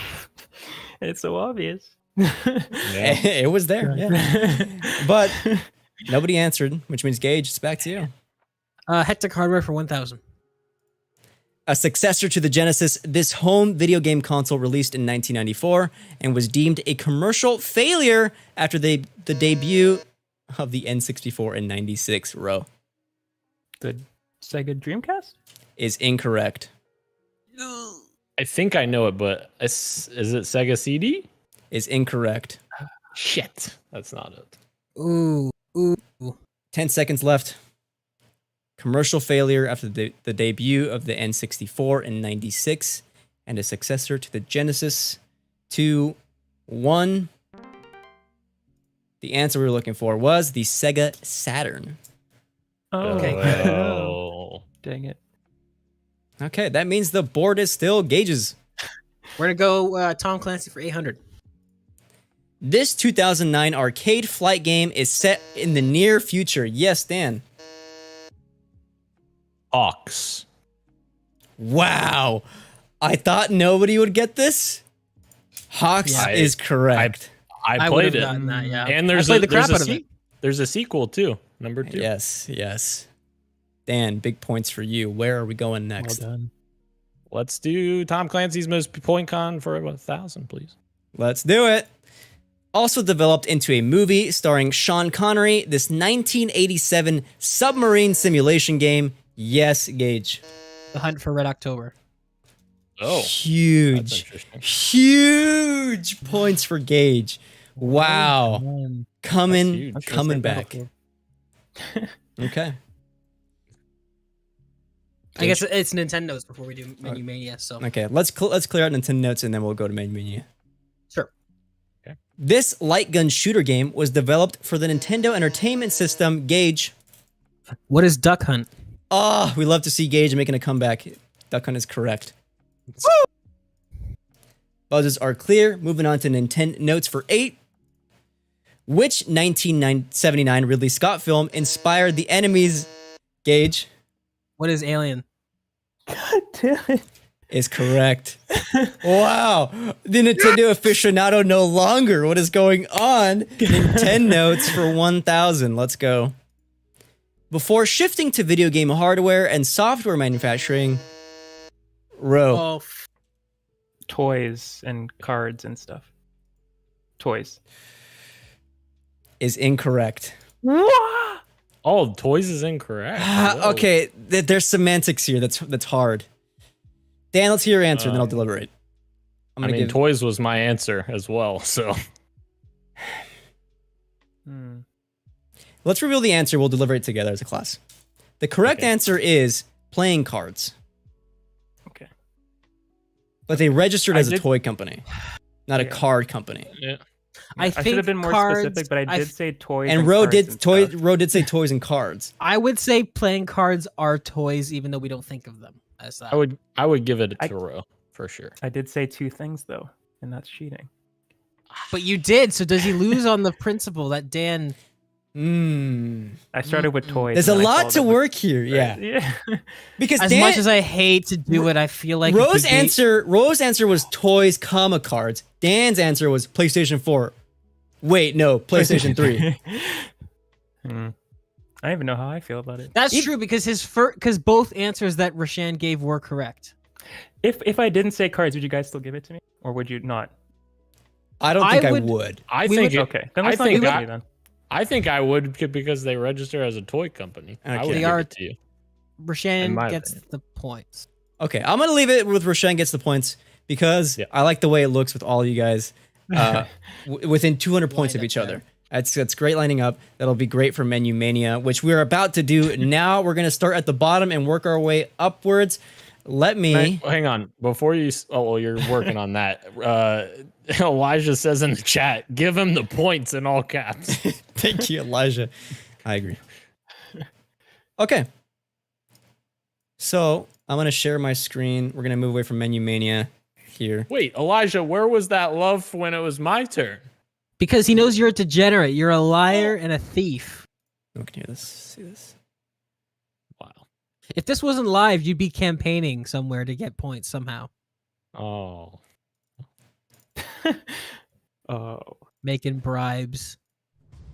[SPEAKER 3] It's so obvious.
[SPEAKER 4] Yeah.
[SPEAKER 2] It was there, yeah. But nobody answered, which means Gage, it's back to you.
[SPEAKER 5] Hectic hardware for 1,000.
[SPEAKER 2] A successor to the Genesis, this home video game console released in 1994 and was deemed a commercial failure after the debut of the N64 in 96. Row
[SPEAKER 3] The Sega Dreamcast?
[SPEAKER 2] is incorrect.
[SPEAKER 4] I think I know it, but is it Sega CD?
[SPEAKER 2] Is incorrect.
[SPEAKER 4] Shit. That's not it.
[SPEAKER 5] Ooh.
[SPEAKER 2] 10 seconds left. Commercial failure after the debut of the N64 in 96 and a successor to the Genesis. 2, 1. The answer we were looking for was the Sega Saturn.
[SPEAKER 3] Oh,
[SPEAKER 5] Okay.
[SPEAKER 4] Oh.
[SPEAKER 3] Dang it.
[SPEAKER 2] Okay, that means the board is still Gage's.
[SPEAKER 5] We're gonna go Tom Clancy for 800.
[SPEAKER 2] This 2009 arcade flight game is set in the near future. Yes, Dan.
[SPEAKER 4] Hawks.
[SPEAKER 2] Wow. I thought nobody would get this. Hawks
[SPEAKER 5] Yeah.
[SPEAKER 2] is correct.
[SPEAKER 4] I
[SPEAKER 5] I would
[SPEAKER 4] played
[SPEAKER 5] have
[SPEAKER 4] it.
[SPEAKER 5] gotten that, yeah.
[SPEAKER 4] And
[SPEAKER 5] I
[SPEAKER 4] there's
[SPEAKER 5] played the crap out of it.
[SPEAKER 4] there's a sequel too. Number 2.
[SPEAKER 2] Yes. Dan, big points for you. Where are we going next?
[SPEAKER 4] Well done. Let's do Tom Clancy's most point con for 1,000, please.
[SPEAKER 2] Let's do it. Also developed into a movie starring Sean Connery, this 1987 submarine simulation game. Yes, Gage.
[SPEAKER 5] The Hunt for Red October.
[SPEAKER 4] Oh, that's
[SPEAKER 2] Huge points for Gage. Wow. Coming back. Okay.
[SPEAKER 5] I guess it's Nintendo's before we do Menu Mania. So
[SPEAKER 2] Okay, let's clear out Nintendo notes and then we'll go to Menu Mania.
[SPEAKER 5] sure.
[SPEAKER 4] Okay.
[SPEAKER 2] This light gun shooter game was developed for the Nintendo Entertainment System. Gage.
[SPEAKER 5] What is Duck Hunt?
[SPEAKER 2] Oh, we love to see Gage making a comeback. Duck Hunt is correct. Buzzes are clear. Moving on to Nintendo notes for 8. Which 1979 Ridley Scott film inspired the enemies? Gage
[SPEAKER 5] What is Alien?
[SPEAKER 3] God damn it.
[SPEAKER 2] is correct. Wow. The Nintendo aficionado no longer. What is going on? Nintendo notes for 1,000. Let's go. Before shifting to video game hardware and software manufacturing, Ro.
[SPEAKER 3] Toys and cards and stuff. Toys.
[SPEAKER 2] Is incorrect.
[SPEAKER 4] Oh, toys is incorrect. Whoa.
[SPEAKER 2] Okay, there's semantics here. That's hard. Dan, let's hear your answer, and then I'll deliberate.
[SPEAKER 4] I mean, toys was my answer as well. So
[SPEAKER 2] let's reveal the answer. We'll deliberate together as a class. The correct answer is playing cards.
[SPEAKER 3] Okay.
[SPEAKER 2] But they registered as a toy company, not a card company.
[SPEAKER 4] yeah.
[SPEAKER 3] I should have been more specific, but I did say toys.
[SPEAKER 2] And Ro did say toys and cards.
[SPEAKER 5] I would say playing cards are toys, even though we don't think of them as that.
[SPEAKER 4] I would give it to Ro for sure.
[SPEAKER 3] I did say 2 things though, and that's cheating.
[SPEAKER 5] But you did. So does he lose on the principle that Dan?
[SPEAKER 3] I started with toys.
[SPEAKER 2] There's a lot to work here.
[SPEAKER 3] Right.
[SPEAKER 2] Yeah. Because
[SPEAKER 5] As much as I hate to do it, I feel like
[SPEAKER 2] Ro's answer was toys, comma cards. Dan's answer was PlayStation 4. Wait, no, PlayStation 3.
[SPEAKER 3] I don't even know how I feel about it.
[SPEAKER 5] That's true because both answers that Rashan gave were correct.
[SPEAKER 3] If I didn't say cards, would you guys still give it to me, or would you not?
[SPEAKER 2] I don't think I would.
[SPEAKER 4] I think
[SPEAKER 3] okay. Then let's not give it to me then.
[SPEAKER 4] I think I would because they register as a toy company.
[SPEAKER 2] Okay.
[SPEAKER 4] I would give it to you.
[SPEAKER 5] Rashan gets the points.
[SPEAKER 2] Okay, I'm gonna leave it with Rashan gets the points because I like the way it looks with all you guys within 200 points of each other. That's great lining up. That'll be great for Menu Mania, which we're about to do now. We're gonna start at the bottom and work our way upwards. Let me
[SPEAKER 4] hang on before you. Oh, well, you're working on that. Elijah says in the chat, "Give him the points in all caps."
[SPEAKER 2] Thank you, Elijah. I agree. Okay. So I'm gonna share my screen. We're gonna move away from Menu Mania here.
[SPEAKER 4] Wait, Elijah, where was that love when it was my turn?
[SPEAKER 5] Because he knows you're a degenerate. You're a liar and a thief.
[SPEAKER 2] Oh, can you hear this? See this?
[SPEAKER 4] Wow.
[SPEAKER 5] If this wasn't live, you'd be campaigning somewhere to get points somehow.
[SPEAKER 4] Oh.
[SPEAKER 3] Oh.
[SPEAKER 5] Making bribes.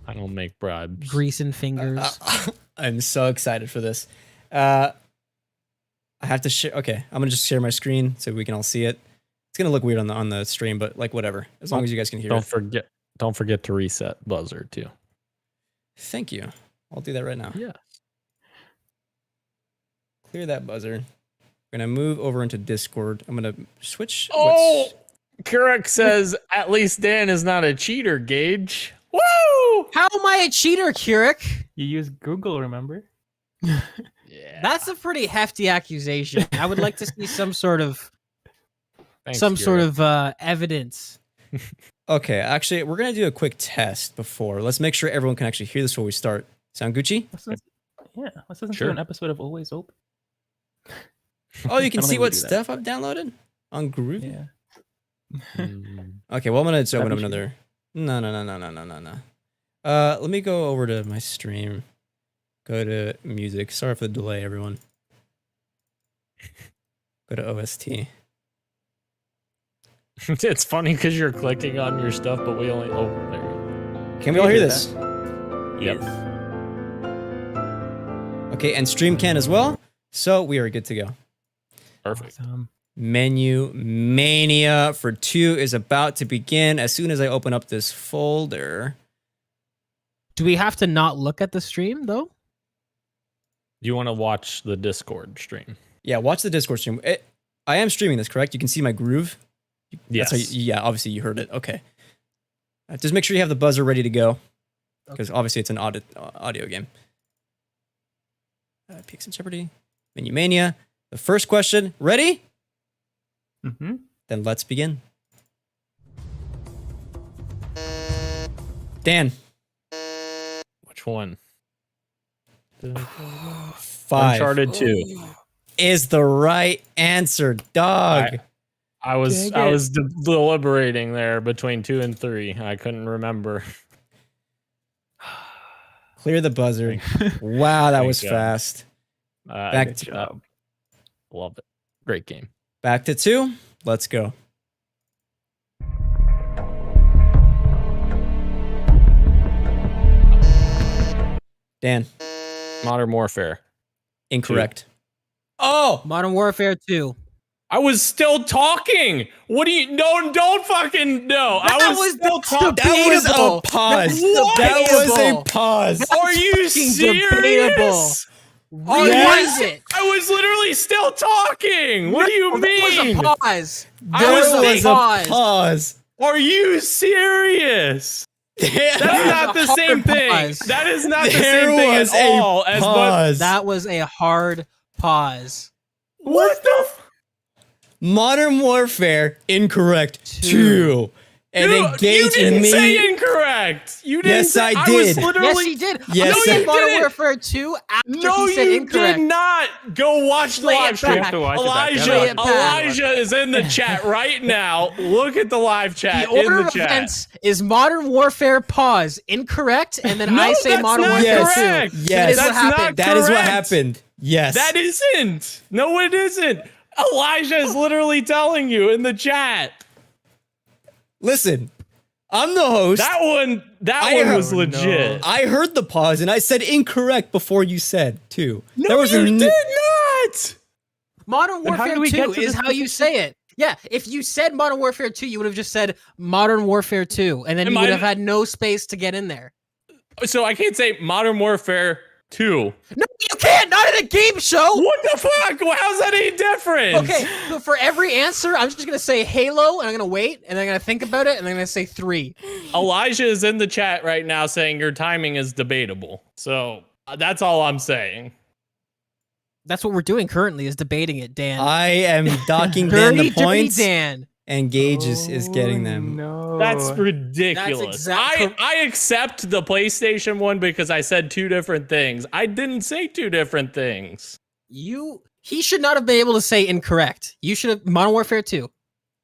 [SPEAKER 4] I don't make bribes.
[SPEAKER 5] Greasing fingers.
[SPEAKER 2] I'm so excited for this. I have to share. Okay, I'm gonna just share my screen so we can all see it. It's gonna look weird on the stream, but like whatever. As long as you guys can hear it.
[SPEAKER 4] Don't forget to reset buzzer too.
[SPEAKER 2] Thank you. I'll do that right now.
[SPEAKER 4] Yeah.
[SPEAKER 2] Clear that buzzer. We're gonna move over into Discord. I'm gonna switch.
[SPEAKER 4] Oh, Kurek says at least Dan is not a cheater, Gage. Woo!
[SPEAKER 5] How am I a cheater, Keurig?
[SPEAKER 3] You use Google, remember?
[SPEAKER 4] Yeah.
[SPEAKER 5] That's a pretty hefty accusation. I would like to see some sort of
[SPEAKER 4] Thanks,
[SPEAKER 5] evidence.
[SPEAKER 2] Okay, actually, we're gonna do a quick test before. Let's make sure everyone can actually hear this before we start. Sound Gucci?
[SPEAKER 3] Let's listen to an episode of Always Open.
[SPEAKER 2] Oh, you can
[SPEAKER 3] I don't
[SPEAKER 2] see
[SPEAKER 3] think we
[SPEAKER 2] what
[SPEAKER 3] do that.
[SPEAKER 2] stuff I've downloaded on Groovy.
[SPEAKER 3] Yeah.
[SPEAKER 2] Okay, well, I'm gonna just open
[SPEAKER 3] That'd
[SPEAKER 2] up
[SPEAKER 3] be
[SPEAKER 2] another. No. Let me go over to my stream. Go to music. Sorry for the delay, everyone. Go to OST.
[SPEAKER 4] It's funny because you're clicking on your stuff, but we only. Oh, there you go.
[SPEAKER 2] Can we all hear this?
[SPEAKER 4] Yep.
[SPEAKER 2] Okay, and stream can as well. So we are good to go.
[SPEAKER 4] Perfect.
[SPEAKER 2] Menu Mania for 2 is about to begin as soon as I open up this folder.
[SPEAKER 5] Do we have to not look at the stream though?
[SPEAKER 4] You want to watch the Discord stream?
[SPEAKER 2] Yeah, watch the Discord stream. I am streaming this, correct? You can see my groove?
[SPEAKER 4] Yes.
[SPEAKER 2] Yeah, obviously you heard it. Okay. Just make sure you have the buzzer ready to go. Because obviously it's an audio game. Peaks in Jeopardy. Menu Mania. The first question. Ready?
[SPEAKER 3] Mm-hmm.
[SPEAKER 2] Then let's begin. Dan.
[SPEAKER 4] Which one?
[SPEAKER 2] 5
[SPEAKER 4] Uncharted 2.
[SPEAKER 2] is the right answer, dog.
[SPEAKER 4] I was deliberating there between 2 and 3. I couldn't remember.
[SPEAKER 2] Clear the buzzer. Wow, that was
[SPEAKER 4] God.
[SPEAKER 2] fast.
[SPEAKER 4] Good job. Love it. Great game.
[SPEAKER 2] Back to 2. Let's go. Dan.
[SPEAKER 4] Modern Warfare.
[SPEAKER 2] Incorrect. Oh!
[SPEAKER 5] Modern Warfare 2.
[SPEAKER 4] I was still talking. What do you? Don't fucking no. I was still talking.
[SPEAKER 2] That was a pause. That was a pause.
[SPEAKER 4] Are you serious?
[SPEAKER 5] Rewind it.
[SPEAKER 4] I was literally still talking. What do you mean?
[SPEAKER 5] That was a pause.
[SPEAKER 2] There was a pause.
[SPEAKER 4] Are you serious? That's not the same thing. That is not the same thing at all. As
[SPEAKER 5] that was a hard pause.
[SPEAKER 4] What the?
[SPEAKER 2] Modern Warfare, incorrect. 2. And engage
[SPEAKER 4] you didn't
[SPEAKER 2] me.
[SPEAKER 4] say incorrect. You didn't.
[SPEAKER 2] Yes, I
[SPEAKER 4] Was
[SPEAKER 2] did.
[SPEAKER 4] literally,
[SPEAKER 5] Yes, he did.
[SPEAKER 2] Yes,
[SPEAKER 5] I
[SPEAKER 2] I
[SPEAKER 5] said Modern
[SPEAKER 4] didn't.
[SPEAKER 5] Warfare 2 after
[SPEAKER 4] No,
[SPEAKER 5] he said
[SPEAKER 4] you
[SPEAKER 5] incorrect.
[SPEAKER 4] did not. Go watch the
[SPEAKER 5] Play
[SPEAKER 4] live
[SPEAKER 5] it
[SPEAKER 4] stream.
[SPEAKER 5] back.
[SPEAKER 4] Elijah,
[SPEAKER 5] back.
[SPEAKER 4] Elijah is in the chat right now. Look at the live chat
[SPEAKER 5] The order
[SPEAKER 4] in the
[SPEAKER 5] of
[SPEAKER 4] chat.
[SPEAKER 5] events is Modern Warfare pause incorrect, and then
[SPEAKER 4] No,
[SPEAKER 5] I say
[SPEAKER 4] that's
[SPEAKER 5] Modern
[SPEAKER 4] not
[SPEAKER 5] Warfare
[SPEAKER 4] correct.
[SPEAKER 5] 2.
[SPEAKER 2] Yes.
[SPEAKER 5] That is what
[SPEAKER 4] That's
[SPEAKER 5] happened.
[SPEAKER 4] not
[SPEAKER 2] That is what
[SPEAKER 4] correct.
[SPEAKER 2] happened. Yes.
[SPEAKER 4] That isn't. No, it isn't. Elijah is literally telling you in the chat.
[SPEAKER 2] Listen, I'm the host.
[SPEAKER 4] That one was legit.
[SPEAKER 2] I heard the pause and I said incorrect before you said 2.
[SPEAKER 4] No,
[SPEAKER 2] there was
[SPEAKER 4] you
[SPEAKER 2] a
[SPEAKER 4] did not.
[SPEAKER 3] Then
[SPEAKER 5] Modern
[SPEAKER 3] how
[SPEAKER 5] Warfare
[SPEAKER 3] do we
[SPEAKER 5] 2
[SPEAKER 3] get to
[SPEAKER 5] is
[SPEAKER 3] this
[SPEAKER 5] how you say it. Yeah, if you said Modern Warfare 2, you would have just said Modern Warfare 2, and then you would have had no space to get in there.
[SPEAKER 4] So I can't say Modern Warfare 2.
[SPEAKER 5] No, you can't! Not in a game show!
[SPEAKER 4] What the fuck? How's that any different?
[SPEAKER 5] Okay, so for every answer, I'm just gonna say Halo, and I'm gonna wait, and I'm gonna think about it, and I'm gonna say 3.
[SPEAKER 4] Elijah is in the chat right now saying your timing is debatable. So that's all I'm saying.
[SPEAKER 5] That's what we're doing currently, is debating it, Dan.
[SPEAKER 2] I am docking Dan
[SPEAKER 5] Dirty,
[SPEAKER 2] the points,
[SPEAKER 5] dirty Dan.
[SPEAKER 2] and Gage is getting them.
[SPEAKER 3] No.
[SPEAKER 4] That's ridiculous. I accept the PlayStation one because I said 2 different things. I didn't say 2 different things.
[SPEAKER 5] He should not have been able to say incorrect. You should have Modern Warfare 2.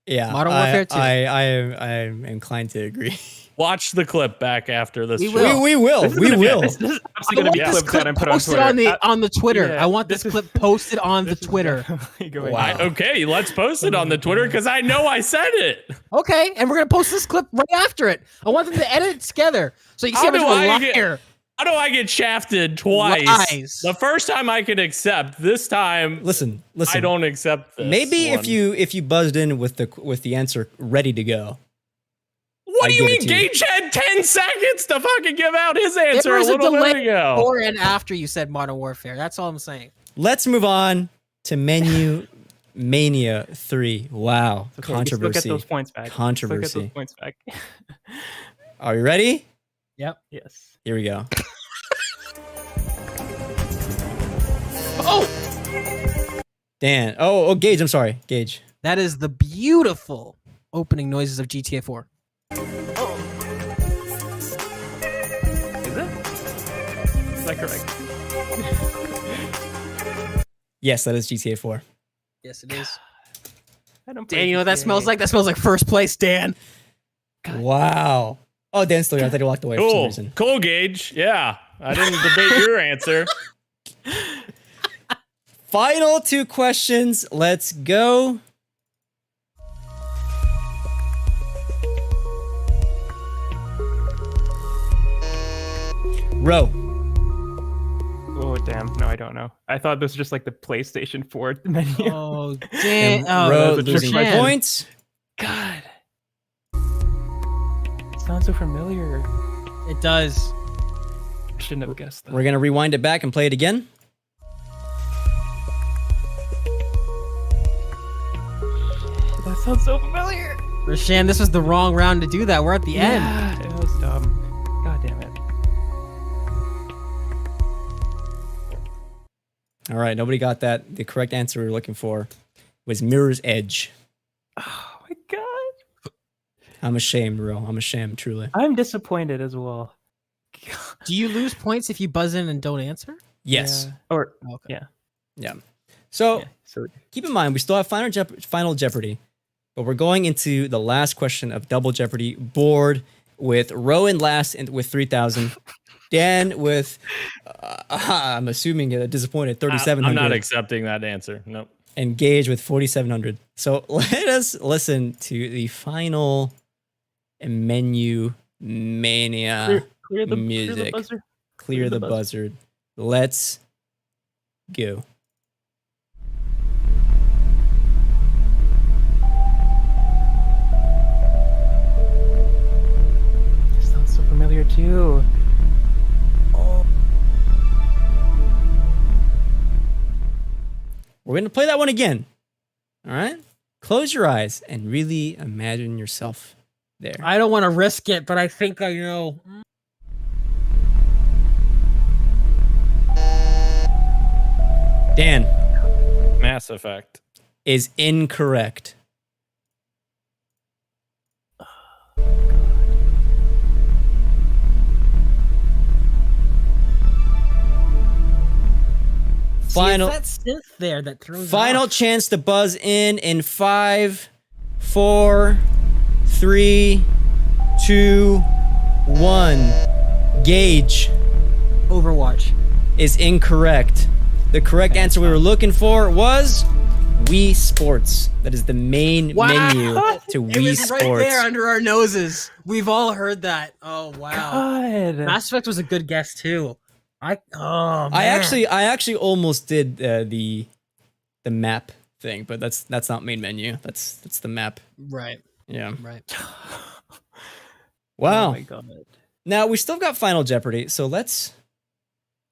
[SPEAKER 2] Yeah,
[SPEAKER 5] Modern Warfare 2.
[SPEAKER 2] I am inclined to agree.
[SPEAKER 4] Watch the clip back after this.
[SPEAKER 5] We
[SPEAKER 4] show.
[SPEAKER 5] will.
[SPEAKER 2] We will. We will.
[SPEAKER 3] This is
[SPEAKER 5] I
[SPEAKER 3] actually going to
[SPEAKER 5] want
[SPEAKER 3] be
[SPEAKER 5] this
[SPEAKER 3] clipped
[SPEAKER 5] clip
[SPEAKER 3] out and put on
[SPEAKER 5] posted
[SPEAKER 3] Twitter.
[SPEAKER 5] on the Twitter.
[SPEAKER 3] Yeah,
[SPEAKER 5] I want this clip posted on the Twitter.
[SPEAKER 2] Wow.
[SPEAKER 4] Okay, let's post it on the Twitter because I know I said it.
[SPEAKER 5] Okay, and we're gonna post this clip right after it. I want them to edit it together so you can see how much of a liar.
[SPEAKER 4] How do I get shafted twice?
[SPEAKER 5] Lies.
[SPEAKER 4] The first time I could accept. This time,
[SPEAKER 2] Listen.
[SPEAKER 4] I don't accept this.
[SPEAKER 2] Maybe
[SPEAKER 4] one.
[SPEAKER 2] if you buzzed in with the answer ready to go.
[SPEAKER 4] What do you
[SPEAKER 2] give it
[SPEAKER 4] mean?
[SPEAKER 2] to you.
[SPEAKER 4] Gage had 10 seconds to fucking give out his answer
[SPEAKER 5] There
[SPEAKER 4] a
[SPEAKER 5] was a
[SPEAKER 4] little bit
[SPEAKER 5] delay
[SPEAKER 4] ago.
[SPEAKER 5] before and after you said Modern Warfare. That's all I'm saying.
[SPEAKER 2] Let's move on to Menu Mania 3. Wow.
[SPEAKER 3] Okay, let's go get
[SPEAKER 2] Controversy.
[SPEAKER 3] those points back.
[SPEAKER 2] Controversy.
[SPEAKER 3] Let's go get those points back.
[SPEAKER 2] Are you ready?
[SPEAKER 5] Yep.
[SPEAKER 3] Yes.
[SPEAKER 2] Here we go.
[SPEAKER 5] Oh,
[SPEAKER 2] Dan. Oh, Gage. I'm sorry. Gage.
[SPEAKER 5] that is the beautiful opening noises of GTA 4.
[SPEAKER 3] Is it? Is that correct?
[SPEAKER 2] Yes, that is GTA 4.
[SPEAKER 5] Yes, it is.
[SPEAKER 3] I don't play
[SPEAKER 5] Dan, you know what that
[SPEAKER 3] GTA.
[SPEAKER 5] smells like? That smells like first place, Dan.
[SPEAKER 2] Wow. Oh, Dan's still here. I thought he walked away for some
[SPEAKER 4] Cool.
[SPEAKER 2] reason.
[SPEAKER 4] Cool, Gage. Yeah. I didn't debate your answer.
[SPEAKER 2] Final 2 questions. Let's go. Row.
[SPEAKER 3] Oh, damn. damn. No, I don't know. I thought this was just like the PlayStation 4 menu.
[SPEAKER 5] Oh, damn.
[SPEAKER 2] And
[SPEAKER 5] Oh,
[SPEAKER 2] Ro
[SPEAKER 3] that's a
[SPEAKER 2] losing by
[SPEAKER 5] Rashan.
[SPEAKER 2] points.
[SPEAKER 3] God. It sounds so familiar.
[SPEAKER 5] It does.
[SPEAKER 3] I shouldn't have guessed that.
[SPEAKER 2] We're gonna rewind it back and play it again.
[SPEAKER 3] That sounds so familiar.
[SPEAKER 5] Rashan, this was the wrong round to do that. We're at the end.
[SPEAKER 3] Yeah, it was dumb. God damn it.
[SPEAKER 2] All right, nobody got that. The correct answer we were looking for was Mirror's Edge.
[SPEAKER 3] Oh my god.
[SPEAKER 2] I'm ashamed, Ro. I'm ashamed, truly.
[SPEAKER 3] I'm disappointed as well.
[SPEAKER 5] Do you lose points if you buzz in and don't answer?
[SPEAKER 2] Yes.
[SPEAKER 3] Yeah. Or
[SPEAKER 5] Okay.
[SPEAKER 3] yeah.
[SPEAKER 2] Yeah. So
[SPEAKER 3] Yeah. So
[SPEAKER 2] keep in mind, we still have Final Jeopardy, but we're going into the last question of Double Jeopardy board with Rowan last and with 3,000. Dan with, I'm assuming a disappointed 3,700.
[SPEAKER 4] I'm not accepting that answer. Nope.
[SPEAKER 2] And Gage with 4,700. So let us listen to the final menu mania
[SPEAKER 3] clear the
[SPEAKER 2] music.
[SPEAKER 3] buzzer.
[SPEAKER 2] Clear the buzzard. Let's go.
[SPEAKER 3] This sounds so familiar too.
[SPEAKER 2] We're going to play that one again. All right? Close your eyes and really imagine yourself there.
[SPEAKER 5] I don't want to risk it, but I think I know.
[SPEAKER 2] Dan
[SPEAKER 4] Mass Effect.
[SPEAKER 2] is incorrect. Final,
[SPEAKER 5] See, it's that synth there that throws
[SPEAKER 2] final
[SPEAKER 5] off.
[SPEAKER 2] chance to buzz in 5, 4, 3, 2, 1. Gage
[SPEAKER 5] Overwatch.
[SPEAKER 2] is incorrect. The correct answer we were looking for was Wii Sports. That is the main menu to
[SPEAKER 5] It
[SPEAKER 2] Wii
[SPEAKER 5] was
[SPEAKER 2] Sports.
[SPEAKER 5] right there under our noses. We've all heard that. Oh wow.
[SPEAKER 3] God.
[SPEAKER 5] Mass Effect was a good guess too. Oh man.
[SPEAKER 2] I actually almost did the map thing, but that's not main menu. That's the map.
[SPEAKER 5] right.
[SPEAKER 2] Yeah.
[SPEAKER 5] Right.
[SPEAKER 2] Wow.
[SPEAKER 3] Oh my god.
[SPEAKER 2] Now we still got Final Jeopardy, so let's.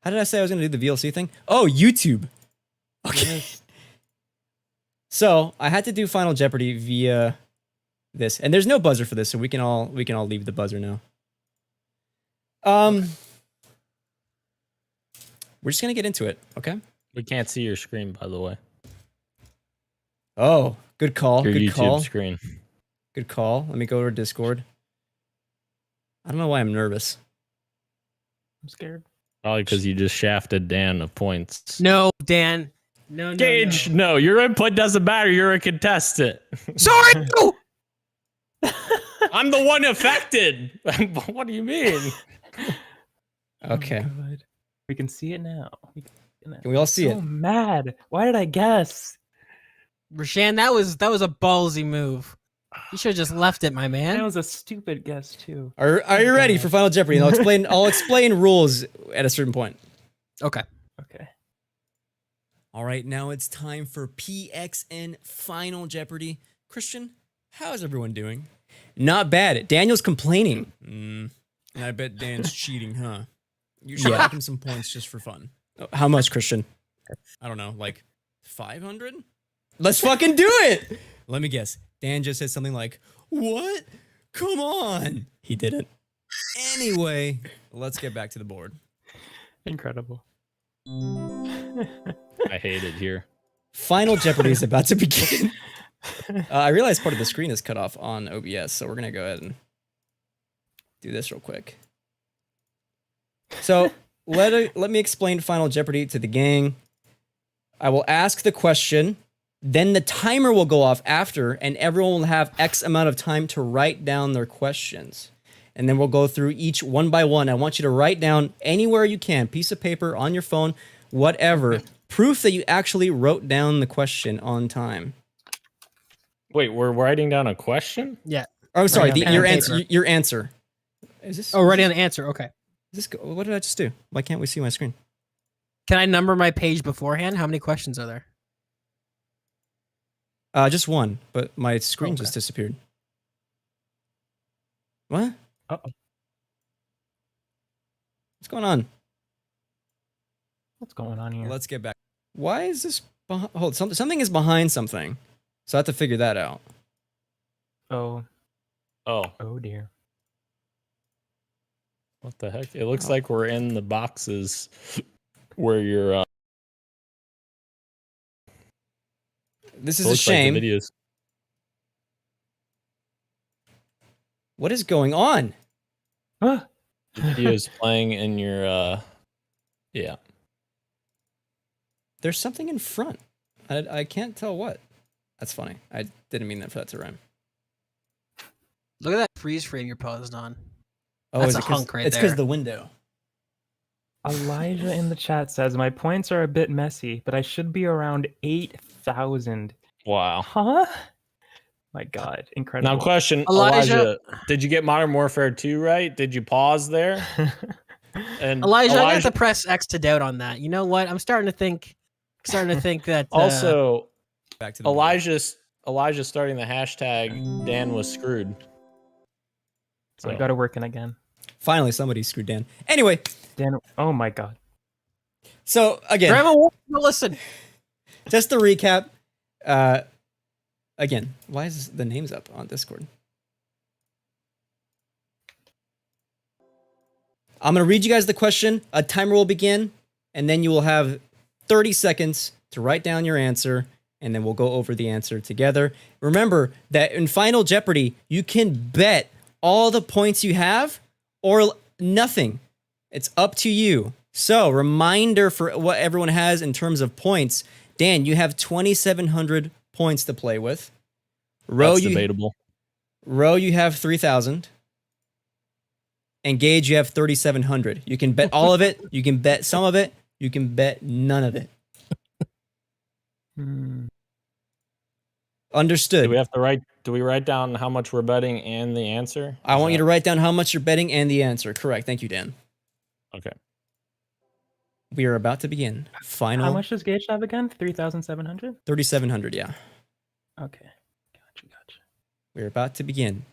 [SPEAKER 2] How did I say I was going to do the VLC thing? Oh, YouTube. Okay.
[SPEAKER 3] Yes.
[SPEAKER 2] So I had to do Final Jeopardy via this, and there's no buzzer for this, so we can all leave the buzzer now. We're just gonna get into it, okay?
[SPEAKER 4] We can't see your screen, by the way.
[SPEAKER 2] Oh, good call.
[SPEAKER 4] Your
[SPEAKER 2] Good
[SPEAKER 4] YouTube
[SPEAKER 2] call.
[SPEAKER 4] screen.
[SPEAKER 2] Good call. Let me go to Discord. I don't know why I'm nervous.
[SPEAKER 3] I'm scared.
[SPEAKER 4] Probably because you just shafted Dan of points.
[SPEAKER 5] No, Dan. No, no.
[SPEAKER 4] Gage, no, your input doesn't matter. You're a contestant.
[SPEAKER 5] Sorry. No!
[SPEAKER 4] I'm the one affected. What do you mean?
[SPEAKER 2] Okay.
[SPEAKER 3] Oh my God. We can see it now. We can see it now.
[SPEAKER 2] Can we all see
[SPEAKER 3] so
[SPEAKER 2] it?
[SPEAKER 3] mad. Why did I guess?
[SPEAKER 5] Rashan, that was a ballsy move. You should have just left it, my
[SPEAKER 3] That
[SPEAKER 5] man.
[SPEAKER 3] was a stupid guess too.
[SPEAKER 2] Are you ready for Final Jeopardy? And I'll explain rules at a certain point.
[SPEAKER 5] Okay.
[SPEAKER 3] Okay.
[SPEAKER 2] All right, now it's time for PXN Final Jeopardy. Christian, how is everyone doing? Not bad. Daniel's complaining. I bet Dan's cheating, huh? You should give him some points just for fun. How much, Christian? I don't know, like 500? Let's fucking do it! Let me guess. Dan just said something like, what? Come on! He didn't. Anyway, let's get back to the board.
[SPEAKER 3] Incredible.
[SPEAKER 4] I hate it here.
[SPEAKER 2] Final Jeopardy is about to begin. I realize part of the screen is cut off on OBS, so we're going to go ahead and do this real quick. So let me explain Final Jeopardy to the gang. I will ask the question, then the timer will go off after, and everyone will have X amount of time to write down their questions. And then we'll go through each one by one. I want you to write down anywhere you can, piece of paper, on your phone, whatever, proof that you actually wrote down the question on time.
[SPEAKER 4] Wait, we're writing down a question?
[SPEAKER 5] Yeah.
[SPEAKER 2] Oh, I'm sorry,
[SPEAKER 5] Write down
[SPEAKER 2] your
[SPEAKER 5] pen and
[SPEAKER 2] answer.
[SPEAKER 5] paper.
[SPEAKER 2] Your answer. Is this?
[SPEAKER 5] Oh, ready on the answer. Okay.
[SPEAKER 2] Is this? What did I just do? Why can't we see my screen?
[SPEAKER 5] Can I number my page beforehand? How many questions are there?
[SPEAKER 2] Just one, but my screen
[SPEAKER 5] Okay.
[SPEAKER 2] just disappeared. What?
[SPEAKER 3] Uh-oh.
[SPEAKER 2] What's going on?
[SPEAKER 3] What's going on here?
[SPEAKER 2] Let's get back. Why is this? Hold, something is behind something, so I have to figure that out.
[SPEAKER 3] Oh
[SPEAKER 4] Oh,
[SPEAKER 3] dear.
[SPEAKER 4] what the heck? It looks like we're in the boxes where you're.
[SPEAKER 2] This is
[SPEAKER 4] it
[SPEAKER 2] a
[SPEAKER 4] looks like
[SPEAKER 2] shame.
[SPEAKER 4] the videos.
[SPEAKER 2] What is going on?
[SPEAKER 3] Ah!
[SPEAKER 4] The videos playing in your. Yeah.
[SPEAKER 2] There's something in front. I can't tell what. That's funny. I didn't mean that for that to rhyme.
[SPEAKER 5] Look at that freeze frame you're paused on.
[SPEAKER 2] Oh,
[SPEAKER 5] That's
[SPEAKER 2] is
[SPEAKER 5] a
[SPEAKER 2] it 'cause-
[SPEAKER 5] hunk right
[SPEAKER 2] It's because
[SPEAKER 5] there.
[SPEAKER 2] the window.
[SPEAKER 3] Elijah in the chat says my points are a bit messy, but I should be around 8,000.
[SPEAKER 4] Wow.
[SPEAKER 3] Huh? My God, incredible.
[SPEAKER 4] Now, question,
[SPEAKER 5] Elijah-
[SPEAKER 4] Elijah, did you get Modern Warfare 2 right? Did you pause there? And
[SPEAKER 5] Elijah, I got to press X to doubt on that. You know what? I'm starting to think that
[SPEAKER 4] also,
[SPEAKER 2] Back to the
[SPEAKER 4] Elijah starting the hashtag Dan was screwed.
[SPEAKER 3] So I got to working again.
[SPEAKER 2] Finally, somebody screwed Dan. Anyway,
[SPEAKER 3] Dan, oh my God.
[SPEAKER 2] so again,
[SPEAKER 5] Grandma, listen.
[SPEAKER 2] just to recap. Again, why is the names up on Discord? I'm going to read you guys the question. A timer will begin, and then you will have 30 seconds to write down your answer, and then we'll go over the answer together. Remember that in Final Jeopardy, you can bet all the points you have or nothing. It's up to you. So, reminder for what everyone has in terms of points. Dan, you have 2,700 points to play with.
[SPEAKER 4] That's debatable.
[SPEAKER 2] Row, you have 3,000. And Gage, you have 3,700. You can bet all of it. You can bet some of it. You can bet none of it. Understood.
[SPEAKER 4] Do we write down how much we're betting and the answer?
[SPEAKER 2] I want you to write down how much you're betting and the answer. Correct. Thank you, Dan.
[SPEAKER 4] Okay.
[SPEAKER 2] We are about to begin. Final.
[SPEAKER 3] How much does Gage have again? 3,700?
[SPEAKER 2] 3,700, yeah.
[SPEAKER 3] Okay. Gotcha.
[SPEAKER 2] We're about to begin.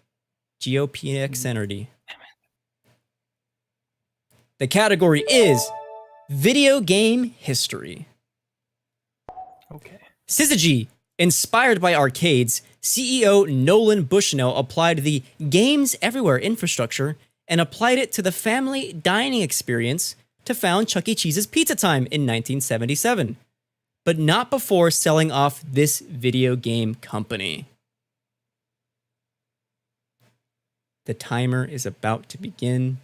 [SPEAKER 2] GOPX Energy. The category is video game history.
[SPEAKER 3] Okay.
[SPEAKER 2] Syzygy, inspired by arcades, CEO Nolan Bushnell applied the Games Everywhere infrastructure and applied it to the family dining experience to found Chuck E. Cheese's Pizza Time in 1977, but not before selling off this video game company. The timer is about to begin.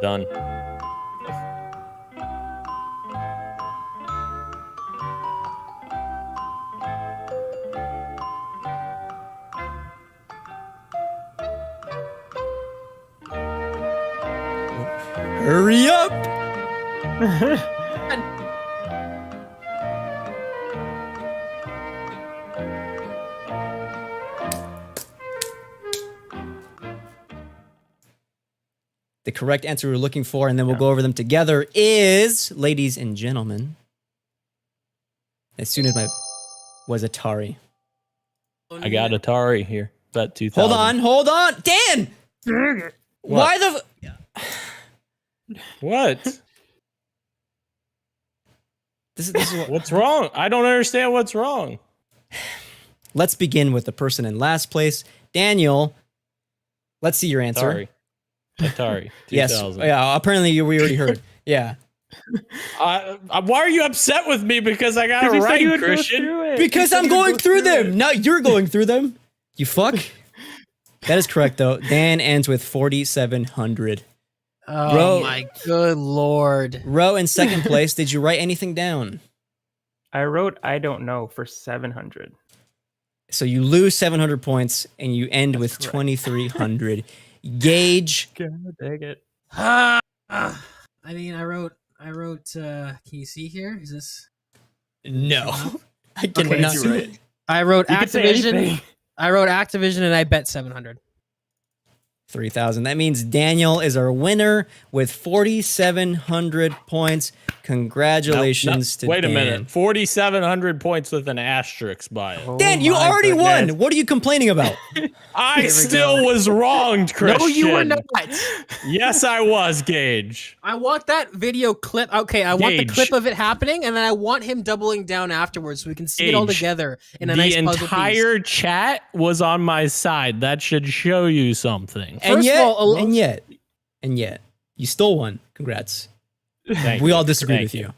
[SPEAKER 4] Done.
[SPEAKER 2] Hurry up! The correct answer we're looking for, and then we'll go over them together, is, ladies and gentlemen, as soon as was Atari.
[SPEAKER 4] I got Atari here. Bet 2,000.
[SPEAKER 2] Hold on, Dan! Why the...
[SPEAKER 4] What?
[SPEAKER 2] This is what...
[SPEAKER 4] What's wrong? I don't understand what's wrong.
[SPEAKER 2] Let's begin with the person in last place. Daniel, let's see your answer.
[SPEAKER 4] Atari. 2000.
[SPEAKER 2] Yes. Yeah, apparently we already heard. Yeah.
[SPEAKER 4] Why are you upset with me because I got it right, Christian?
[SPEAKER 2] Because I'm going through them. No, you're going through them. You fuck. That is correct, though. Dan ends with 4,700.
[SPEAKER 5] Oh my good lord.
[SPEAKER 2] Row in second place. Did you write anything down?
[SPEAKER 3] I wrote I don't know for 700.
[SPEAKER 2] So you lose 700 points and you end with
[SPEAKER 3] correct.
[SPEAKER 2] 2,300. Gage.
[SPEAKER 3] God dang it.
[SPEAKER 5] I mean, I wrote, can you see here? Is this?
[SPEAKER 2] No. I
[SPEAKER 5] Okay,
[SPEAKER 2] cannot
[SPEAKER 3] you're
[SPEAKER 2] see
[SPEAKER 3] right.
[SPEAKER 2] it.
[SPEAKER 5] I wrote
[SPEAKER 3] You could say
[SPEAKER 5] Activision.
[SPEAKER 3] anything.
[SPEAKER 5] I wrote Activision and I bet 700.
[SPEAKER 2] 3,000. That means Daniel is our winner with 4,700 points. Congratulations to
[SPEAKER 4] Wait
[SPEAKER 2] Dan.
[SPEAKER 4] a minute. 4,700 points with an asterisk by it.
[SPEAKER 3] Oh
[SPEAKER 2] Dan, you
[SPEAKER 3] my
[SPEAKER 2] already
[SPEAKER 3] goodness.
[SPEAKER 2] won. What are you complaining about?
[SPEAKER 4] I still was wronged, Christian.
[SPEAKER 5] No, you were not.
[SPEAKER 4] Yes, I was, Gage.
[SPEAKER 5] I want that video clip. Okay, I want the
[SPEAKER 4] Gage.
[SPEAKER 5] clip of it happening, and then I want him doubling down afterwards so we can see it all
[SPEAKER 4] Gage,
[SPEAKER 5] together in a
[SPEAKER 4] The
[SPEAKER 5] nice puzzle
[SPEAKER 4] entire
[SPEAKER 5] piece.
[SPEAKER 4] chat was on my side. That should show you something.
[SPEAKER 2] And
[SPEAKER 5] First of
[SPEAKER 2] yet,
[SPEAKER 5] all,
[SPEAKER 2] and yet, you still won. Congrats.
[SPEAKER 4] Thank
[SPEAKER 2] We
[SPEAKER 4] you.
[SPEAKER 2] all disagree
[SPEAKER 4] Thank
[SPEAKER 2] with you.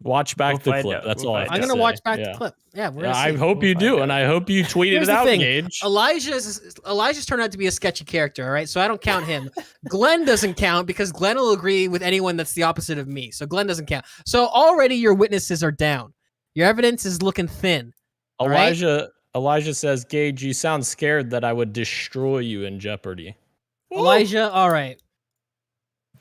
[SPEAKER 4] Watch back
[SPEAKER 3] We'll
[SPEAKER 4] the
[SPEAKER 3] find
[SPEAKER 4] clip.
[SPEAKER 3] out.
[SPEAKER 4] That's
[SPEAKER 3] We'll
[SPEAKER 4] all I
[SPEAKER 3] find
[SPEAKER 4] have
[SPEAKER 5] I'm
[SPEAKER 4] to
[SPEAKER 5] gonna
[SPEAKER 4] say.
[SPEAKER 5] watch back
[SPEAKER 4] Yeah.
[SPEAKER 5] the clip. Yeah, we're
[SPEAKER 4] Yeah,
[SPEAKER 5] gonna
[SPEAKER 4] I
[SPEAKER 5] see.
[SPEAKER 4] hope you do, and I hope you tweeted
[SPEAKER 5] Here's
[SPEAKER 4] it
[SPEAKER 5] the
[SPEAKER 4] out,
[SPEAKER 5] thing.
[SPEAKER 4] Gage.
[SPEAKER 5] Elijah's turned out to be a sketchy character, all right? So I don't count him. Glenn doesn't count because Glenn will agree with anyone that's the opposite of me. So Glenn doesn't count. So already your witnesses are down. Your evidence is looking thin. all right?
[SPEAKER 4] Elijah says, Gage, you sound scared that I would destroy you in Jeopardy.
[SPEAKER 5] Elijah, all right.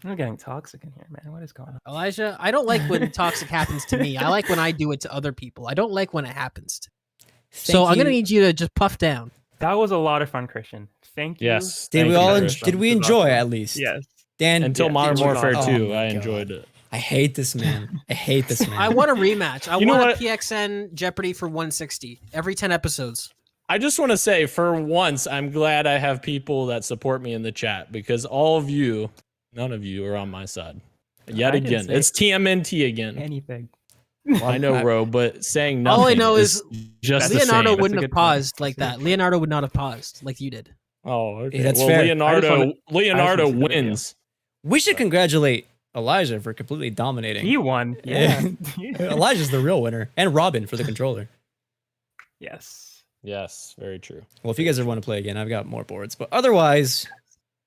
[SPEAKER 3] I'm getting toxic in here, man. What is going on?
[SPEAKER 5] Elijah, I don't like when toxic happens to me. I like when I do it to other people. I don't like when it happens to me. So I'm going to need you to just puff down.
[SPEAKER 3] That was a lot of fun, Christian. Thank you.
[SPEAKER 4] Yes.
[SPEAKER 2] Did
[SPEAKER 4] thank
[SPEAKER 2] we
[SPEAKER 4] you,
[SPEAKER 2] all?
[SPEAKER 4] Christian.
[SPEAKER 2] Did we
[SPEAKER 3] This is
[SPEAKER 2] enjoy
[SPEAKER 3] awesome.
[SPEAKER 2] at least?
[SPEAKER 3] Yes.
[SPEAKER 2] Dan,
[SPEAKER 4] Until
[SPEAKER 3] Yeah,
[SPEAKER 4] Modern
[SPEAKER 3] it was
[SPEAKER 4] Warfare
[SPEAKER 3] awesome.
[SPEAKER 4] 2,
[SPEAKER 2] Oh
[SPEAKER 4] I
[SPEAKER 2] my
[SPEAKER 4] enjoyed
[SPEAKER 2] God.
[SPEAKER 4] it.
[SPEAKER 2] I hate this man. I hate this man.
[SPEAKER 5] I want a rematch. I
[SPEAKER 4] You know
[SPEAKER 5] want a
[SPEAKER 4] what?
[SPEAKER 5] PXN Jeopardy for 160 every 10 episodes.
[SPEAKER 4] I just want to say, for once, I'm glad I have people that support me in the chat because all of you, none of you are on my side. Yet
[SPEAKER 3] I didn't
[SPEAKER 4] again,
[SPEAKER 3] say
[SPEAKER 4] it's TMNT again.
[SPEAKER 3] anything.
[SPEAKER 4] I know, Ro, but saying nothing
[SPEAKER 5] All I know is
[SPEAKER 4] just the
[SPEAKER 5] Leonardo
[SPEAKER 4] same.
[SPEAKER 5] wouldn't
[SPEAKER 3] That's a
[SPEAKER 5] have
[SPEAKER 3] good point.
[SPEAKER 5] paused like that. Leonardo would not have paused like you did.
[SPEAKER 4] Oh, okay.
[SPEAKER 2] Yeah, that's
[SPEAKER 4] well,
[SPEAKER 2] fair.
[SPEAKER 4] Leonardo
[SPEAKER 3] wanna see the video.
[SPEAKER 4] wins.
[SPEAKER 2] We should congratulate Elijah for completely dominating.
[SPEAKER 3] He won.
[SPEAKER 2] Yeah.
[SPEAKER 3] Yeah.
[SPEAKER 2] Elijah's the real winner, and Robin for the controller.
[SPEAKER 3] Yes.
[SPEAKER 4] Yes, very true.
[SPEAKER 2] Well, if you guys ever want to play again, I've got more boards. But otherwise,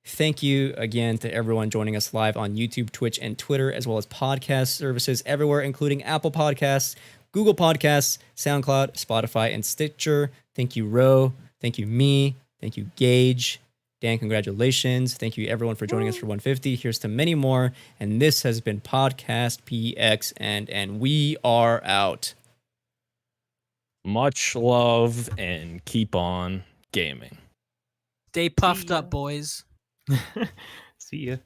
[SPEAKER 2] thank you again to everyone joining us live on YouTube, Twitch, and Twitter, as well as podcast services everywhere, including Apple Podcasts, Google Podcasts, SoundCloud, Spotify, and Stitcher. Thank you, Ro. Thank you, me. Thank you, Gage. Dan, congratulations. Thank you, everyone, for joining us for 150. Here's to many more. And this has been Podcast PXN, and we are out.
[SPEAKER 4] Much love and keep on gaming.
[SPEAKER 5] Stay puffed up, boys.
[SPEAKER 3] See ya.